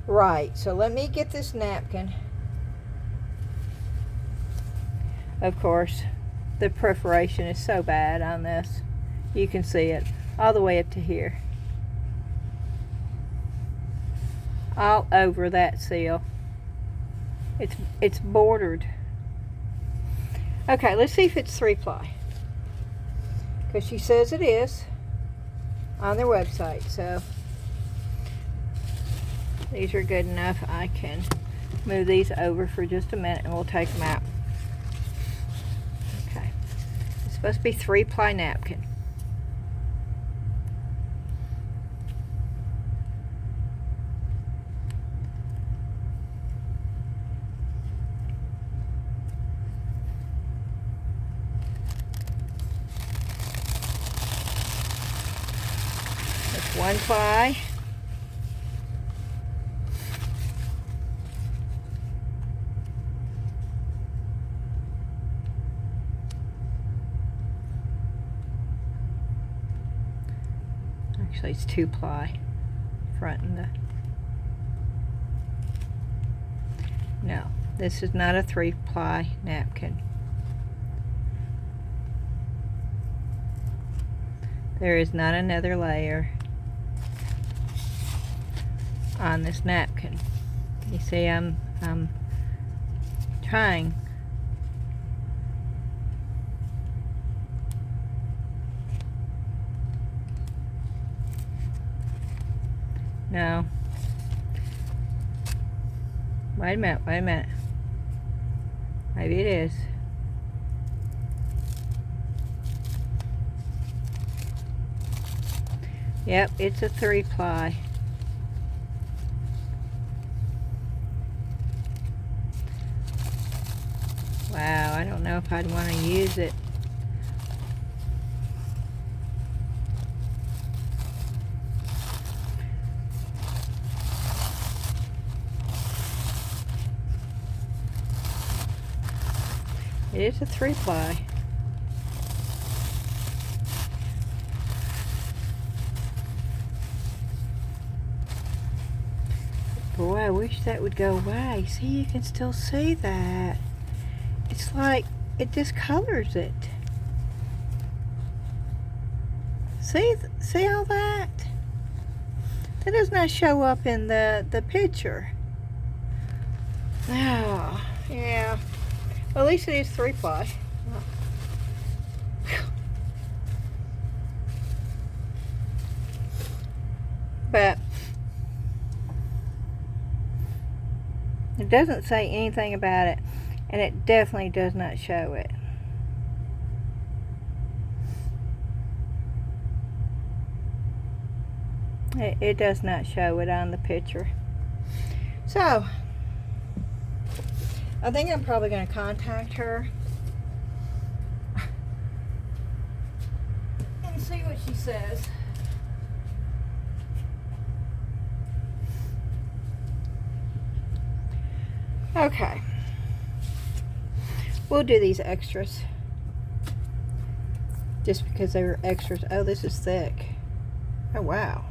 right. So let me get this napkin. Of course, the perforation is so bad on this. You can see it all the way up to here. All over that seal. It's bordered. Okay, let's see if it's 3-ply. Because she says it is on their website. So these are good enough. I can move these over for just a minute and we'll take them out. Okay. It's supposed to be 3-ply napkin. It's 1-ply. Actually, it's 2-ply front and the... No, this is not a 3-ply napkin. There is not another layer on this napkin. You see, I'm trying. No. Wait a minute, wait a minute. Maybe it is. Yep, it's a 3-ply. Wow, I don't know if I'd want to use it. It is a 3-ply. Boy, I wish that would go away. See, you can still see that. It's like it discolors it. See all that? That does not show up in the picture. Oh, yeah. Well, at least it is 3-ply. But it doesn't say anything about it, and it definitely does not show it. It does not show it on the picture. So, I think I'm probably going to contact her and see what she says. Okay. We'll do these extras. Just because they were extras. Oh, this is thick. Oh, wow.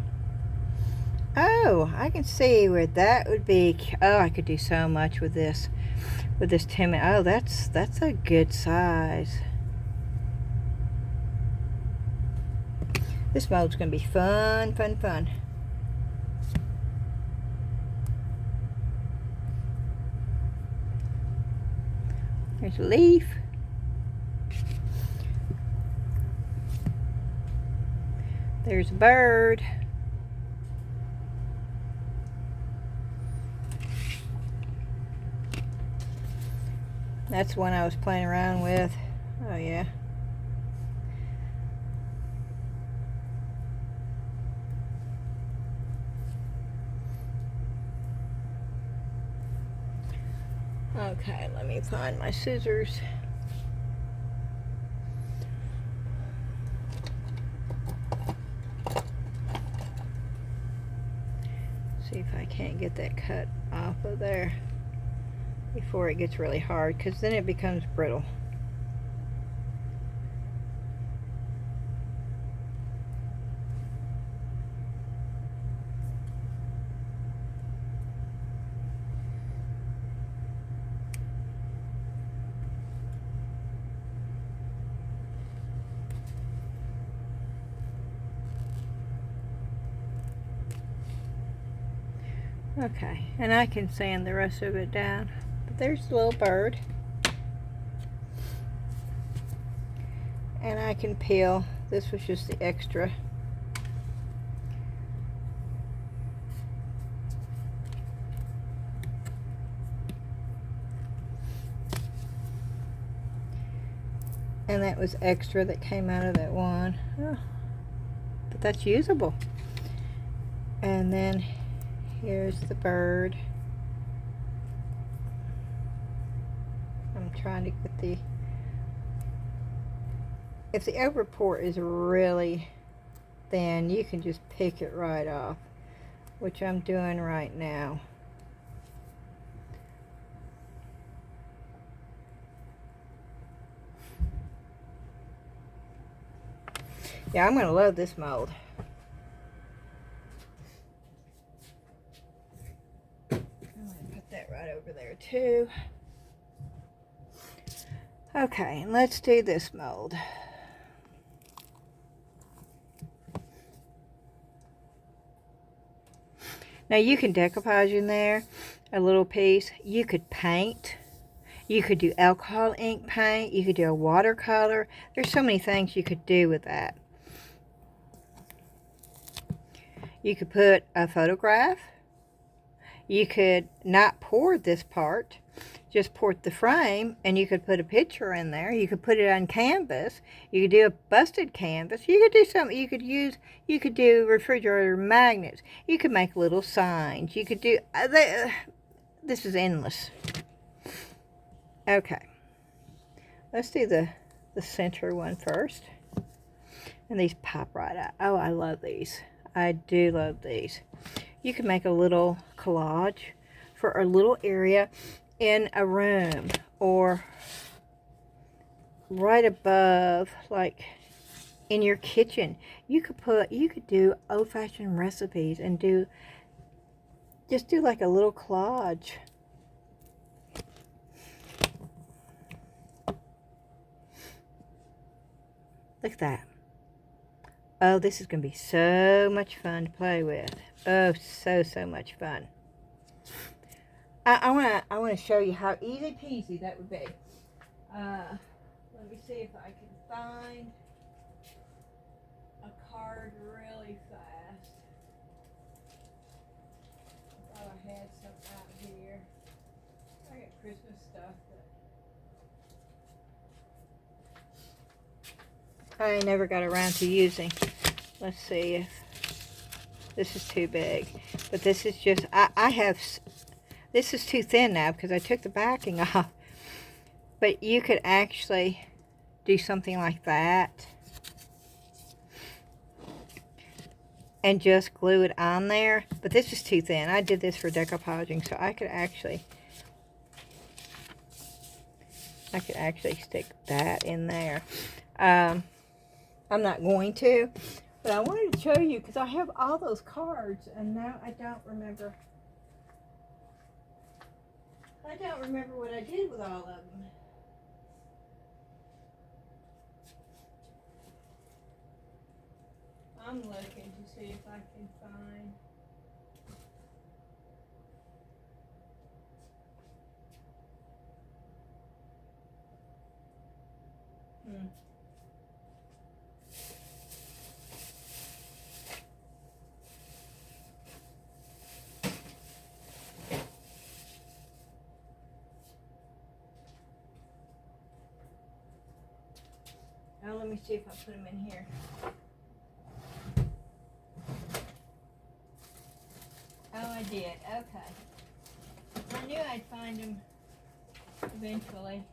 Oh, I can see where that would be. Oh, I could do so much with this. With this 10. Oh, that's a good size. This mold's gonna be fun, fun, fun. There's a leaf. There's a bird. That's one I was playing around with. Oh yeah. Okay, let me find my scissors. See if I can't get that cut off of there before it gets really hard, because then it becomes brittle. Okay, and I can sand the rest of it down. But there's the little bird. And I can peel. This was just the extra. And that was extra that came out of that one. Oh, but that's usable. And then here's the bird. I'm trying to get the... If the overport is really thin, you can just pick it right off, which I'm doing right now. Yeah, I'm going to love this mold. over there too. Okay, and let's do this mold. Now you can decoupage in there a little piece. You could paint. You could do alcohol ink paint. You could do a watercolor. There's so many things you could do with that. You could put a photograph. You could not pour this part, just pour the frame, and you could put a picture in there. You could put it on canvas. You could do a busted canvas. You could do something. You could do refrigerator magnets. You could make little signs. You could do, this is endless. Okay, let's do the center one first. And these pop right out. Oh, I love these. I do love these. You can make a little collage for a little area in a room or right above, like in your kitchen. You could do old-fashioned recipes and just do like a little collage. Look at that. Oh, this is going to be so much fun to play with. Oh, so much fun. I want to show you how easy peasy that would be. Let me see if I can find a card really fast. I thought I had some out here. I got Christmas stuff, but I never got around to using. Let's see if this is too big. But this is just, this is too thin now because I took the backing off. But you could actually do something like that and just glue it on there. But this is too thin. I did this for decoupaging, so I could actually stick that in there. I'm not going to, but I wanted to show you because I have all those cards and now I don't remember. I don't remember what I did with all of them. I'm looking to see if I can find. Now let me see if I put them in here. Oh, I did. Okay. I knew I'd find them eventually.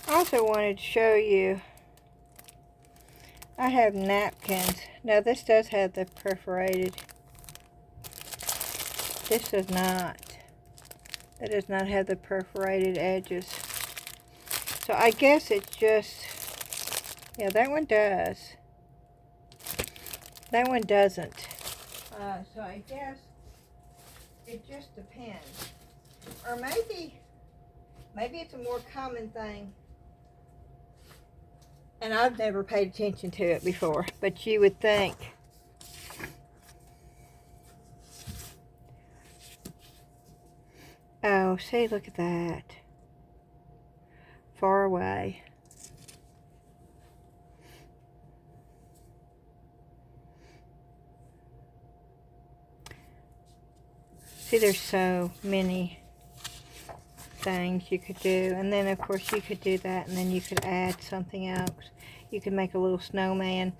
I also wanted to show you, I have napkins. Now this does have the perforated. This does not. That does not have the perforated edges. So I guess it's just, yeah, that one does. That one doesn't. So I guess it just depends. Or maybe it's a more common thing. And I've never paid attention to it before, but you would think. Oh, see, look at that. Far away. See, there's so many things you could do. And then, of course, you could do that, and then you could add something else. You could make a little snowman.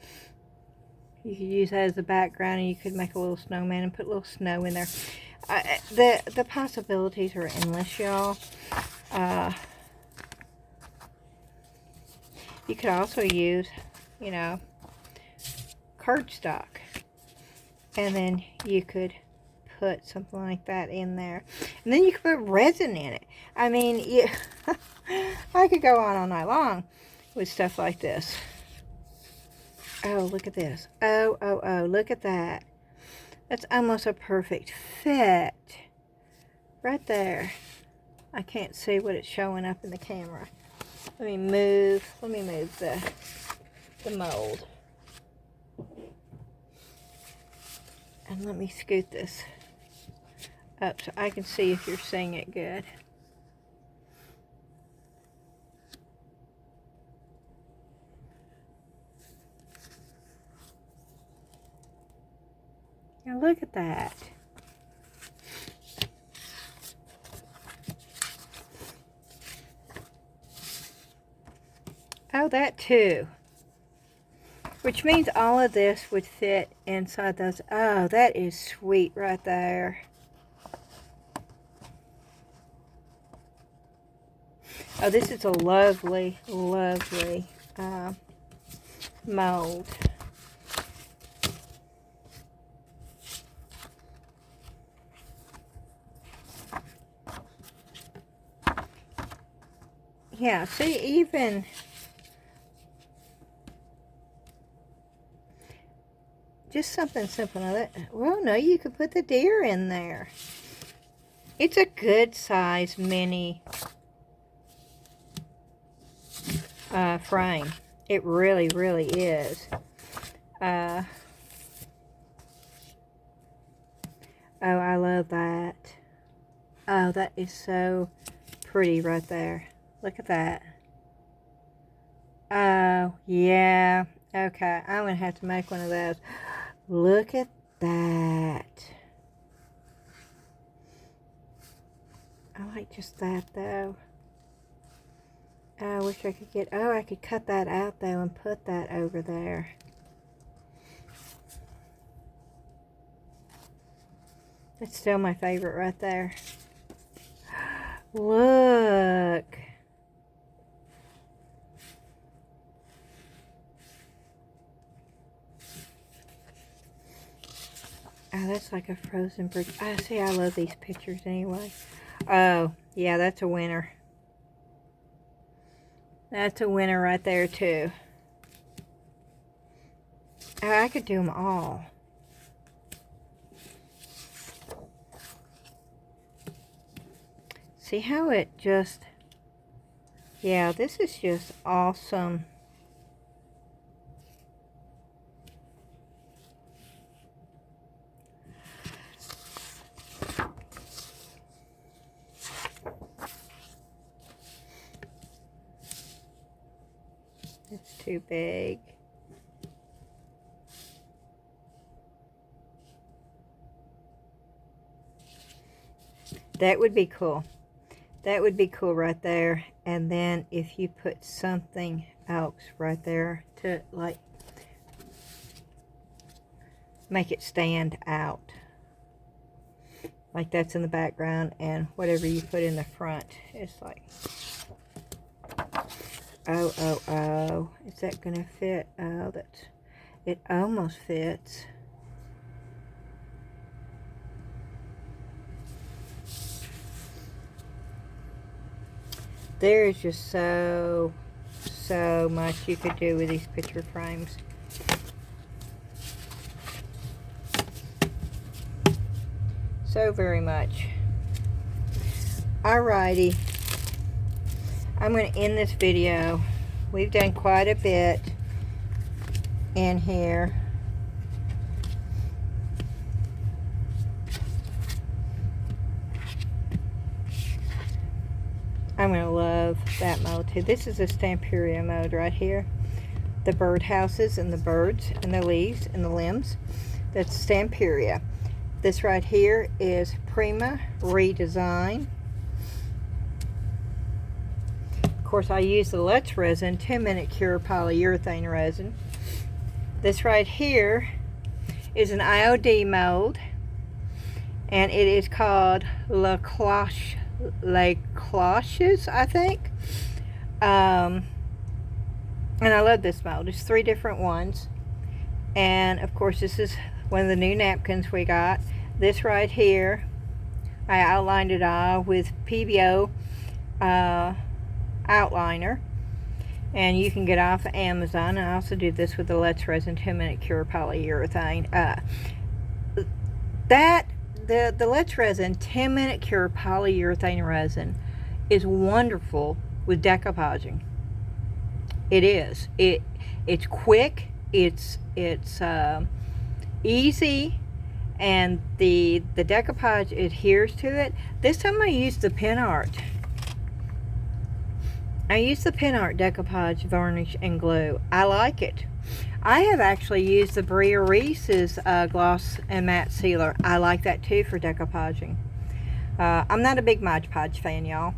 You could use that as the background, and you could make a little snowman and put a little snow in there. The possibilities are endless, y'all. You could also use, you know, cardstock. And then you could put something like that in there. And then you can put resin in it. I mean, I could go on all night long with stuff like this. Oh, look at this. Oh, look at that. That's almost a perfect fit. Right there. I can't see what it's showing up in the camera. Let me move the mold. And let me scoot this up so I can see if you're seeing it good. Now look at that. Oh, that too. Which means all of this would fit inside those. Oh, that is sweet right there. Oh, this is a lovely, lovely mold. Yeah, see, even just something simple. Well, no, you could put the deer in there. It's a good size mini frame. It really, really is. Oh, I love that. Oh, that is so pretty right there. Look at that. Oh, yeah. Okay, I'm going to have to make one of those. Look at that. I like just that, though. I wish I could get... Oh, I could cut that out, though, and put that over there. That's still my favorite right there. Look. Oh, that's like a frozen bridge. Oh, see, I love these pictures anyway. Oh, yeah, that's a winner. That's a winner right there, too. Oh, I could do them all. See how it just... Yeah, this is just awesome. It's too big. That would be cool. That would be cool right there. And then if you put something else right there to like make it stand out. Like that's in the background, and whatever you put in the front is like, oh, is that gonna fit? Oh, it almost fits. There is just so much you could do with these picture frames. So very much. Alrighty. I'm going to end this video. We've done quite a bit in here. I'm going to love that mold too. This is a Stamperia mold right here. The birdhouses and the birds and the leaves and the limbs. That's Stamperia. This right here is Prima Redesign. Of course, I use the Let's Resin 10-minute cure polyurethane resin. This right here is an IOD mold, and it is called Les Cloches, I think. And I love this mold. There's 3 different ones. And of course, this is one of the new napkins we got. this right here, I outlined it all with Pebeo Outliner, and you can get off of Amazon. I also did this with the Let's Resin 10-minute cure polyurethane. The Let's Resin 10-minute cure polyurethane resin is wonderful with decoupaging. It is. It's quick. It's easy, and the decoupage adheres to it. This time I used the Pin Art. I used the Pin Art decoupage varnish and glue. I like it. I have actually used the Bria Reese's gloss and matte sealer. I like that too for decoupaging. I'm not a big Mod Podge fan, y'all.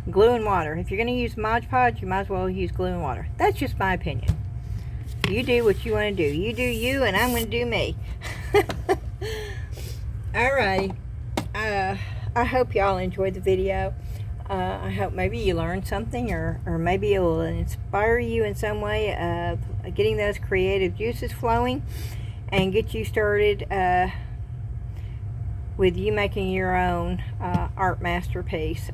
Glue and water. If you're going to use Mod Podge, you might as well use glue and water. That's just my opinion. You do what you want to do. You do you, and I'm going to do me. Alrighty. I hope y'all enjoyed the video. I hope maybe you learned something, or maybe it will inspire you in some way of getting those creative juices flowing and get you started with you making your own art masterpiece.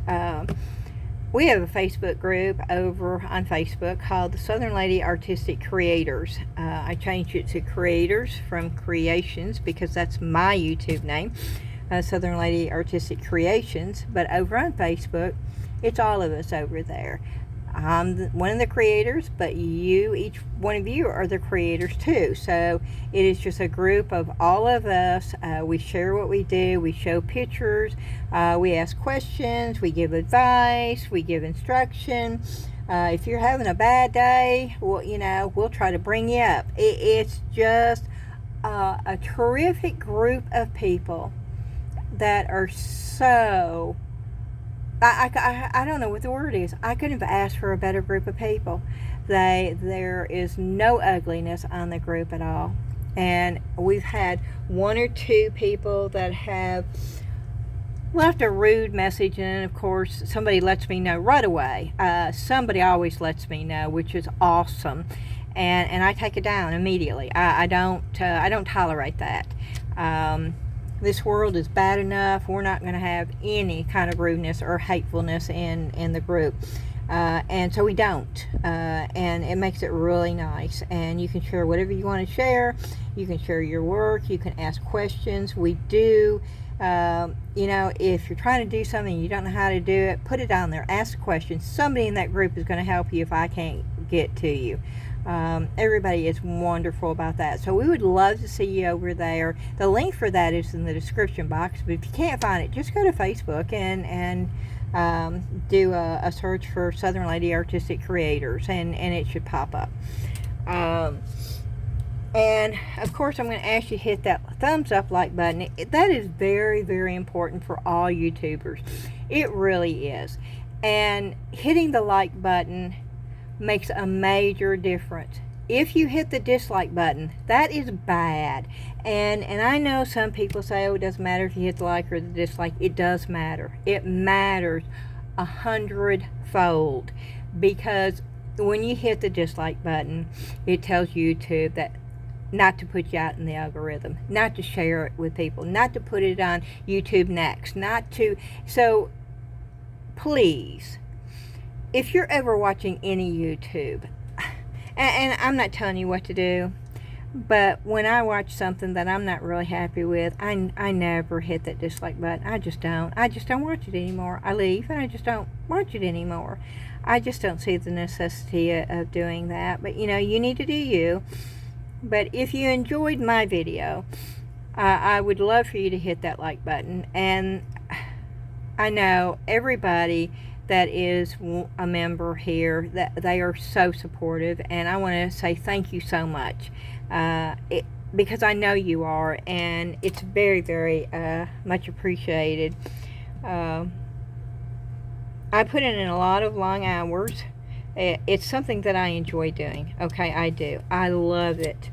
We have a Facebook group over on Facebook called the Southern Lady Artistic Creators. I changed it to Creators from Creations because that's my YouTube name, Southern Lady Artistic Creations. But over on Facebook, it's all of us over there. I'm one of the creators, but each one of you are the creators too. So it is just a group of all of us. We share what we do. We show pictures. We ask questions. We give advice. We give instruction. If you're having a bad day, well, we'll try to bring you up. It's just a terrific group of people that are so... I don't know what the word is. I couldn't have asked for a better group of people. There is no ugliness on the group at all. And we've had one or two people that have left a rude message, and of course somebody lets me know right away. Somebody always lets me know, which is awesome. And I take it down immediately. I don't tolerate that. This world is bad enough. We're not going to have any kind of rudeness or hatefulness in the group. And so we don't. And it makes it really nice. And you can share whatever you want to share. You can share your work. You can ask questions. We do. If you're trying to do something and you don't know how to do it, put it on there. Ask questions. Somebody in that group is going to help you if I can't get to you. Everybody is wonderful about that. So we would love to see you over there. The link for that is in the description box. But if you can't find it, just go to Facebook and do a search for Southern Lady Artistic Creators, and it should pop up. And of course, I'm going to ask you to hit that thumbs up like button. That is very, very important for all YouTubers. It really is. And hitting the like button makes a major difference. If you hit the dislike button, that is bad. And I know some people say, oh, it doesn't matter if you hit the like or the dislike. It does matter. It matters 100-fold, because when you hit the dislike button, it tells YouTube that not to put you out in the algorithm, not to share it with people, not to put it on YouTube next, not to. So please, if you're ever watching any YouTube, and I'm not telling you what to do, but when I watch something that I'm not really happy with, I never hit that dislike button. I just don't watch it anymore. I leave and I just don't watch it anymore. I just don't see the necessity of doing that. But you need to do you. But if you enjoyed my video, I would love for you to hit that like button. And I know everybody that is a member here, that they are so supportive, and I want to say thank you so much, because I know you are, and it's very, very much appreciated. I put in a lot of long hours. It's something that I enjoy doing. Okay, I do. I love it.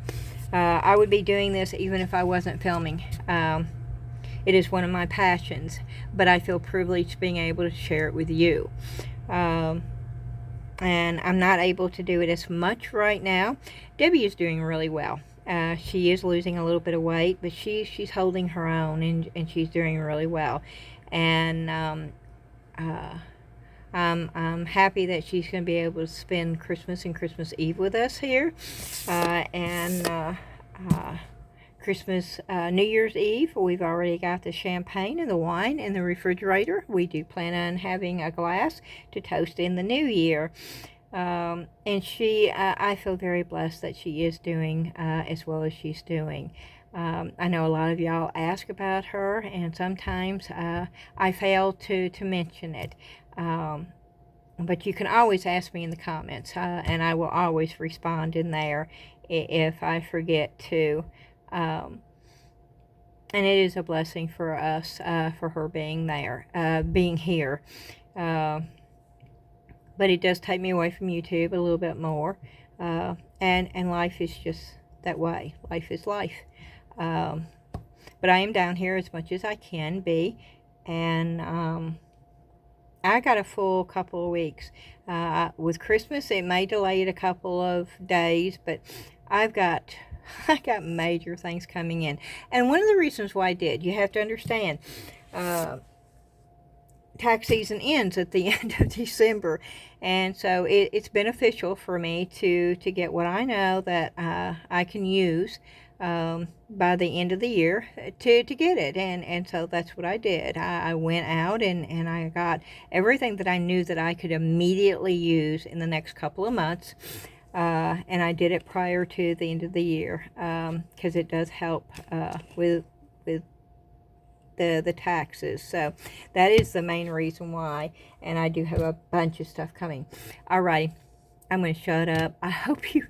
I would be doing this even if I wasn't filming. It is one of my passions, but I feel privileged being able to share it with you. And I'm not able to do it as much right now. Debbie is doing really well. She is losing a little bit of weight, but she's holding her own, and she's doing really well. And I'm happy that she's going to be able to spend Christmas and Christmas Eve with us here. Christmas, New Year's Eve, we've already got the champagne and the wine in the refrigerator. We do plan on having a glass to toast in the new year. And I feel very blessed that she is doing as well as she's doing. I know a lot of y'all ask about her, and sometimes I fail to mention it. But you can always ask me in the comments, and I will always respond in there if I forget to. And it is a blessing for us, for her being there, being here. But it does take me away from YouTube a little bit more. And life is just that way. Life is life. But I am down here as much as I can be. And I got a full couple of weeks. With Christmas, it may delay it a couple of days, but I got major things coming in. And one of the reasons why I did, you have to understand, tax season ends at the end of December, and so it's beneficial for me to get what I know that I can use by the end of the year to get it, and so that's what I did. I went out and I got everything that I knew that I could immediately use in the next couple of months, and I did it prior to the end of the year, because it does help with the taxes. So that is the main reason why, and I do have a bunch of stuff coming. Alrighty, I'm going to shut up. I hope you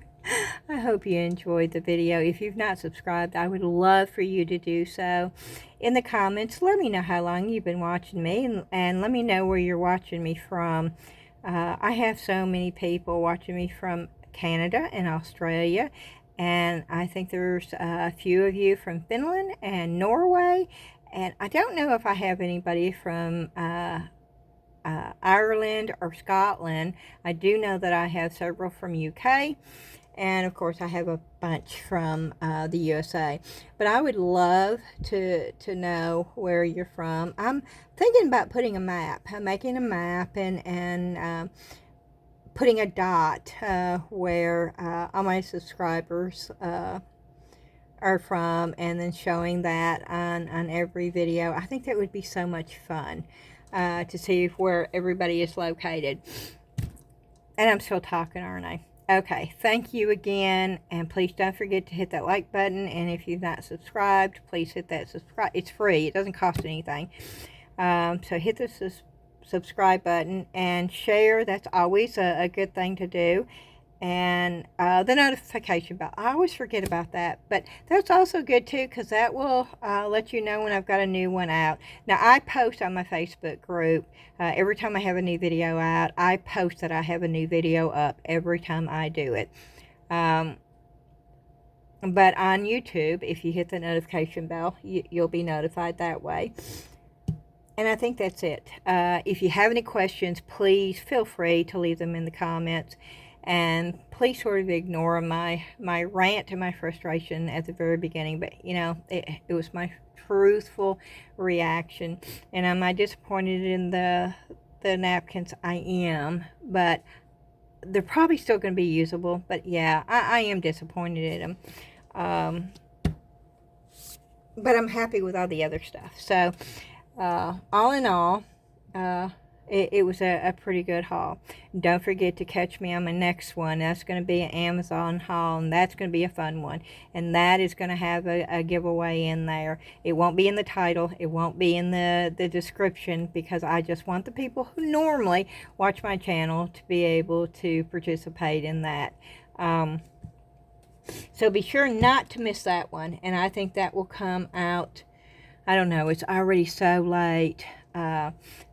enjoyed the video. If you've not subscribed, I would love for you to do so. In the comments, let me know how long you've been watching me, and let me know where you're watching me from. I have so many people watching me from Canada and Australia, and I think there's a few of you from Finland and Norway, and I don't know if I have anybody from Ireland or Scotland. I do know that I have several from UK, and of course I have a bunch from the USA. But I would love to know where you're from. I'm thinking about putting a map. I'm making a map and putting a dot where all my subscribers are from, and then showing that on every video. I think that would be so much fun to see where everybody is located. And I'm still talking, aren't I? Okay, thank you again, and please don't forget to hit that like button, and if you've not subscribed, please hit that subscribe. It's free. It doesn't cost anything. So hit the subscribe button and share. That's always a good thing to do. And the notification bell, I always forget about that, but that's also good too, because that will let you know when I've got a new one out. Now, I post on my Facebook group every time I have a new video out. I post that I have a new video up every time I do it. But on YouTube, if you hit the notification bell, you'll be notified that way. And I think that's it. If you have any questions, please feel free to leave them in the comments. And please sort of ignore my rant and my frustration at the very beginning. But, you know, it was my truthful reaction. And am I disappointed in the napkins? I am. But they're probably still going to be usable. But, yeah, I am disappointed in them. But I'm happy with all the other stuff. So, all in all, it was a pretty good haul. Don't forget to catch me on my next one. That's going to be an Amazon haul, and that's going to be a fun one. And that is going to have a giveaway in there. It won't be in the title. It won't be in the description, because I just want the people who normally watch my channel to be able to participate in that. So be sure not to miss that one. And I think that will come out, I don't know, it's already so late.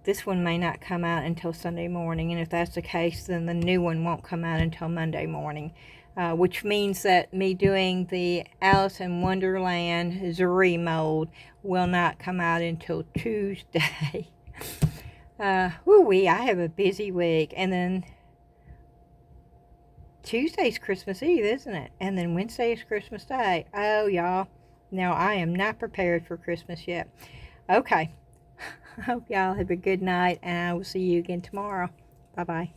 This one may not come out until Sunday morning, and if that's the case, then the new one won't come out until Monday morning, which means that me doing the Alice in Wonderland ZURI mold will not come out until Tuesday. Woo-wee, I have a busy week, and then Tuesday's Christmas Eve, isn't it? And then Wednesday is Christmas Day. Oh, y'all. No, I am not prepared for Christmas yet. Okay. I hope y'all have a good night, and I will see you again tomorrow. Bye-bye.